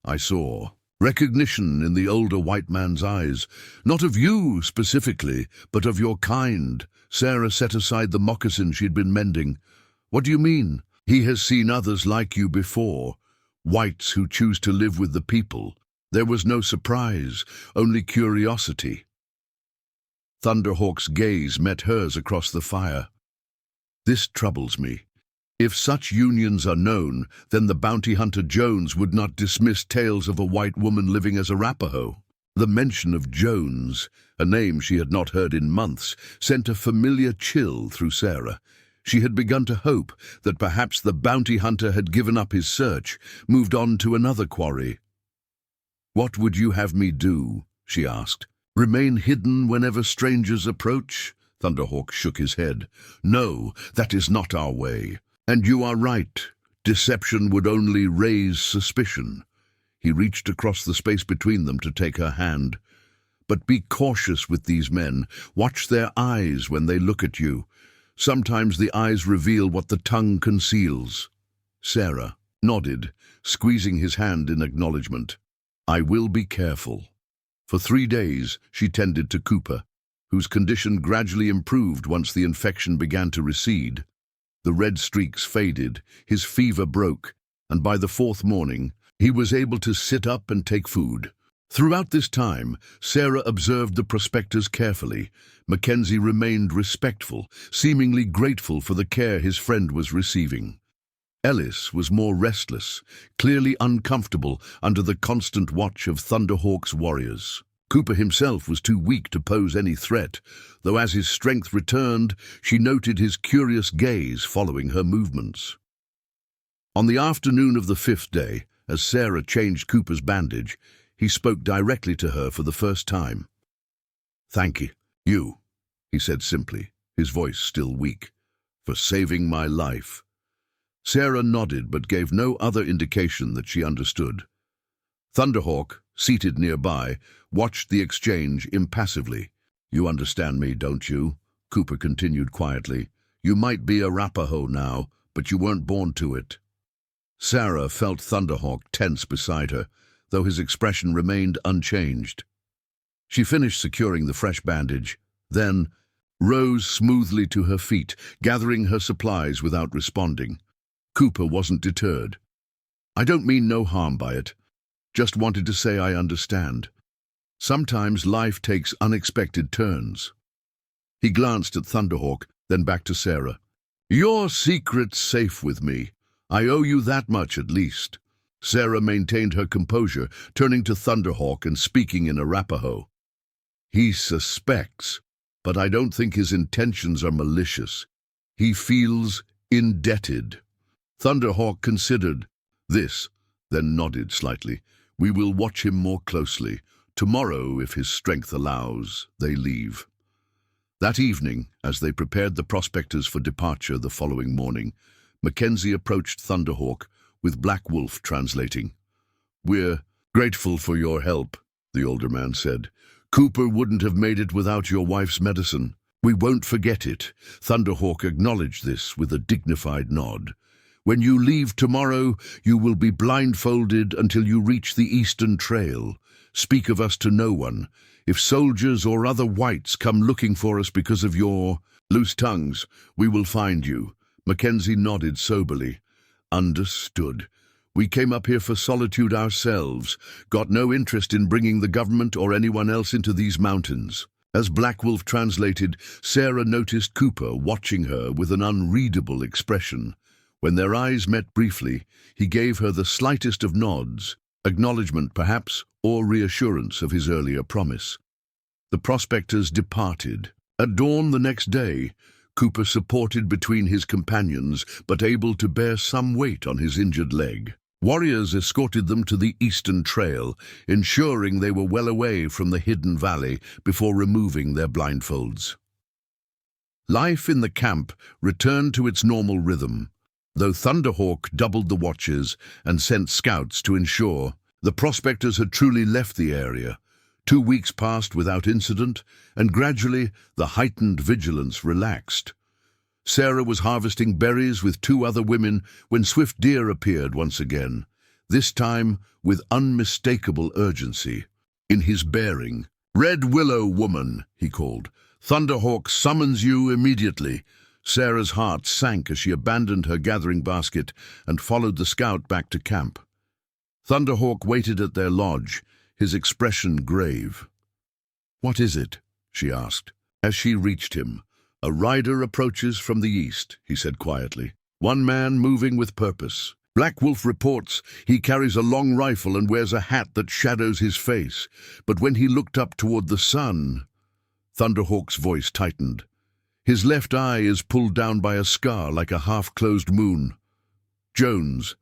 "I saw recognition in the older white man's eyes. Not of you specifically, but of your kind." Sarah set aside the moccasin she'd been mending. "What do you mean?" "He has seen others like you before, whites who choose to live with the people." There was no surprise, only curiosity. Thunderhawk's gaze met hers across the fire. "This troubles me. If such unions are known, then the bounty hunter Jones would not dismiss tales of a white woman living as Arapaho." The mention of Jones, a name she had not heard in months, sent a familiar chill through Sarah. She had begun to hope that perhaps the bounty hunter had given up his search, moved on to another quarry. "What would you have me do?" she asked. "Remain hidden whenever strangers approach?" Thunderhawk shook his head. "No, that is not our way. And you are right. Deception would only raise suspicion." He reached across the space between them to take her hand. "But be cautious with these men. Watch their eyes when they look at you. Sometimes the eyes reveal what the tongue conceals." Sarah nodded, squeezing his hand in acknowledgement. "I will be careful." For 3 days she tended to Cooper, whose condition gradually improved once the infection began to recede. The red streaks faded, his fever broke, and by the 4th morning, he was able to sit up and take food. Throughout this time, Sarah observed the prospectors carefully. Mackenzie remained respectful, seemingly grateful for the care his friend was receiving. Ellis was more restless, clearly uncomfortable under the constant watch of Thunderhawk's warriors. Cooper himself was too weak to pose any threat, though as his strength returned, she noted his curious gaze following her movements. On the afternoon of the 5th day, as Sarah changed Cooper's bandage, he spoke directly to her for the first time. "Thank you," he said simply, his voice still weak, "for saving my life." Sarah nodded but gave no other indication that she understood. Thunderhawk, seated nearby, watched the exchange impassively. "You understand me, don't you?" Cooper continued quietly. "You might be Arapaho now, but you weren't born to it." Sarah felt Thunderhawk tense beside her, though his expression remained unchanged. She finished securing the fresh bandage, then rose smoothly to her feet, gathering her supplies without responding. Cooper wasn't deterred. "I don't mean no harm by it. Just wanted to say I understand. Sometimes life takes unexpected turns." He glanced at Thunderhawk, then back to Sarah. "Your secret's safe with me. I owe you that much at least." Sarah maintained her composure, turning to Thunderhawk and speaking in Arapaho. "He suspects." but I don't think his intentions are malicious. He feels indebted. Thunderhawk considered this, then nodded slightly. We will watch him more closely. Tomorrow, if his strength allows, they leave. That evening, as they prepared the prospectors for departure the following morning, Mackenzie approached Thunderhawk, with Black Wolf translating. "We're grateful for your help," the older man said. "Cooper wouldn't have made it without your wife's medicine. We won't forget it." Thunderhawk acknowledged this with a dignified nod. "When you leave tomorrow, you will be blindfolded until you reach the Eastern Trail. Speak of us to no one. If soldiers or other whites come looking for us because of your loose tongues, we will find you." Mackenzie nodded soberly. "Understood. We came up here for solitude ourselves, got no interest in bringing the government or anyone else into these mountains." As Black Wolf translated, Sarah noticed Cooper watching her with an unreadable expression. When their eyes met briefly, he gave her the slightest of nods, acknowledgement perhaps, or reassurance of his earlier promise. The prospectors departed. At dawn the next day, Cooper supported between his companions, but able to bear some weight on his injured leg. Warriors escorted them to the Eastern Trail, ensuring they were well away from the hidden valley before removing their blindfolds. Life in the camp returned to its normal rhythm, though Thunderhawk doubled the watches and sent scouts to ensure the prospectors had truly left the area. 2 weeks passed without incident, and gradually the heightened vigilance relaxed. Sarah was harvesting berries with 2 other women when Swift Deer appeared once again, this time with unmistakable urgency. In his bearing, "Red Willow woman," he called. "Thunderhawk summons you immediately." Sarah's heart sank as she abandoned her gathering basket and followed the scout back to camp. Thunderhawk waited at their lodge, his expression grave. "What is it?" she asked. As she reached him, "A rider approaches from the east," he said quietly. "One man moving with purpose. Black Wolf reports he carries a long rifle and wears a hat that shadows his face. But when he looked up toward the sun..." Thunderhawk's voice tightened. "His left eye is pulled down by a scar like a half-closed moon." Jones,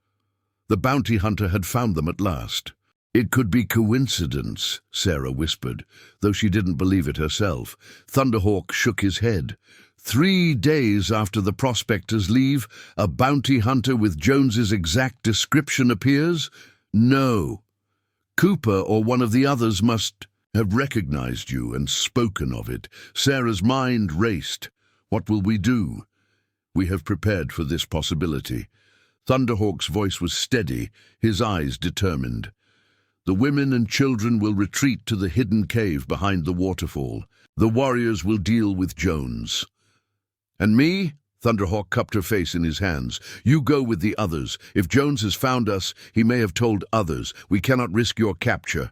the bounty hunter, had found them at last. "It could be coincidence," Sarah whispered, though she didn't believe it herself. Thunderhawk shook his head. 3 days after the prospectors leave, a bounty hunter with Jones's exact description appears? No. Cooper or one of the others must have recognized you and spoken of it. Sarah's mind raced. What will we do? We have prepared for this possibility. Thunderhawk's voice was steady, his eyes determined. The women and children will retreat to the hidden cave behind the waterfall. The warriors will deal with Jones. "And me?" Thunderhawk cupped her face in his hands. "You go with the others. If Jones has found us, he may have told others. We cannot risk your capture."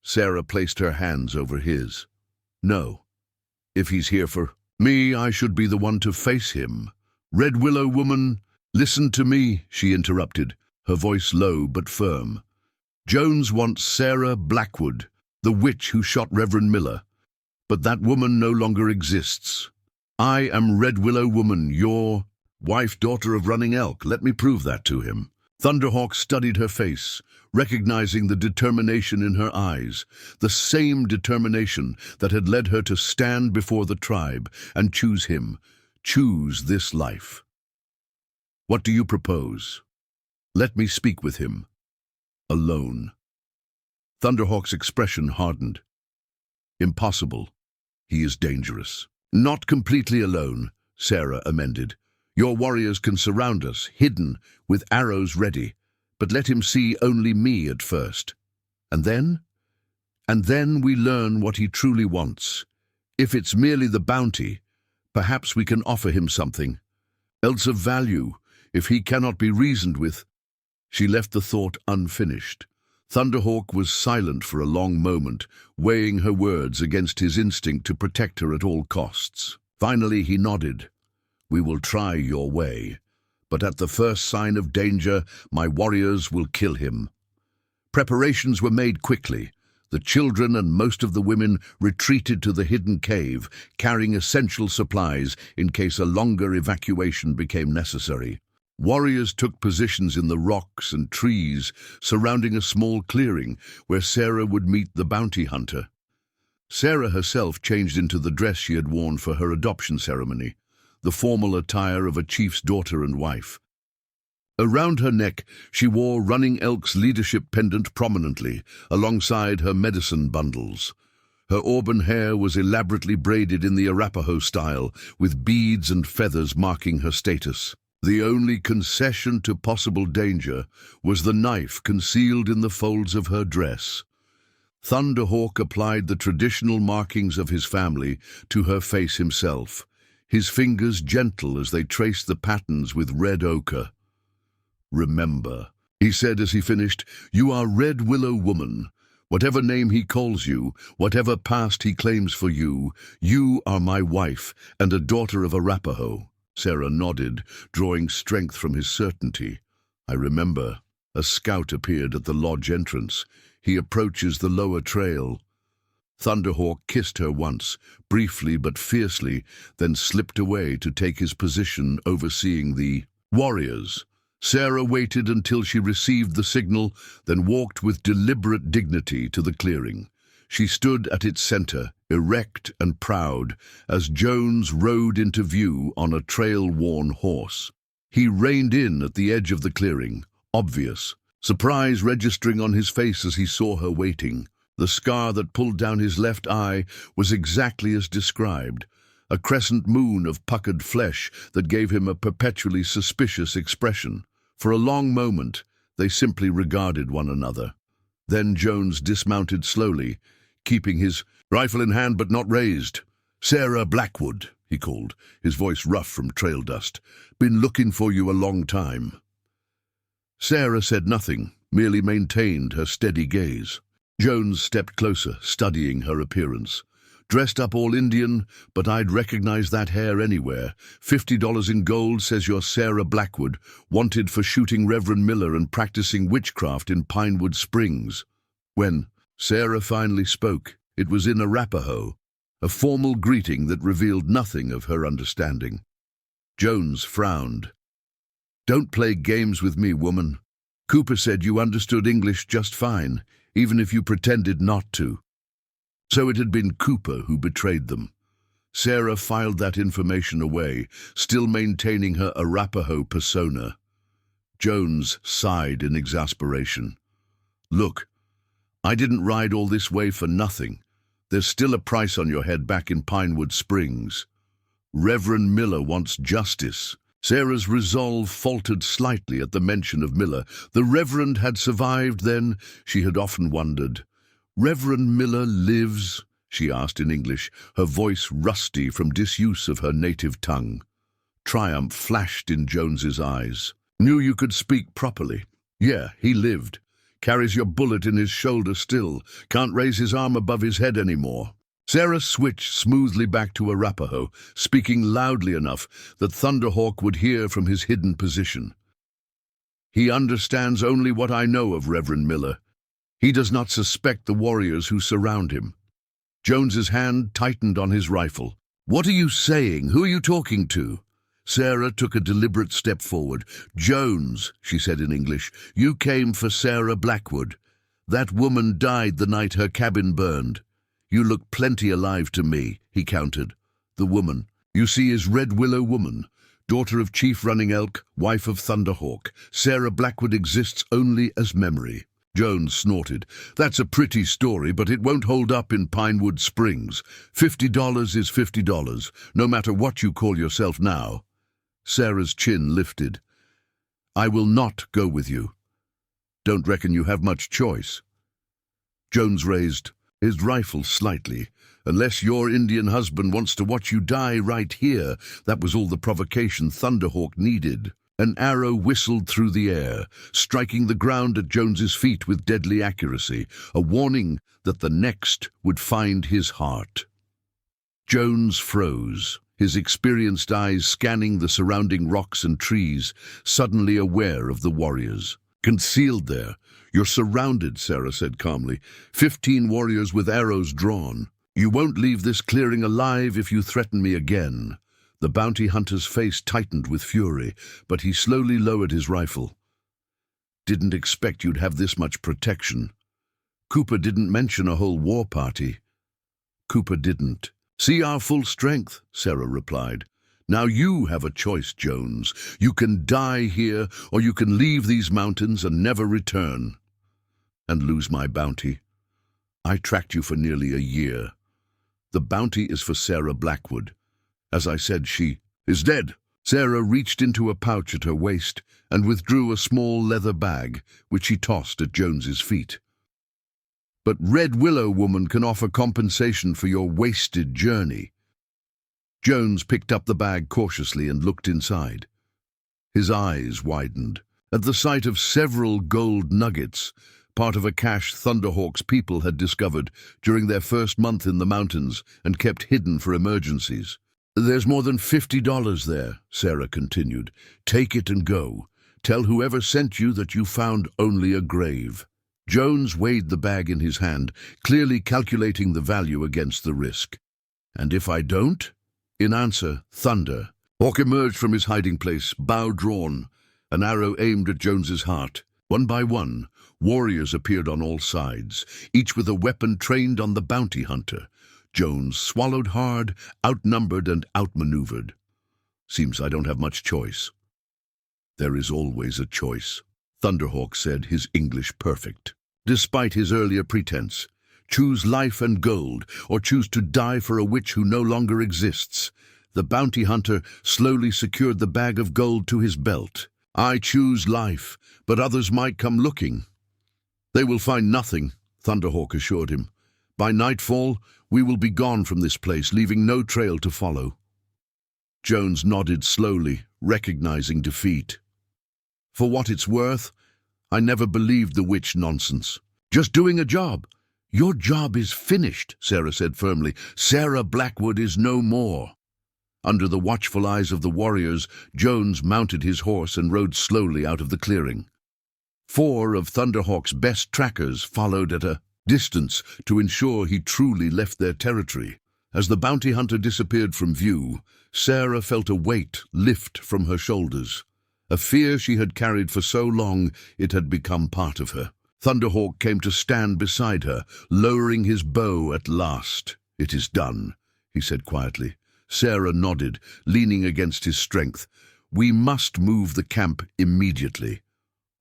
Sarah placed her hands over his. "No. If he's here for me, I should be the one to face him." "Red Willow woman, listen to me," she interrupted, her voice low but firm. "Jones wants Sarah Blackwood, the witch who shot Reverend Miller. But that woman no longer exists. I am Red Willow woman, your wife, daughter of Running Elk. Let me prove that to him." Thunderhawk studied her face, recognizing the determination in her eyes, the same determination that had led her to stand before the tribe and choose him, choose this life. "What do you propose?" "Let me speak with him. Alone." Thunderhawk's expression hardened. "Impossible. He is dangerous." "Not completely alone," Sarah amended. "Your warriors can surround us, hidden, with arrows ready. But let him see only me at first. And then? And then we learn what he truly wants. If it's merely the bounty, perhaps we can offer him something else of value, if he cannot be reasoned with." She left the thought unfinished. Thunderhawk was silent for a long moment, weighing her words against his instinct to protect her at all costs. Finally he nodded. "We will try your way, but at the first sign of danger, my warriors will kill him." Preparations were made quickly. The children and most of the women retreated to the hidden cave, carrying essential supplies in case a longer evacuation became necessary. Warriors took positions in the rocks and trees surrounding a small clearing where Sarah would meet the bounty hunter. Sarah herself changed into the dress she had worn for her adoption ceremony, the formal attire of a chief's daughter and wife. Around her neck, she wore Running Elk's leadership pendant prominently, alongside her medicine bundles. Her auburn hair was elaborately braided in the Arapaho style, with beads and feathers marking her status. The only concession to possible danger was the knife concealed in the folds of her dress. Thunderhawk applied the traditional markings of his family to her face himself, his fingers gentle as they traced the patterns with red ochre. "Remember," he said as he finished, "you are Red Willow Woman. Whatever name he calls you, whatever past he claims for you, you are my wife and a daughter of Arapaho." Sarah nodded, drawing strength from his certainty. "I remember." A scout appeared at the lodge entrance. "He approaches the lower trail." Thunderhawk kissed her once, briefly but fiercely, then slipped away to take his position overseeing the warriors. Sarah waited until she received the signal, then walked with deliberate dignity to the clearing. She stood at its center, erect and proud, as Jones rode into view on a trail-worn horse. He reined in at the edge of the clearing, obvious, surprise registering on his face as he saw her waiting. The scar that pulled down his left eye was exactly as described, a crescent moon of puckered flesh that gave him a perpetually suspicious expression. For a long moment, they simply regarded one another. Then Jones dismounted slowly, keeping his rifle in hand but not raised. "Sarah Blackwood," he called, his voice rough from trail dust. "Been looking for you a long time." Sarah said nothing, merely maintained her steady gaze. Jones stepped closer, studying her appearance. "Dressed up all Indian, but I'd recognize that hair anywhere. $50 in gold says you're Sarah Blackwood, wanted for shooting Reverend Miller and practicing witchcraft in Pinewood Springs." When Sarah finally spoke, it was in Arapaho, a formal greeting that revealed nothing of her understanding. Jones frowned. "Don't play games with me, woman. Cooper said you understood English just fine, even if you pretended not to." So it had been Cooper who betrayed them. Sarah filed that information away, still maintaining her Arapaho persona. Jones sighed in exasperation. "Look, I didn't ride all this way for nothing. There's still a price on your head back in Pinewood Springs. Reverend Miller wants justice." Sarah's resolve faltered slightly at the mention of Miller. The Reverend had survived then, she had often wondered. "Reverend Miller lives?" she asked in English, her voice rusty from disuse of her native tongue. Triumph flashed in Jones's eyes. "Knew you could speak properly. Yeah, he lived. Carries your bullet in his shoulder still. Can't raise his arm above his head anymore." Sarah switched smoothly back to Arapaho, speaking loudly enough that Thunderhawk would hear from his hidden position. "He understands only what I know of Reverend Miller. He does not suspect the warriors who surround him." Jones's hand tightened on his rifle. "What are you saying? Who are you talking to?" Sarah took a deliberate step forward. "Jones," she said in English, "you came for Sarah Blackwood. That woman died the night her cabin burned. You look plenty alive to me," he countered. "The woman you see is Red Willow Woman, daughter of Chief Running Elk, wife of Thunderhawk. Sarah Blackwood exists only as memory." Jones snorted. "That's a pretty story, but it won't hold up in Pinewood Springs. $50 is $50, no matter what you call yourself now." Sarah's chin lifted. "I will not go with you. Don't reckon you have much choice." Jones raised his rifle slightly. "Unless your Indian husband wants to watch you die right here." That was all the provocation Thunderhawk needed. An arrow whistled through the air, striking the ground at Jones's feet with deadly accuracy, a warning that the next would find his heart. Jones froze, his experienced eyes scanning the surrounding rocks and trees, suddenly aware of the warriors. Concealed there, "You're surrounded," Sarah said calmly. 15 warriors with arrows drawn. "You won't leave this clearing alive if you threaten me again." The bounty hunter's face tightened with fury, but he slowly lowered his rifle. "Didn't expect you'd have this much protection." Cooper didn't mention a whole war party. Cooper didn't. "See our full strength," Sarah replied. "Now you have a choice, Jones. You can die here, or you can leave these mountains and never return." "And lose my bounty. I tracked you for nearly a year. The bounty is for Sarah Blackwood. As I said, she is dead." Sarah reached into a pouch at her waist and withdrew a small leather bag, which she tossed at Jones's feet. "But Red Willow Woman can offer compensation for your wasted journey." Jones picked up the bag cautiously and looked inside. His eyes widened at the sight of several gold nuggets, part of a cache Thunderhawk's people had discovered during their first month in the mountains and kept hidden for emergencies. "There's more than $50 there," Sarah continued. "Take it and go. Tell whoever sent you that you found only a grave." Jones weighed the bag in his hand, clearly calculating the value against the risk. "And if I don't?" In answer, thunder. Hawk emerged from his hiding place, bow drawn, an arrow aimed at Jones's heart. One by one, warriors appeared on all sides, each with a weapon trained on the bounty hunter. Jones swallowed hard, outnumbered and outmaneuvered. "Seems I don't have much choice." "There is always a choice," Thunderhawk said, his English perfect. "Despite his earlier pretense, choose life and gold, or choose to die for a witch who no longer exists." The bounty hunter slowly secured the bag of gold to his belt. "I choose life, but others might come looking." "They will find nothing," Thunderhawk assured him. "By nightfall, we will be gone from this place, leaving no trail to follow." Jones nodded slowly, recognizing defeat. "For what it's worth, I never believed the witch nonsense. Just doing a job." "Your job is finished," Sarah said firmly. "Sarah Blackwood is no more." Under the watchful eyes of the warriors, Jones mounted his horse and rode slowly out of the clearing. 4 of Thunderhawk's best trackers followed at a distance to ensure he truly left their territory. As the bounty hunter disappeared from view, Sarah felt a weight lift from her shoulders. A fear she had carried for so long it had become part of her. Thunderhawk came to stand beside her, lowering his bow at last. "It is done," he said quietly. Sarah nodded, leaning against his strength. "We must move the camp immediately."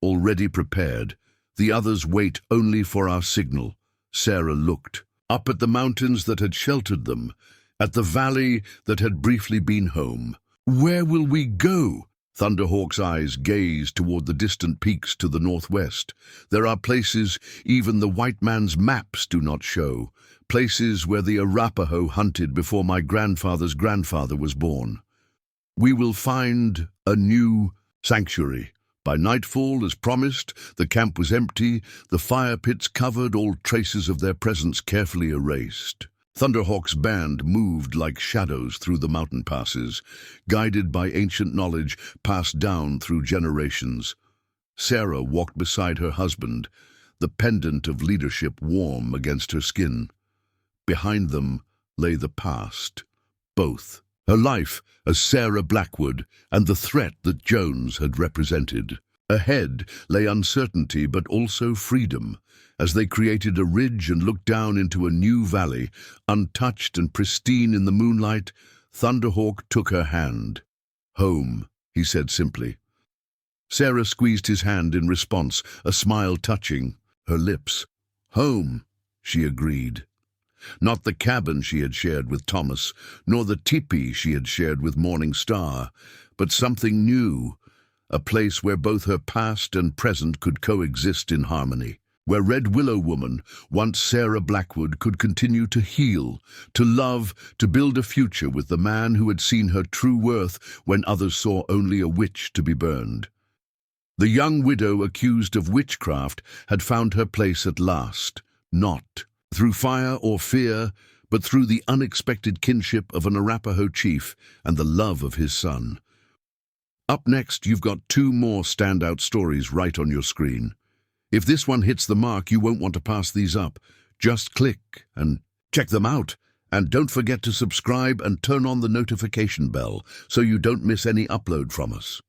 "Already prepared. The others wait only for our signal." Sarah looked up at the mountains that had sheltered them, at the valley that had briefly been home. "Where will we go?" Thunderhawk's eyes gazed toward the distant peaks to the northwest. "There are places even the white man's maps do not show, places where the Arapaho hunted before my grandfather's grandfather was born. We will find a new sanctuary." By nightfall, as promised, the camp was empty, the fire pits covered, all traces of their presence carefully erased. Thunderhawk's band moved like shadows through the mountain passes, guided by ancient knowledge passed down through generations. Sarah walked beside her husband, the pendant of leadership warm against her skin. Behind them lay the past, both her life as Sarah Blackwood and the threat that Jones had represented. Ahead lay uncertainty but also freedom, as they created a ridge and looked down into a new valley, untouched and pristine in the moonlight. Thunderhawk took her hand. "Home," he said simply. Sarah squeezed his hand in response, a smile touching her lips. "Home," she agreed. Not the cabin she had shared with Thomas, nor the teepee she had shared with Morning Star, but something new, a place where both her past and present could coexist in harmony, where Red Willow Woman, once Sarah Blackwood, could continue to heal, to love, to build a future with the man who had seen her true worth when others saw only a witch to be burned. The young widow accused of witchcraft had found her place at last, not through fire or fear, but through the unexpected kinship of an Arapaho chief and the love of his son. Up next, you've got 2 more standout stories right on your screen. If this one hits the mark, you won't want to pass these up. Just click and check them out. And don't forget to subscribe and turn on the notification bell so you don't miss any upload from us.